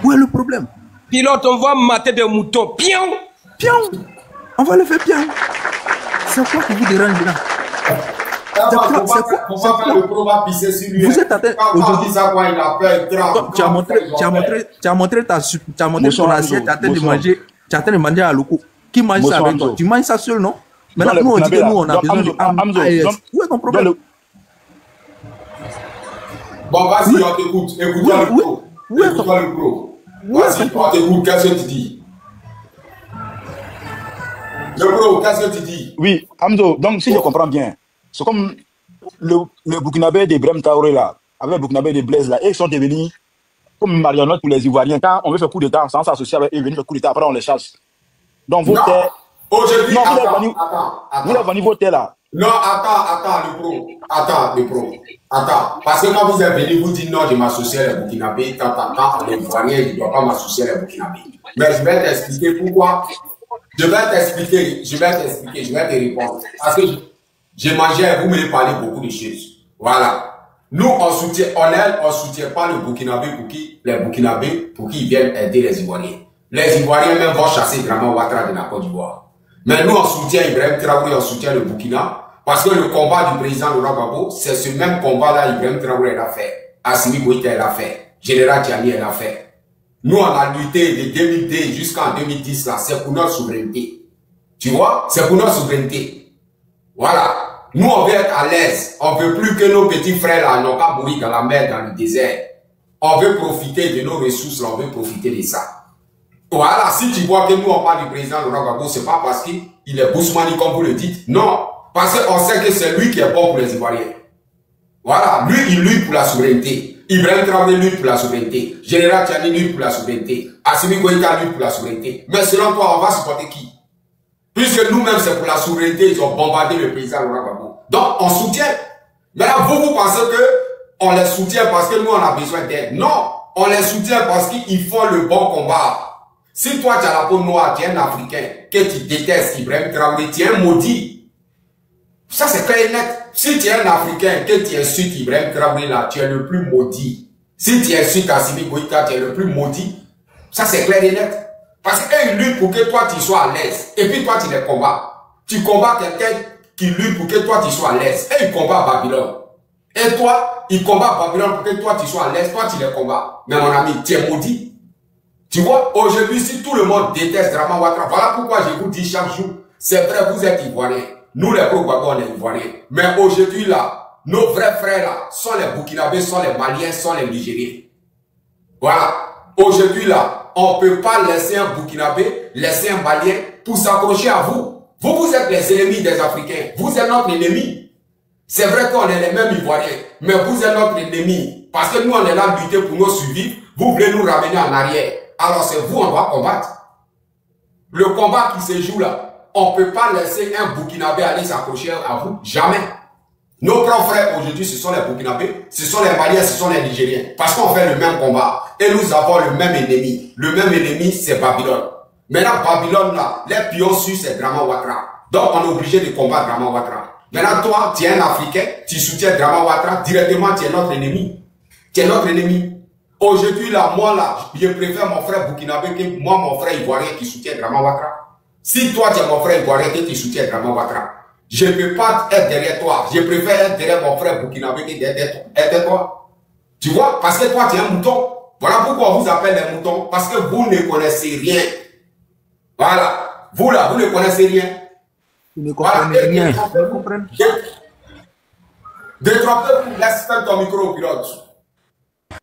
Où est le problème? Pilote, on va mater des moutons. Pion! Pion! On va le faire pion. C'est quoi qui vous dérange là? Vous êtes en train aujourd'hui. Tu as montré ton assiette, tu as en train de manger à l'oko. Qui mange ça avec toi? Tu manges ça seul, non? Maintenant, nous on dit que nous on a besoin de AES. Où est ton problème? Bon, vas-y, on t'écoute. Écoute-toi le pro. Écoute-toi le pro. Vas-y, on t'écoute. Qu'est-ce que tu dis? Le pro, qu'est-ce que tu dis? Oui, Amzo, donc si je comprends bien, c'est comme le Burkinabé de Brem Traoré là, avec le Burkinabé de Blaise là, et ils sont devenus comme marionnettes pour les Ivoiriens. Quand on veut faire coup d'État, sans s'associer avec eux, venir faire coup d'État, après on les chasse. Donc vous êtes. Aujourd'hui, non, vous êtes venu voter là. Non, attends, le pro. Attends, parce que quand vous êtes venu, vous dites non, je m'associe à les Burkinabés, quand les Ivoiriens, je ne dois pas m'associer à les Burkinabés. Mais je vais t'expliquer pourquoi. Je vais te répondre. Parce que j'ai mangé, vous me parlez beaucoup de choses. Voilà. Nous, on soutient pas le Burkinabé les Burkinabés pour qu'ils viennent aider les Ivoiriens. Les Ivoiriens même vont chasser Draman Ouattara de la Côte d'Ivoire. Mais nous, on soutient Ibrahim Traoré, on soutient le Burkina, parce que le combat du président Laurent Gbagbo, c'est ce même combat-là Ibrahim Traoré l'a fait, Assimi Goïta l'a fait, Général Tiani l'a fait. Nous, on a lutté de 2002 jusqu'en 2010, là, c'est pour notre souveraineté. Tu vois, c'est pour notre souveraineté. Voilà. Nous, on veut être à l'aise. On veut plus que nos petits frères, là, n'ont pas mourir dans la mer, dans le désert. On veut profiter de nos ressources, là, on veut profiter de ça. Voilà, si tu vois que nous on parle du président Laurent Gbagbo, c'est pas parce qu'il est Bousmani comme vous le dites. Non, parce qu'on sait que c'est lui qui est bon pour les Ivoiriens. Voilà, lui il lutte pour la souveraineté. Ibrahim Traoré lutte pour la souveraineté. Général Tiani lutte pour la souveraineté. Assimi Goïta lutte pour la souveraineté. Mais selon toi, on va supporter qui? Puisque nous-mêmes c'est pour la souveraineté, ils ont bombardé le président Laurent Gbagbo. Donc on soutient. Maintenant vous pensez que on les soutient parce que nous on a besoin d'aide. Non, on les soutient parce qu'ils font le bon combat. Si toi, tu as la peau noire, tu es un Africain, que tu détestes Ibrahim Traoré, tu es un maudit. Ça, c'est clair et net. Si tu es un Africain, que tu insultes Ibrahim Traoré, là, tu es le plus maudit. Si tu insultes Assimi Goïta, tu es le plus maudit. Ça, c'est clair et net. Parce qu'ils luttent pour que toi, tu sois à l'aise. Et puis, toi, tu les combats. Tu combats quelqu'un qui lutte pour que toi, tu sois à l'aise. Et il combat Babylone. Et toi, il combat Babylone pour que toi, tu sois à l'aise. Toi, tu les combats. Mais mon ami, tu es maudit. Tu vois, aujourd'hui, si tout le monde déteste Draman Ouattara, voilà pourquoi je vous dis chaque jour, c'est vrai, vous êtes Ivoiriens. Nous, les Pro-Gbagbo, on est Ivoiriens. Mais aujourd'hui, là, nos vrais frères, là, sont les Burkinabés, sont les Maliens, sont les Nigériens. Voilà. Aujourd'hui, là, on ne peut pas laisser un Burkinabé, laisser un Malien pour s'accrocher à vous. Vous êtes les ennemis des Africains. Vous êtes notre ennemi. C'est vrai qu'on est les mêmes Ivoiriens, mais vous êtes notre ennemi. Parce que nous, on est là à lutter pour nos survivre. Vous voulez nous ramener en arrière. Alors c'est vous, on doit combattre. Le combat qui se joue là, on ne peut pas laisser un Burkinabé aller s'accrocher à vous. Jamais. Nos propres frères aujourd'hui, ce sont les Burkinabés, ce sont les Maliens, ce sont les Nigériens. Parce qu'on fait le même combat. Et nous avons le même ennemi. Le même ennemi, c'est Babylone. Maintenant, Babylone là, les pions sur c'est Draman Ouattara. Donc on est obligé de combattre Draman Ouattara. Maintenant, toi, tu es un Africain, tu soutiens Draman Ouattara, directement tu es notre ennemi. Tu es notre ennemi. Aujourd'hui, là, moi, là, je préfère mon frère Burkinabé que moi, mon frère Ivoirien qui soutient Draman Ouattara. Si toi, tu es mon frère Ivoirien que tu soutiens Draman Ouattara, je ne peux pas être derrière toi. Je préfère être derrière mon frère Burkinabé que derrière toi. Tu vois, parce que toi, tu es un mouton. Voilà pourquoi on vous appelle les moutons. Parce que vous ne connaissez rien. Voilà. Vous, là, vous ne connaissez rien. Vous ne comprenez rien. Détrompez-vous. Laisse faire ton micro, pilote.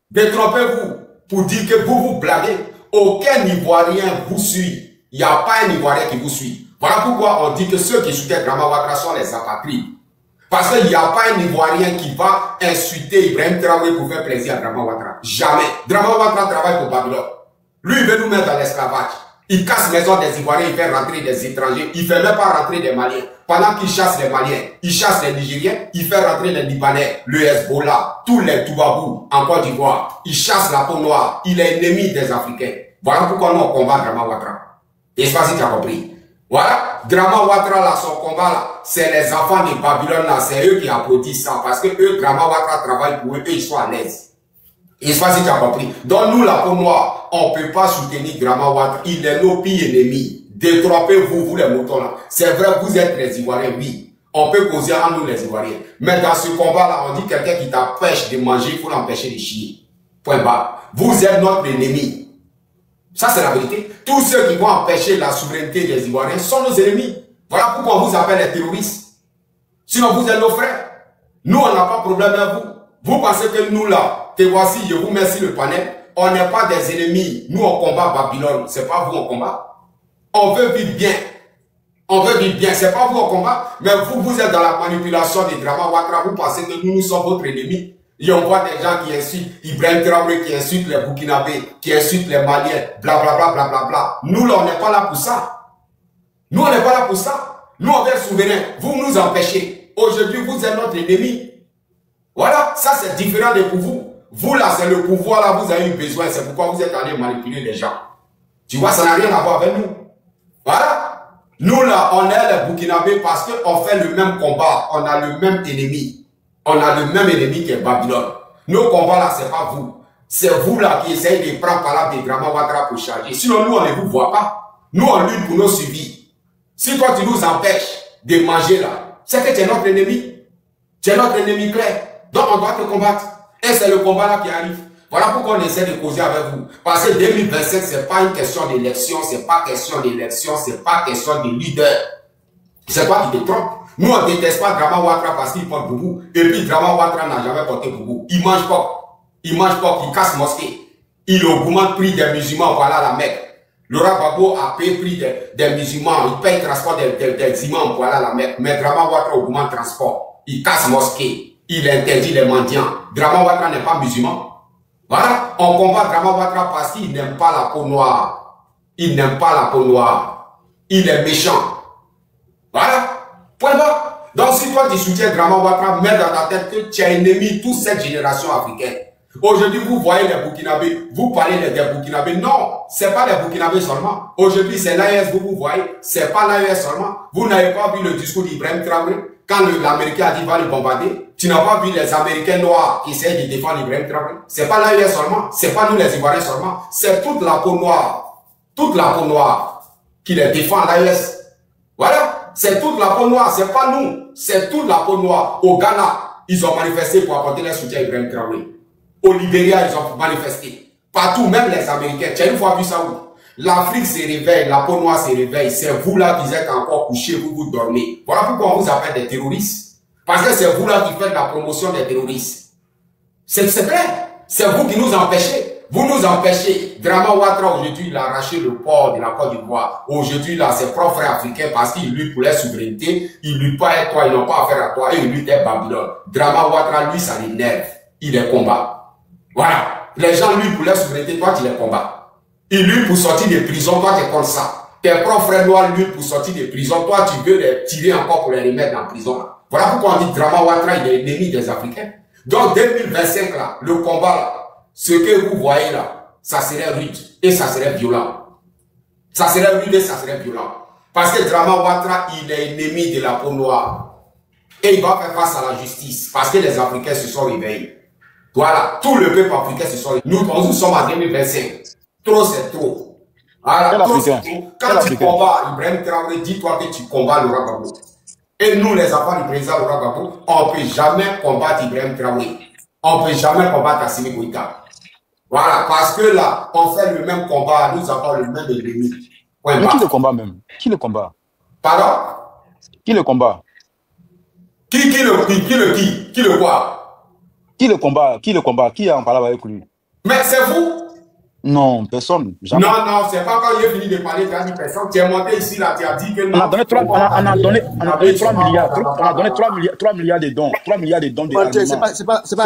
Détrompez-vous pour dire que vous vous blaguez. Aucun Ivoirien vous suit. Il n'y a pas un Ivoirien qui vous suit. Voilà pourquoi on dit que ceux qui soutiennent Draman Ouattara sont les apatrides. Parce qu'il n'y a pas un Ivoirien qui va insulter Ibrahim Traoré pour faire plaisir à Draman Ouattara. Jamais. Draman Ouattara travaille pour Babylone. Lui, il veut nous mettre dans l'esclavage. Il casse les maisons des Ivoiriens, il fait rentrer des étrangers. Il ne fait même pas rentrer des Maliens. Pendant qu'il chasse les Maliens, il chasse les Nigériens, il fait rentrer les Libanais, le Hezbollah, tous les Toubabou en Côte d'Ivoire. Il chasse la peau noire. Il est ennemi des Africains. Voilà pourquoi nous on combat Draman Ouattara. Et c'est pas si tu as compris. Voilà, Draman Ouattara là, son combat là, c'est les enfants de Babylone là, c'est eux qui applaudissent ça. Parce que eux, Draman Ouattara travaille pour eux et ils sont à l'aise. Et c'est pas si tu as compris. Donc nous, la peau noire, on ne peut pas soutenir Draman Ouattara. Il est nos pires ennemis. Détrompez-vous, vous les moutons là. C'est vrai, vous êtes les Ivoiriens, oui. On peut causer en nous les Ivoiriens. Mais dans ce combat-là, on dit quelqu'un qui t'empêche de manger, il faut l'empêcher de chier. Point barre. Vous êtes notre ennemi. Ça, c'est la vérité. Tous ceux qui vont empêcher la souveraineté des Ivoiriens sont nos ennemis. Voilà pourquoi on vous appelle les terroristes. Sinon, vous êtes nos frères. Nous, on n'a pas de problème avec vous. Vous pensez que nous, là, te voici, je vous mets sur le panel. On n'est pas des ennemis. Nous, on combat Babylone. C'est pas vous, on combat. On veut vivre bien. On veut vivre bien. C'est pas vous, on combat. Mais vous êtes dans la manipulation des Draman Ouattara. Vous pensez que nous sommes votre ennemi. Et on voit des gens qui insultent Ibrahim Traoré, qui insultent les Burkinabés, qui insultent les Maliens, blablabla, blablabla. Nous, là, on n'est pas là pour ça. Nous, on n'est pas là pour ça. Nous, on veut être souverains. Vous nous empêchez. Aujourd'hui, vous êtes notre ennemi. Voilà, ça c'est différent de pour vous. Vous, là, c'est le pouvoir, là, vous avez eu besoin. C'est pourquoi vous êtes allé manipuler les gens. Tu vois, ça n'a rien à voir avec nous. Voilà. Nous, là, on est les Burkinabés parce qu'on fait le même combat. On a le même ennemi. On a le même ennemi qui est Babylone. Nos combats là, c'est pas vous. C'est vous là qui essayez de prendre par là des Draman Ouattara pour charger. Sinon, nous, on ne vous voit pas. Nous, on lutte pour nos suivis. Si toi, tu nous empêches de manger là, c'est que tu es notre ennemi. Tu es notre ennemi clair. Donc, on doit te combattre. Et c'est le combat là qui arrive. Voilà pourquoi on essaie de causer avec vous. Parce que 2025, c'est pas une question d'élection, c'est pas question d'élection, c'est pas question de leader. C'est toi qui te trompes. Nous, on ne déteste pas Draman Ouattara parce qu'il porte boubou. Et puis, Draman Ouattara n'a jamais porté boubou. Il mange pas. Il mange pas, il casse mosquée. Il augmente le prix des musulmans, voilà la Mecque. Laurent Gbagbo a payé le prix des musulmans. Il paye le transport des imams, voilà la Mecque. Mais Draman Ouattara augmente le transport. Il casse mosquée. Il interdit les mendiants. Draman Ouattara n'est pas musulman. Voilà. On combat Draman Ouattara parce qu'il n'aime pas la peau noire. Il n'aime pas la peau noire. Il est méchant. Voilà. Point bas. Donc si toi tu soutiens Draman Ouattara, mets dans ta tête que tu es ennemi de toute cette génération africaine. Aujourd'hui, vous voyez les Burkinabés, vous parlez des Burkinabés. Non, c'est pas les Burkinabés seulement. Aujourd'hui, c'est l'AES, vous voyez, c'est pas l'AES seulement. Vous n'avez pas vu le discours d'Ibrahim Traoré quand l'Américain a dit va le bombarder. Tu n'as pas vu les Américains noirs qui essaient de défendre Ibrahim Traoré. C'est pas l'AES seulement, c'est pas nous les Ivoiriens seulement, c'est toute la peau noire qui les défend l'AES. Voilà, c'est toute la peau noire, c'est pas nous, c'est toute la peau noire. Au Ghana, ils ont manifesté pour apporter leur soutien à Ibrahim Traoré. Au Libéria, ils ont manifesté. Partout, même les Américains. Tu as une fois vu ça où? L'Afrique se réveille, la peau noire se réveille. C'est vous là qui êtes encore couchés, vous dormez. Voilà pourquoi on vous appelle des terroristes. Parce que c'est vous là qui faites la promotion des terroristes. C'est vrai. C'est vous qui nous empêchez. Vous nous empêchez. Drama Ouattara, aujourd'hui, il a arraché le port de la Côte d'Ivoire. Aujourd'hui, là, ses propres frères africains, parce qu'ils luttent pour leur souveraineté, ils luttent pas avec toi, ils n'ont pas affaire à toi, et ils luttent avec Babylone. Drama Ouattara, lui, ça l'énerve. Il les combat. Voilà. Les gens luttent pour leur souveraineté, toi, tu les combats. Ils luttent pour sortir des prisons, toi, tu es comme ça. Tes propres frères noirs luttent pour sortir des prisons, toi, tu veux les tirer encore pour les remettre en prison. Voilà pourquoi on dit Drama Ouattara, il est ennemi des Africains. Donc, 2025, là, le combat, là, ce que vous voyez là, ça serait rude et ça serait violent. Ça serait rude et ça serait violent. Parce que Drama Ouattara, il est ennemi de la peau noire. Et il va faire face à la justice. Parce que les Africains se sont réveillés. Voilà, tout le peuple africain se sont réveillés. Nous sommes en 2025. Trop, c'est trop. Voilà, trop, c'est trop. Quand tu combats Ibrahim Traoré, dis-toi que tu combats Laurent Gbagbo. Et nous, les enfants du président Laurent Gbagbo, on ne peut jamais combattre Ibrahim Traoré. On ne peut jamais combattre Assimi Goïta. Voilà, parce que là, on fait le même combat, nous avons le même ennemi. Ouais, mais qui le combat même? Qui le combat? Pardon? Qui le combat? Qui le quoi? Qui le combat? Qui le combat? Qui est en parlant avec lui? Mais c'est vous? Non, personne. Jamais. Non, c'est pas quand il est fini de parler, tu as dit personne. Tu es monté ici, là, tu as dit que non. On a donné 3 milliards. On a donné 3 milliards de dons. 3 milliards de dons de c'est pas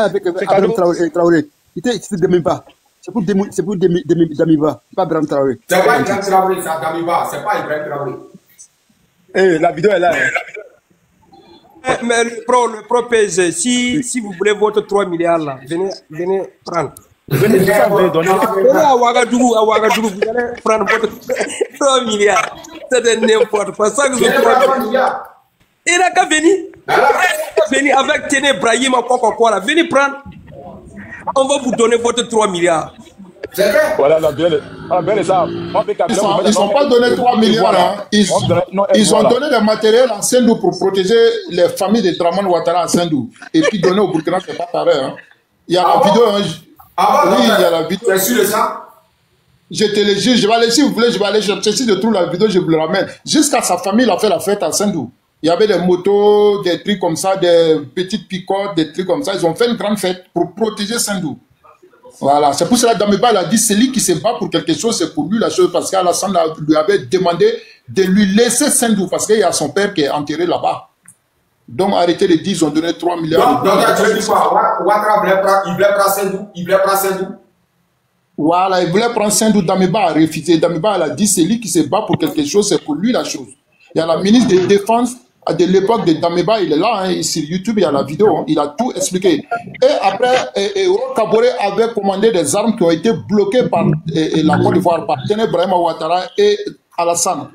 avec Abraham Traoré. C'était Damiba. C'est pour Damiba, pas Abraham Traoré. C'est pas Ibrahim Traoré, c'est Damiba, c'est pas Ibrahim Traoré. Eh, la vidéo est là. Mais le pro PSG, si vous voulez votre 3 milliards là, venez prendre. Venez à Ouagadougou, vous allez prendre votre 3 milliards. C'est n'importe quoi. Ça que je il n'a qu'à venir avec Téné Brahima, quoi. Venez prendre. On va vous donner votre 3 milliards. C'est vrai. Voilà, la belle est ça. Ils n'ont pas donné 3 milliards. Hein. Ils ont donné le matériel en Sendou pour protéger les familles de Draman Ouattara à Sendou. Et puis donner au Burkina, c'est pas pareil. Hein. Il y a la vidéo. Hein. Oui, il y a la vidéo. Tu es sûr de ça? Je te le jure. Je vais aller, si vous voulez, je vais aller chercher. Si je trouve la vidéo, je vous le ramène. Jusqu'à sa famille, il a fait la fête à Sendou. Il y avait des motos, des trucs comme ça, des petites picottes, des trucs comme ça. Ils ont fait une grande fête pour protéger Sendou. Voilà, c'est pour cela que Damiba a dit, celui qui se bat pour quelque chose, c'est pour lui la chose, parce qu'Alassane lui avait demandé de lui laisser Sendou, parce qu'il y a son père qui est enterré là-bas. Donc arrêtez de dire, ils ont donné 3 milliards. Donc tu veux dire quoi? Ouattara, il voulait prendre Sendou. Voilà, il voulait prendre Sendou, Damiba a refusé. Damiba a dit, celui qui se bat pour quelque chose, c'est pour lui la chose. Il y a la ministre de Défense de l'époque de Damiba, il est là, hein, sur YouTube, il y a la vidéo, hein, il a tout expliqué. Et après, Kaboré avait commandé des armes qui ont été bloquées par la Côte d'Ivoire, par Téné Brahima Ouattara et Alassane.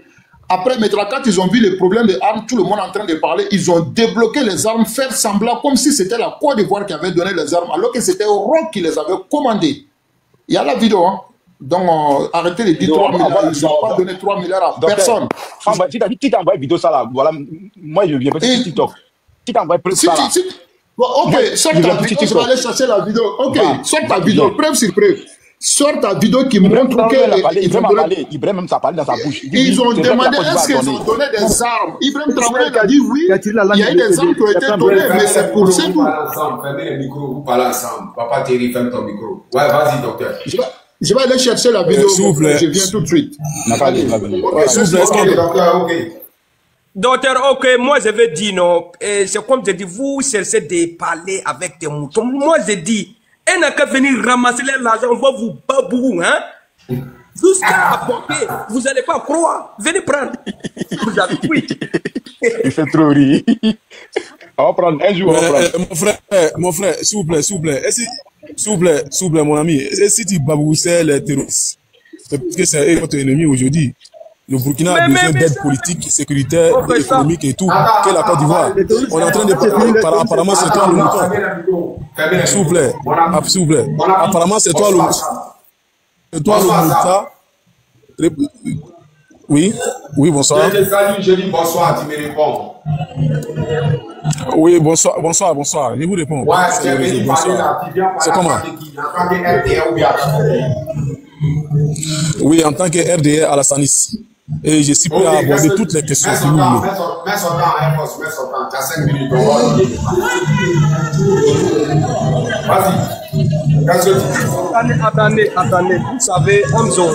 Après, maintenant, quand ils ont vu les problèmes des armes, tout le monde en train de parler, ils ont débloqué les armes, faire semblant comme si c'était la Côte d'Ivoire qui avait donné les armes, alors que c'était Europe qui les avait commandées. Il y a la vidéo, hein. Donc, arrêtez de dire 3 milliards. Ils n'ont pas donné 3 milliards à personne. Si tu envoies une vidéo, ça là, voilà, moi je viens peut-être sur TikTok. Si tu envoies ça là. Ok, sors ta vidéo, je vais aller chercher la vidéo. Ok, sors ta vidéo, preuve sur preuve. Sors ta vidéo qui montre que. Ibrahim même ça parlé dans sa bouche. Ils ont demandé est-ce qu'ils ont donné des armes. Ibrahim Traoré a dit oui. Il y a eu des armes qui ont été données, mais c'est pour ça. Vous parlez ensemble, fermez les micros, vous parlez ensemble. Papa Thierry, ferme ton micro. Ouais, vas-y, docteur. Je vais aller chercher la vidéo. Je viens tout de suite. Docteur, ok, moi je vais dire non. C'est comme je dis, vous cherchez de parler avec des moutons. Moi je dis, elle n'a qu'à venir ramasser l'argent, on va vous babou, hein? Jusqu'à apporter, vous n'allez pas croire. Venez prendre. Vous avez pris. Il fait trop rire. On va prendre un jour. Mon frère, s'il vous plaît. S'il vous plaît, mon ami. Et si tu baboussais les terroristes, parce que c'est eux votre ennemi aujourd'hui. Le Burkina a besoin d'aide politique, sécuritaire, économique et tout. Que la Côte d'Ivoire. On est en train de parler. Apparemment, c'est toi le mouton. S'il vous plaît. Apparemment, c'est toi le mouton. C'est toi le mouton. Oui, bonsoir. Je dis bonsoir, tu me réponds. Oui, bonsoir. Je vous réponds. Ouais, tu es venu parler là. C'est comment? En tant que RDR ou bien Oui, en tant que RDR à la Sanis. Et je suis prêt à aborder toutes les questions si vous voulez. Mets son temps, mets son temps. Tu as 5 minutes. Vas-y. Attendez. Vous savez, Hamzo,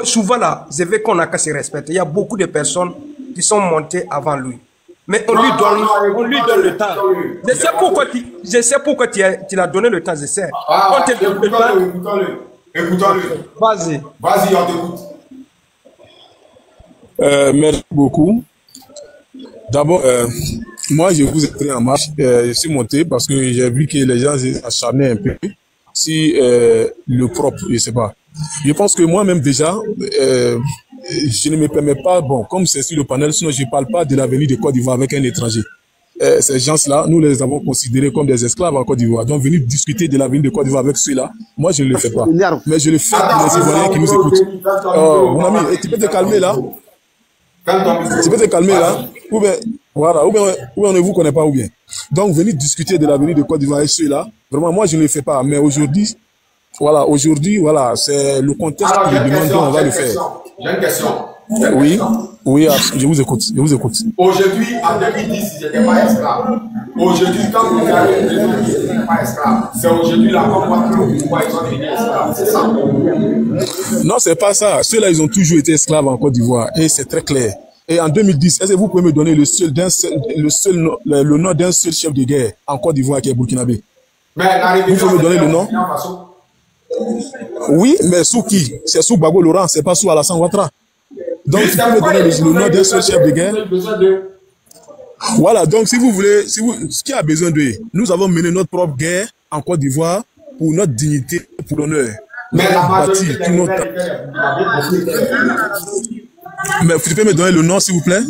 souvent là, c'est vrai qu'on n'a qu'à se respecter. Il y a beaucoup de personnes qui sont montées avant lui. Mais on lui donne le temps. Je sais pourquoi tu l'as donné le temps, je sais. On te donne le temps. Écoutons-le. Vas-y, on t'écoute. Merci beaucoup. D'abord, moi, je vous ai pris en marche. Je suis monté parce que j'ai vu que les gens s'acharnaient un peu. Si le propre, je ne sais pas. Je pense que moi-même déjà, je ne me permets pas, comme c'est sur le panel, sinon je ne parle pas de l'avenir de Côte d'Ivoire avec un étranger. Ces gens-là, nous les avons considérés comme des esclaves en Côte d'Ivoire. Donc, venir discuter de l'avenir de Côte d'Ivoire avec ceux-là, moi, je ne le fais pas. Mais je le fais pour les Ivoiriens qui nous écoutent. Mon ami, tu peux te calmer là? Tu peux te calmer là? Ou bien on ne vous connaît pas ou bien. Donc, venir discuter de l'avenir de Côte d'Ivoire avec ceux-là, vraiment, moi, je ne le fais pas. Mais aujourd'hui, c'est le contexte qui le demande, donc on va le faire. J'ai une question. Oui, je vous écoute. Aujourd'hui, en 2010, ils n'étaient pas esclaves. Aujourd'hui, quand vous avez des gens qui n'étaient pas esclaves, c'est aujourd'hui là pourquoi ils sont devenus esclaves. C'est ça. Non, c'est pas ça. Ceux-là, ils ont toujours été esclaves en Côte d'Ivoire. Et c'est très clair. Et en 2010, est-ce que vous pouvez me donner le nom d'un seul chef de guerre en Côte d'Ivoire qui est burkinabé? Vous pouvez me donner le nom? Oui, mais sous qui? C'est sous Gbagbo Laurent, c'est pas sous Alassane Ouattara. Donc, si vous pouvez me donner le nom d'un seul chef de guerre. Voilà, donc si vous voulez, ce qui a besoin de nous avons mené notre propre guerre en Côte d'Ivoire pour notre dignité, pour l'honneur. Mais tu peux me donner le nom, s'il vous plaît?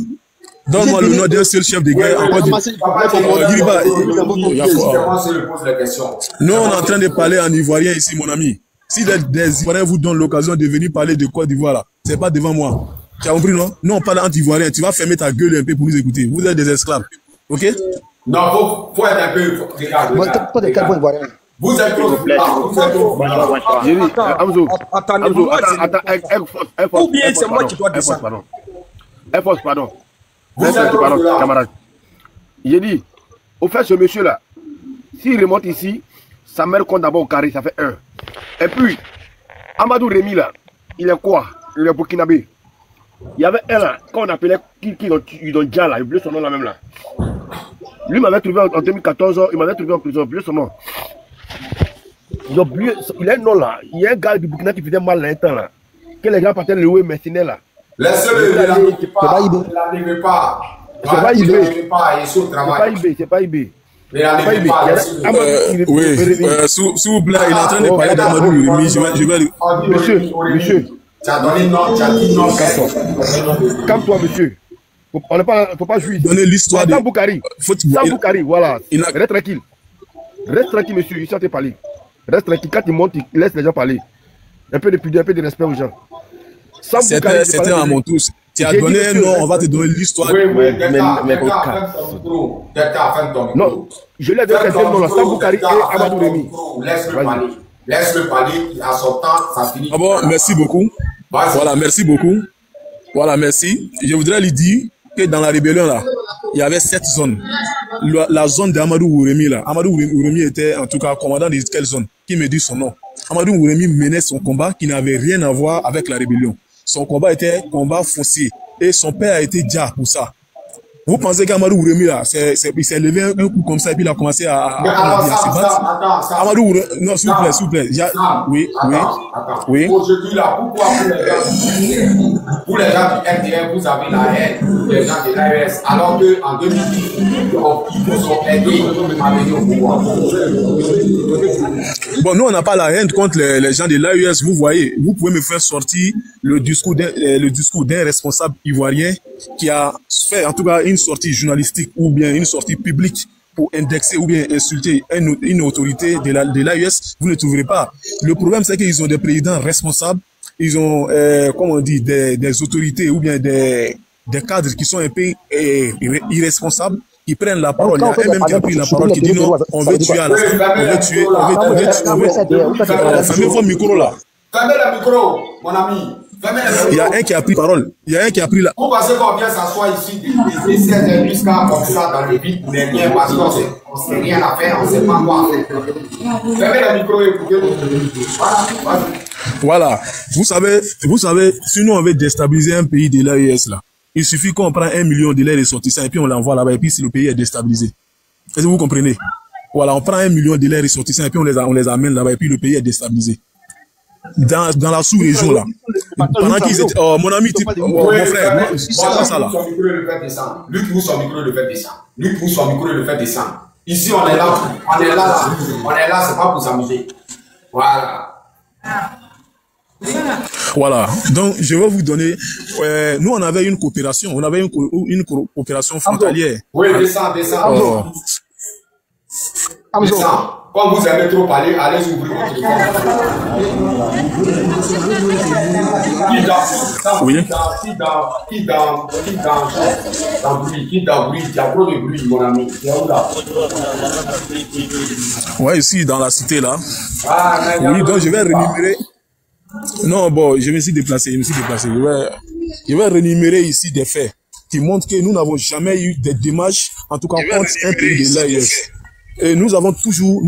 Donne-moi le nom d'un seul chef de guerre en Côte d'Ivoire. Nous, on est en train de parler en ivoirien ici, mon ami. Si des Ivoiriens vous donnent l'occasion de venir parler de Côte d'Ivoire, là, c'est pas devant moi. Tu as compris, non? Nous, on parle anti-ivoirien. Tu vas fermer ta gueule un peu pour nous écouter. Vous êtes des esclaves. Ok? Non, faut être un peu. Regarde. Vous êtes trop. Attendez, ou bien c'est moi qui dois descendre. Pardon. Camarade. J'ai dit, au fait, ce monsieur-là, s'il remonte ici, sa mère compte d'abord au carré, ça fait 1. Et puis, Amadou Rémi, là, il est quoi? Il est burkinabé. Il y avait un là, quand on appelait ils ont déjà là, il oublié son nom là même là. Lui m'avait trouvé en 2014, il m'avait trouvé en prison, il oublié son nom. Il a oublié, il a un nom là, il y a un gars du Burkina qui faisait mal là un temps là. Que les gars partaient le louer mercenaire là. Laissez-le, il n'arrive pas. C'est pas IB. C'est pas IB. Oui, s'il vous plaît, il est en train de parler d'Amadou Rémi. Je vais Monsieur. Tu as donné non, tu as dit non. Calme-toi, monsieur. Faut pas jouir. Donner l'histoire de Samboukari. Samboukari, voilà. Reste tranquille. Reste tranquille, monsieur. Il s'est parlé. Reste tranquille. Quand il monte, il laisse les gens parler. Un peu de pudeur, un peu de respect aux gens. C'était à mon tour. Tu as donné un nom, on va te donner l'histoire. Oui, mais non, je l'ai donné un nom, Samboukari et Amadou Rémi. Laisse-le parler, à son temps, ça finit. Ah bon, merci beaucoup. Voilà, merci beaucoup. Voilà, merci. Je voudrais lui dire que dans la rébellion, là, il y avait 7 zones. La zone d'Amadou Ouremi, là. Amadou Ouremi était, en tout cas, commandant de quelle zone? Qui me dit son nom? Amadou Ouremi menait son combat qui n'avait rien à voir avec la rébellion. Son combat était combat foncier. Et son père a été déjà pour ça. Vous pensez qu'Amadou Ouremi, là, il s'est levé un coup comme ça et puis il a commencé à se battre? Amadou Ouremi, non, s'il vous plaît. Oui. Aujourd'hui, là, pourquoi pour les gens du FDR, vous avez la haine pour les gens de l'AES, alors qu'en 2010, ils vous ont aidé à venir au pouvoir? Bon, nous, on n'a pas la haine contre les gens de l'AES. Vous voyez, vous pouvez me faire sortir le discours d'un responsable ivoirien qui a fait, en tout cas, une sortie journalistique ou bien une sortie publique pour indexer ou bien insulter une autorité de l'AES. Vous ne trouverez pas. Le problème, c'est qu'ils ont des présidents responsables. Ils ont, comme on dit, des autorités ou bien des cadres qui sont un peu irresponsables. Ils prennent la parole. Il y a un même qui a pris la parole qui dit non, on veut tuer à la fin. On veut tuer. Fermez vos micros là. Fermez le micro, mon ami. Il y a un qui a pris parole. Il y a un qui a pris la. Vous pensez qu'on vient s'asseoir ici jusqu'à comme ça dans le vide pour les liens parce qu'on ne sait rien à faire, on ne sait pas quoi faire. Fermez le micro et écoutez-nous. Voilà. Vous savez, si nous on veut déstabiliser un pays de l'AES là, il suffit qu'on prend 1 million de leurs ressortissants et puis on l'envoie là-bas et puis si le pays est déstabilisé. Est-ce que vous comprenez? Voilà, on prend 1 million de leurs ressortissants et puis on les amène là-bas et puis le pays est déstabilisé. Dans la sous-région là. Pendant qu'ils étaient. Mon ami, mon frère, c'est pas ça là. Lui qui vous son micro le fait descendre. Lui qui vous son micro le fait descendre. Ici on est là, c'est pas pour s'amuser. Voilà. Voilà, donc je vais vous donner. Nous, on avait une coopération, une coopération frontalière. Oui, descends. Descends. Quand vous aimez trop parler, allez ouvrir votre Qui dans bruit, il y a trop de bruit, mon ami. Ouais, ici, dans la cité, là. Oui, donc je vais rémunérer. Non, bon, je me suis déplacé. Je vais rémunérer ici des faits qui montrent que nous n'avons jamais eu des démarches, en tout cas contre un pays de l'AES. Et nous avons toujours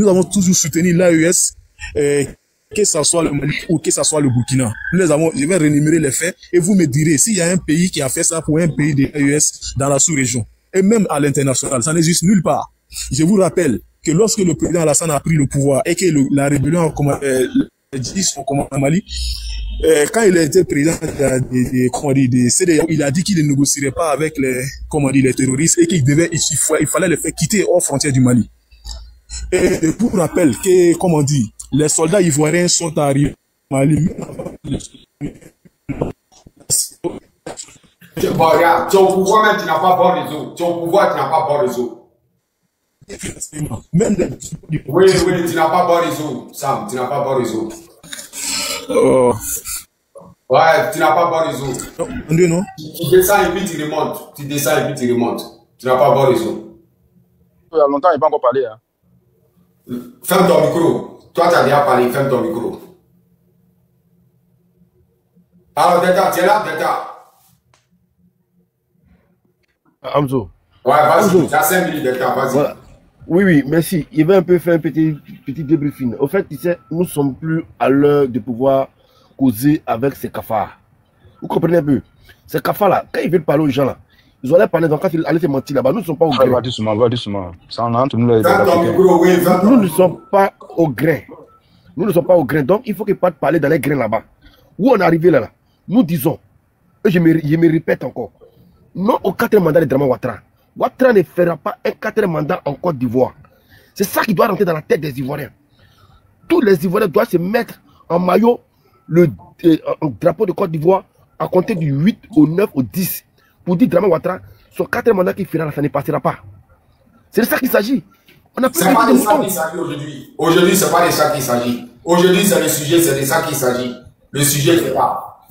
soutenu l'AES, que ce soit le Mali ou que ce soit le Burkina. Je vais rémunérer les faits et vous me direz s'il y a un pays qui a fait ça pour un pays de l'AES dans la sous-région. Et même à l'international, ça n'existe nulle part. Je vous rappelle que lorsque le président Alassane a pris le pouvoir et que la rébellion a commencé en Mali, quand il a été président de CEDEAO, il a dit qu'il ne négocierait pas avec les terroristes et qu'il fallait les faire quitter hors frontières du Mali. Et pour rappel que, comme on dit, les soldats ivoiriens sont arrivés au Mali. Regarde, tu es au pouvoir, mais tu n'as pas bon réseau. Tu es au pouvoir, tu n'as pas bon réseau. Oui, tu n'as pas bon réseau, Sam, tu n'as pas bon réseau. Oh. Ouais, tu n'as pas bon réseau. Non. Tu descends et puis tu remontes. Tu descends et puis tu remontes. Tu n'as pas bon réseau. Il y a longtemps, il n'a pas encore parlé. Hein. Ferme ton micro. Toi, tu as déjà parlé, ferme ton micro. Alors, Delta, tu es là, Delta. Hamzo. Ouais, vas-y, tu as 5 minutes, Delta, vas-y. Voilà. Oui, merci. Il va un peu faire un petit débriefing. Au fait, tu sais, nous ne sommes plus à l'heure de pouvoir causer avec ces cafards. Vous comprenez un peu? Ces cafards-là, quand ils veulent parler aux gens, là, ils ont l'air parler, donc quand ils allaient se mentir là-bas, nous ne sommes pas au grain. Va doucement. Ça en entre nous les Nous ne sommes pas au grain. Donc, il faut qu'ils partent parler dans les grains là-bas. Où on est arrivé là, nous disons, et je me répète encore, non au 4e mandat de Draman Ouattara. Ouattara ne fera pas un 4e mandat en Côte d'Ivoire. C'est ça qui doit rentrer dans la tête des Ivoiriens. Tous les Ivoiriens doivent se mettre en maillot le drapeau de Côte d'Ivoire à compter du 8 au 9 au 10 pour dire Draman Ouattara, son 4e mandat qu'il fera, ça ne passera pas. C'est de ça qu'il s'agit. C'est pas de ça qu'il s'agit aujourd'hui. Aujourd'hui, c'est pas de ça qu'il s'agit. Aujourd'hui, c'est le sujet, c'est de ça qu'il s'agit. Le sujet, c'est pas.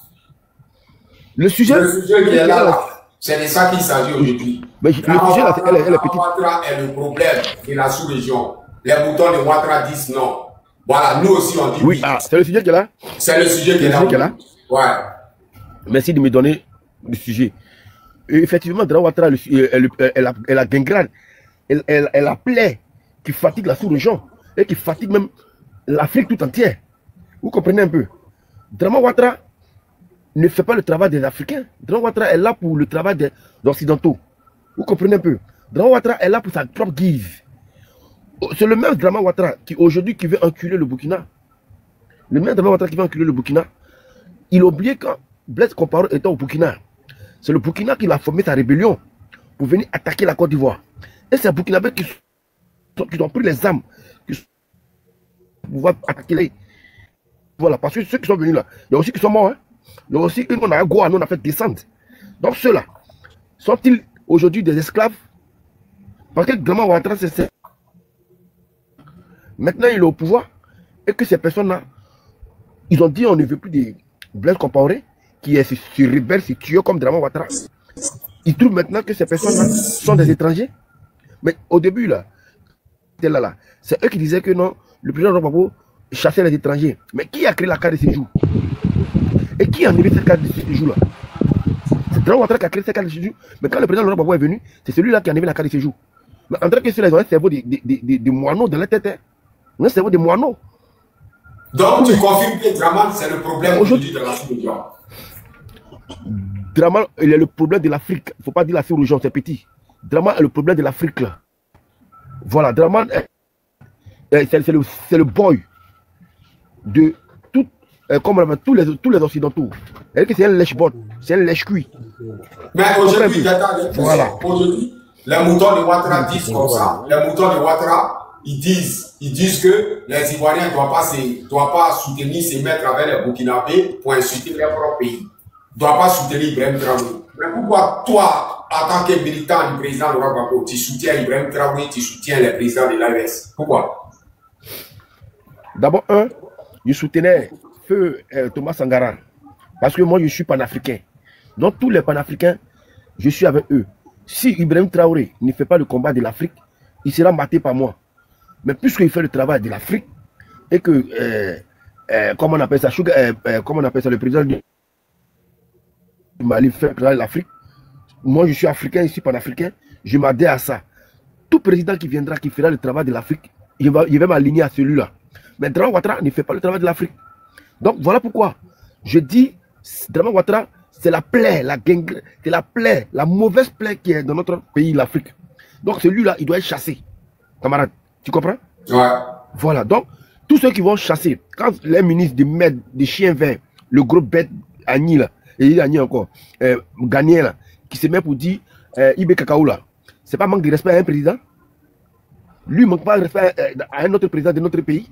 Le sujet qui est là, c'est de ça qu'il s'agit aujourd'hui. Mais le sujet, là, elle est petite. Ouattara est le problème de la sous-région. Les moutons de Ouattara disent non. Voilà, nous aussi, on dit oui. C'est le sujet qui est là? C'est le sujet qui est là. Ouais. Merci de me donner le sujet. Et effectivement, Draman Ouattara, elle a gangrène. Elle a plaie qui fatigue la sous-région et qui fatigue même l'Afrique tout entière. Vous comprenez un peu? Draman Ouattara ne fait pas le travail des Africains. Draman Ouattara est là pour le travail des Occidentaux. Vous comprenez un peu? Dramane Ouattara est là pour sa propre guise. C'est le même Dramane Ouattara qui aujourd'hui qui veut enculer le Burkina. Le même Dramane Ouattara qui veut enculer le Burkina. Il a oublié quand Blaise Compaoré était au Burkina. C'est le Burkina qui a formé sa rébellion pour venir attaquer la Côte d'Ivoire. Et c'est les Burkinabés qui ont pris les armes pour pouvoir attaquer les... Voilà, parce que ceux qui sont venus là, il y a aussi qui sont morts. Hein. Il y a aussi qu'on a Goa, on a fait descendre. Donc ceux-là, sont-ils aujourd'hui des esclaves? Parce que Dramane Ouattara, c'est... Maintenant, il est au pouvoir et que ces personnes-là, ils ont dit on ne veut plus de Blaise Compaoré qui se rebelle, se tue comme Dramane Ouattara. Ils trouvent maintenant que ces personnes-là sont des étrangers. Mais au début, là, c'est eux qui disaient que non, le président Gbagbo chassait les étrangers. Mais qui a créé la carte de séjour? Et qui a enlevé cette carte de séjour-là? C'est Dramane Ouattara qui a créé cette carte de séjour. Mais quand le président Gbagbo est venu, c'est celui-là qui a enlevé la carte de séjour. Mais en tant que ceux-là, ils ont un cerveau de moineaux dans la tête. Hein. Un cerveau de moineaux. Donc tu confirmes que Dramane, c'est le problème aujourd'hui de la sous-région. Dramane, il est le problème de l'Afrique. Il ne faut pas dire la sous-région, c'est petit. Dramane est le problème de l'Afrique là. Voilà, Dramane, c'est le boy de tout, comme on appelle, tous les Occidentaux. C'est un lèche-bot, c'est un lèche-cuit. Mais aujourd'hui, voilà. Aujourd'hui, les moutons de Ouattara disent comme ça. Les moutons de Ouattara, ils disent que les Ivoiriens ne doivent pas soutenir, se mettre avec les Burkinabés pour insulter leur propre pays. Ne doivent pas soutenir Ibrahim Traoré. Mais pourquoi toi, en tant que militant du président Laurent Gbagbo, tu soutiens Ibrahim Traoré, tu soutiens les présidents de l'AES? Pourquoi? D'abord, je soutenais feu Thomas Sankara. Parce que moi, je suis panafricain. Donc, tous les panafricains, je suis avec eux. Si Ibrahim Traoré ne fait pas le combat de l'Afrique, il sera maté par moi. Mais puisqu'il fait le travail de l'Afrique, et que, comment on appelle ça, le président du Mali fait le travail de l'Afrique, moi je suis africain, ici panafricain, je m'adhère à ça. Tout président qui viendra, qui fera le travail de l'Afrique, il va m'aligner à celui-là. Mais Dramane Ouattara ne fait pas le travail de l'Afrique. Donc voilà pourquoi je dis, Dramane Ouattara, c'est la plaie, c'est la plaie, la mauvaise plaie qui est dans notre pays, l'Afrique. Donc celui-là, il doit être chassé. Camarade, tu comprends? Ouais. Voilà, donc, tous ceux qui vont chasser, quand les ministres des chiens verts, le gros bête Agni là, et il Agni encore, Gagné là, qui se met pour dire Ibe Kakaou là, c'est pas manque de respect à un président? Lui, il manque pas de respect à un autre président de notre pays.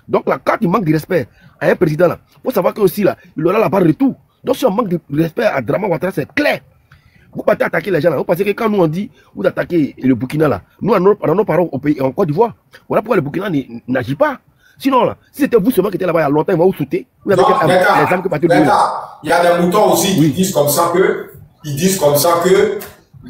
Donc là, quand il manque de respect à un président là, il faut savoir que aussi là, il aura la barre de tout. Donc si on manque de respect à Dramane Ouattara, c'est clair. Vous partez attaquer les gens là. Vous pensez que quand nous on dit vous attaquez le Burkina là, nous dans nos parents au pays, en Côte d'Ivoire, voilà pourquoi le Burkina n'agit pas. Sinon là, si c'était vous seulement qui étiez là-bas il y a longtemps, ils vont vous sauter. Vous avez les âmes que partout. Il y a des moutons aussi qui disent comme ça que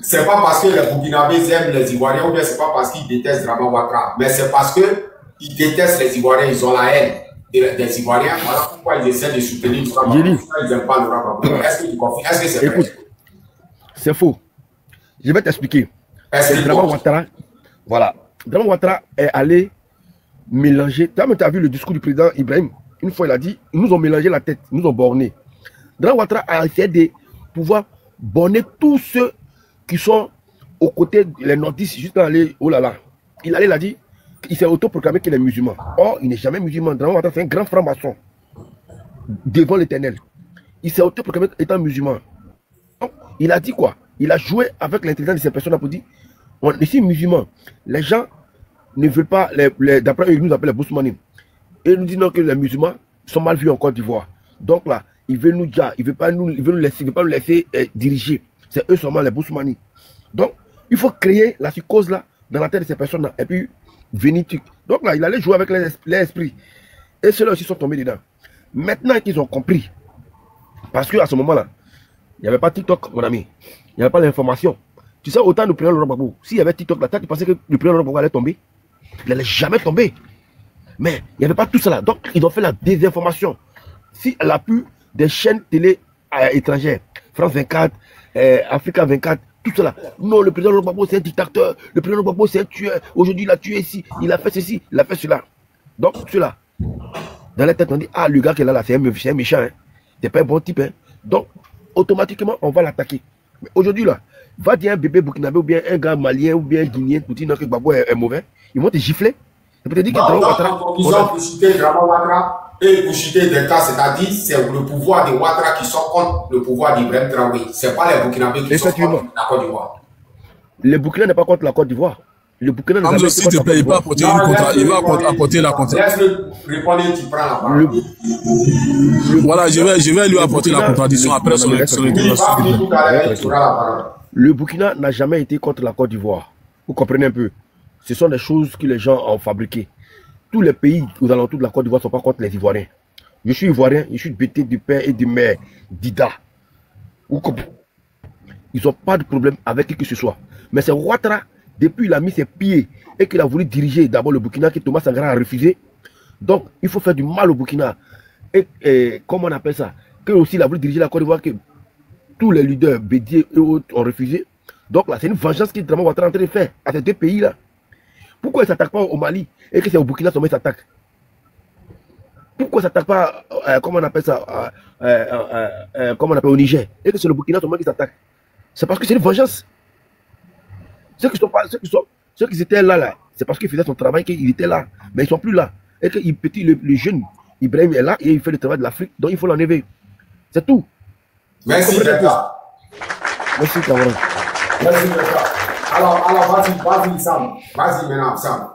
c'est pas parce que les Burkinabés aiment les Ivoiriens ou bien c'est pas parce qu'ils détestent Dramane Ouattara, mais c'est parce que ils détestent les Ivoiriens, ils ont la haine des Ivoiriens. Voilà pourquoi ils essaient de soutenir Dramane Ouattara. Ils n'aiment pas le Dramane. Est-ce que tu confirmes? Est-ce que c'est vrai? C'est faux. Je vais t'expliquer. Dramane Ouattara, voilà. Dramane Ouattara est allé mélanger. Tu as vu le discours du président Ibrahim? Une fois, il a dit, ils nous ont mélangé la tête, ils nous ont borné. Dramane Ouattara a essayé de pouvoir borner tous ceux qui sont aux côtés des nordistes, juste aller, oh là là. Il a dit, il s'est autoproclamé qu'il est musulman. Or, il n'est jamais musulman. Dramane Ouattara, c'est un grand franc-maçon devant l'Éternel. Il s'est autoproclamé étant musulman. Il a dit quoi? Il a joué avec l'intelligence de ces personnes pour dire, on est ici musulmans, les gens ne veulent pas, d'après eux, ils nous appellent les Bousmani. Et ils nous disent non, que les musulmans sont mal vus en Côte d'Ivoire. Donc là, ils veulent nous dire, ils ne veulent pas nous laisser diriger. C'est eux seulement les Bousmani. Donc, il faut créer la psychose là, dans la tête de ces personnes-là, et puis venir. Donc là, il allait jouer avec les esprits. Et ceux-là aussi sont tombés dedans. Maintenant qu'ils ont compris, parce qu'à ce moment-là, il n'y avait pas TikTok, mon ami. Il n'y avait pas l'information. Tu sais, autant le président Laurent Gbagbo, s'il y avait TikTok, là, tu pensais que le président Laurent Gbagbo allait tomber? Il n'allait jamais tomber. Mais il n'y avait pas tout ça là. Donc, ils ont fait la désinformation. Si elle a pu des chaînes télé étrangères, France 24, Africa 24, tout cela. Non, le président Laurent Gbagbo, c'est un dictateur. Le président Laurent Gbagbo, c'est un tueur. Aujourd'hui, il a tué ici. Il a fait ceci. Il a fait cela. Donc, cela. Dans la tête, on dit, ah, le gars qui est là, c'est un méchant. Hein. C'est pas un bon type. Hein. Donc, automatiquement, on va l'attaquer. Mais aujourd'hui, là, Va dire un bébé burkinabé ou bien un gars malien ou bien guinéen pour dire que Gbagbo est mauvais. Ils vont te gifler. Et peut te dire que Dramane Ouattara. Ils ont chuté Dramane Ouattara et pour chuter Delta, c'est-à-dire c'est le pouvoir de Ouattara qui sont contre le pouvoir d'Ibrahim Traoré. C'est pas les Burkinabés qui sont contre la Côte d'Ivoire. Le Burkina n'est pas contre la Côte d'Ivoire. Le Burkina Hamza, s'il te plaît, il va apporter la contre. Laisse-le répondre, tu prends la parole. Voilà, je vais lui apporter la contradiction après son intervention. Le Burkina n'a jamais été contre la Côte d'Ivoire. Vous comprenez un peu? Ce sont des choses que les gens ont fabriquées. Tous les pays aux alentours de la Côte d'Ivoire ne sont pas contre les Ivoiriens. Je suis Ivoirien, je suis bêté du père et de mère d'Ida. Ils n'ont pas de problème avec qui que ce soit. Mais c'est Ouattara, depuis qu'il a mis ses pieds et qu'il a voulu diriger d'abord le Burkina, que Thomas Sankara a refusé. Donc, il faut faire du mal au Burkina. Et comment on appelle ça? Que aussi il a voulu diriger la Côte d'Ivoire, que tous les leaders, Bédier et autres, ont refusé. Donc là, c'est une vengeance qu'il est en train de faire à ces deux pays-là. Pourquoi ils ne s'attaquent pas au Mali et que c'est au Burkina seulement ils s'attaquent? Pourquoi ils ne s'attaquent pas, comment on appelle ça, comment on appelle au Niger et que c'est le Burkina seulement qui s'attaque? C'est parce que c'est une vengeance. Ceux qui étaient là, c'est parce qu'ils faisaient son travail qu'ils étaient là. Mais ils ne sont plus là. Et que le jeune Ibrahim est là et il fait le travail de l'Afrique. Donc il faut l'enlever. C'est tout. Merci, Beka. Merci, Cameroun. Merci, Beka. Alors, vas-y, Sam. Vas-y maintenant, Sam.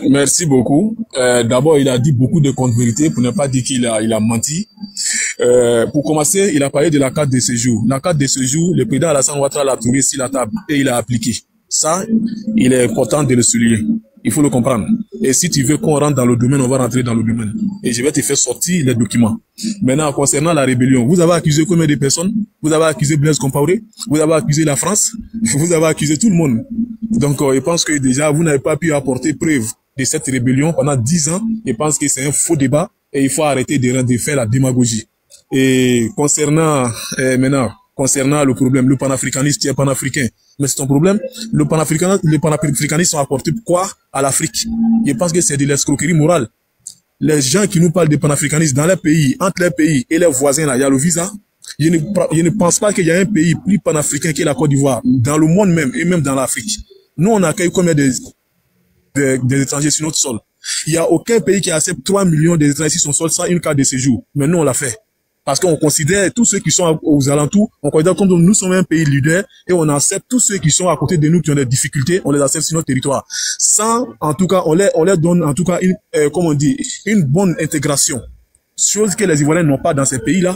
Merci beaucoup. D'abord, il a dit beaucoup de contre-vérités pour ne pas dire qu'il a menti. Pour commencer, il a parlé de la carte de séjour. La carte de séjour, le président Alassane Ouattara l'a trouvé sur la table et il a appliqué. Ça, il est important de le souligner. Il faut le comprendre. Et si tu veux qu'on rentre dans le domaine, on va rentrer dans le domaine. Et je vais te faire sortir les documents. Maintenant, concernant la rébellion, vous avez accusé combien de personnes? Vous avez accusé Blaise Compaoré, vous avez accusé la France, vous avez accusé tout le monde. Donc, je pense que déjà, vous n'avez pas pu apporter preuve de cette rébellion pendant 10 ans. Je pense que c'est un faux débat et il faut arrêter de faire la démagogie. Et concernant, concernant le problème, le panafricanisme, tu es panafricain. Mais c'est ton problème. Le panafricanisme a apporté quoi à l'Afrique? Je pense que c'est de l'escroquerie morale. Les gens qui nous parlent de panafricanisme dans les pays, entre les pays et les voisins, là, il y a le visa. Je ne pense pas qu'il y a un pays plus panafricain que la Côte d'Ivoire, dans le monde même, et même dans l'Afrique. Nous, on accueille combien des étrangers sur notre sol? Il n'y a aucun pays qui accepte 3 millions d'étrangers sur son sol sans une carte de séjour. Mais nous, on l'a fait. Parce qu'on considère tous ceux qui sont aux alentours, on considère comme nous sommes un pays leader et on accepte tous ceux qui sont à côté de nous qui ont des difficultés, on les accepte sur notre territoire. Sans, en tout cas, on leur donne, en tout cas, une bonne intégration. Chose que les Ivoiriens n'ont pas dans ces pays-là.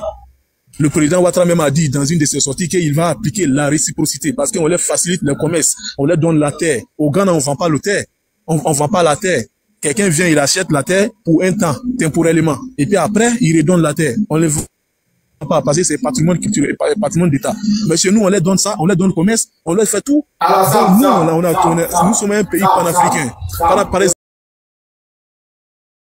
Le président Ouattara même a dit dans une de ses sorties qu'il va appliquer la réciprocité parce qu'on leur facilite le commerce, on leur donne la terre. Au Ghana, on vend pas le terre. On vend pas la terre. Quelqu'un vient, il achète la terre pour un temps, temporairement. Et puis après, il redonne la terre. On les pas parce que c'est patrimoine culturel, patrimoine d'État. Mais chez nous, on leur donne ça, on leur donne le commerce, on leur fait tout. Donc, nous sommes un pays panafricain.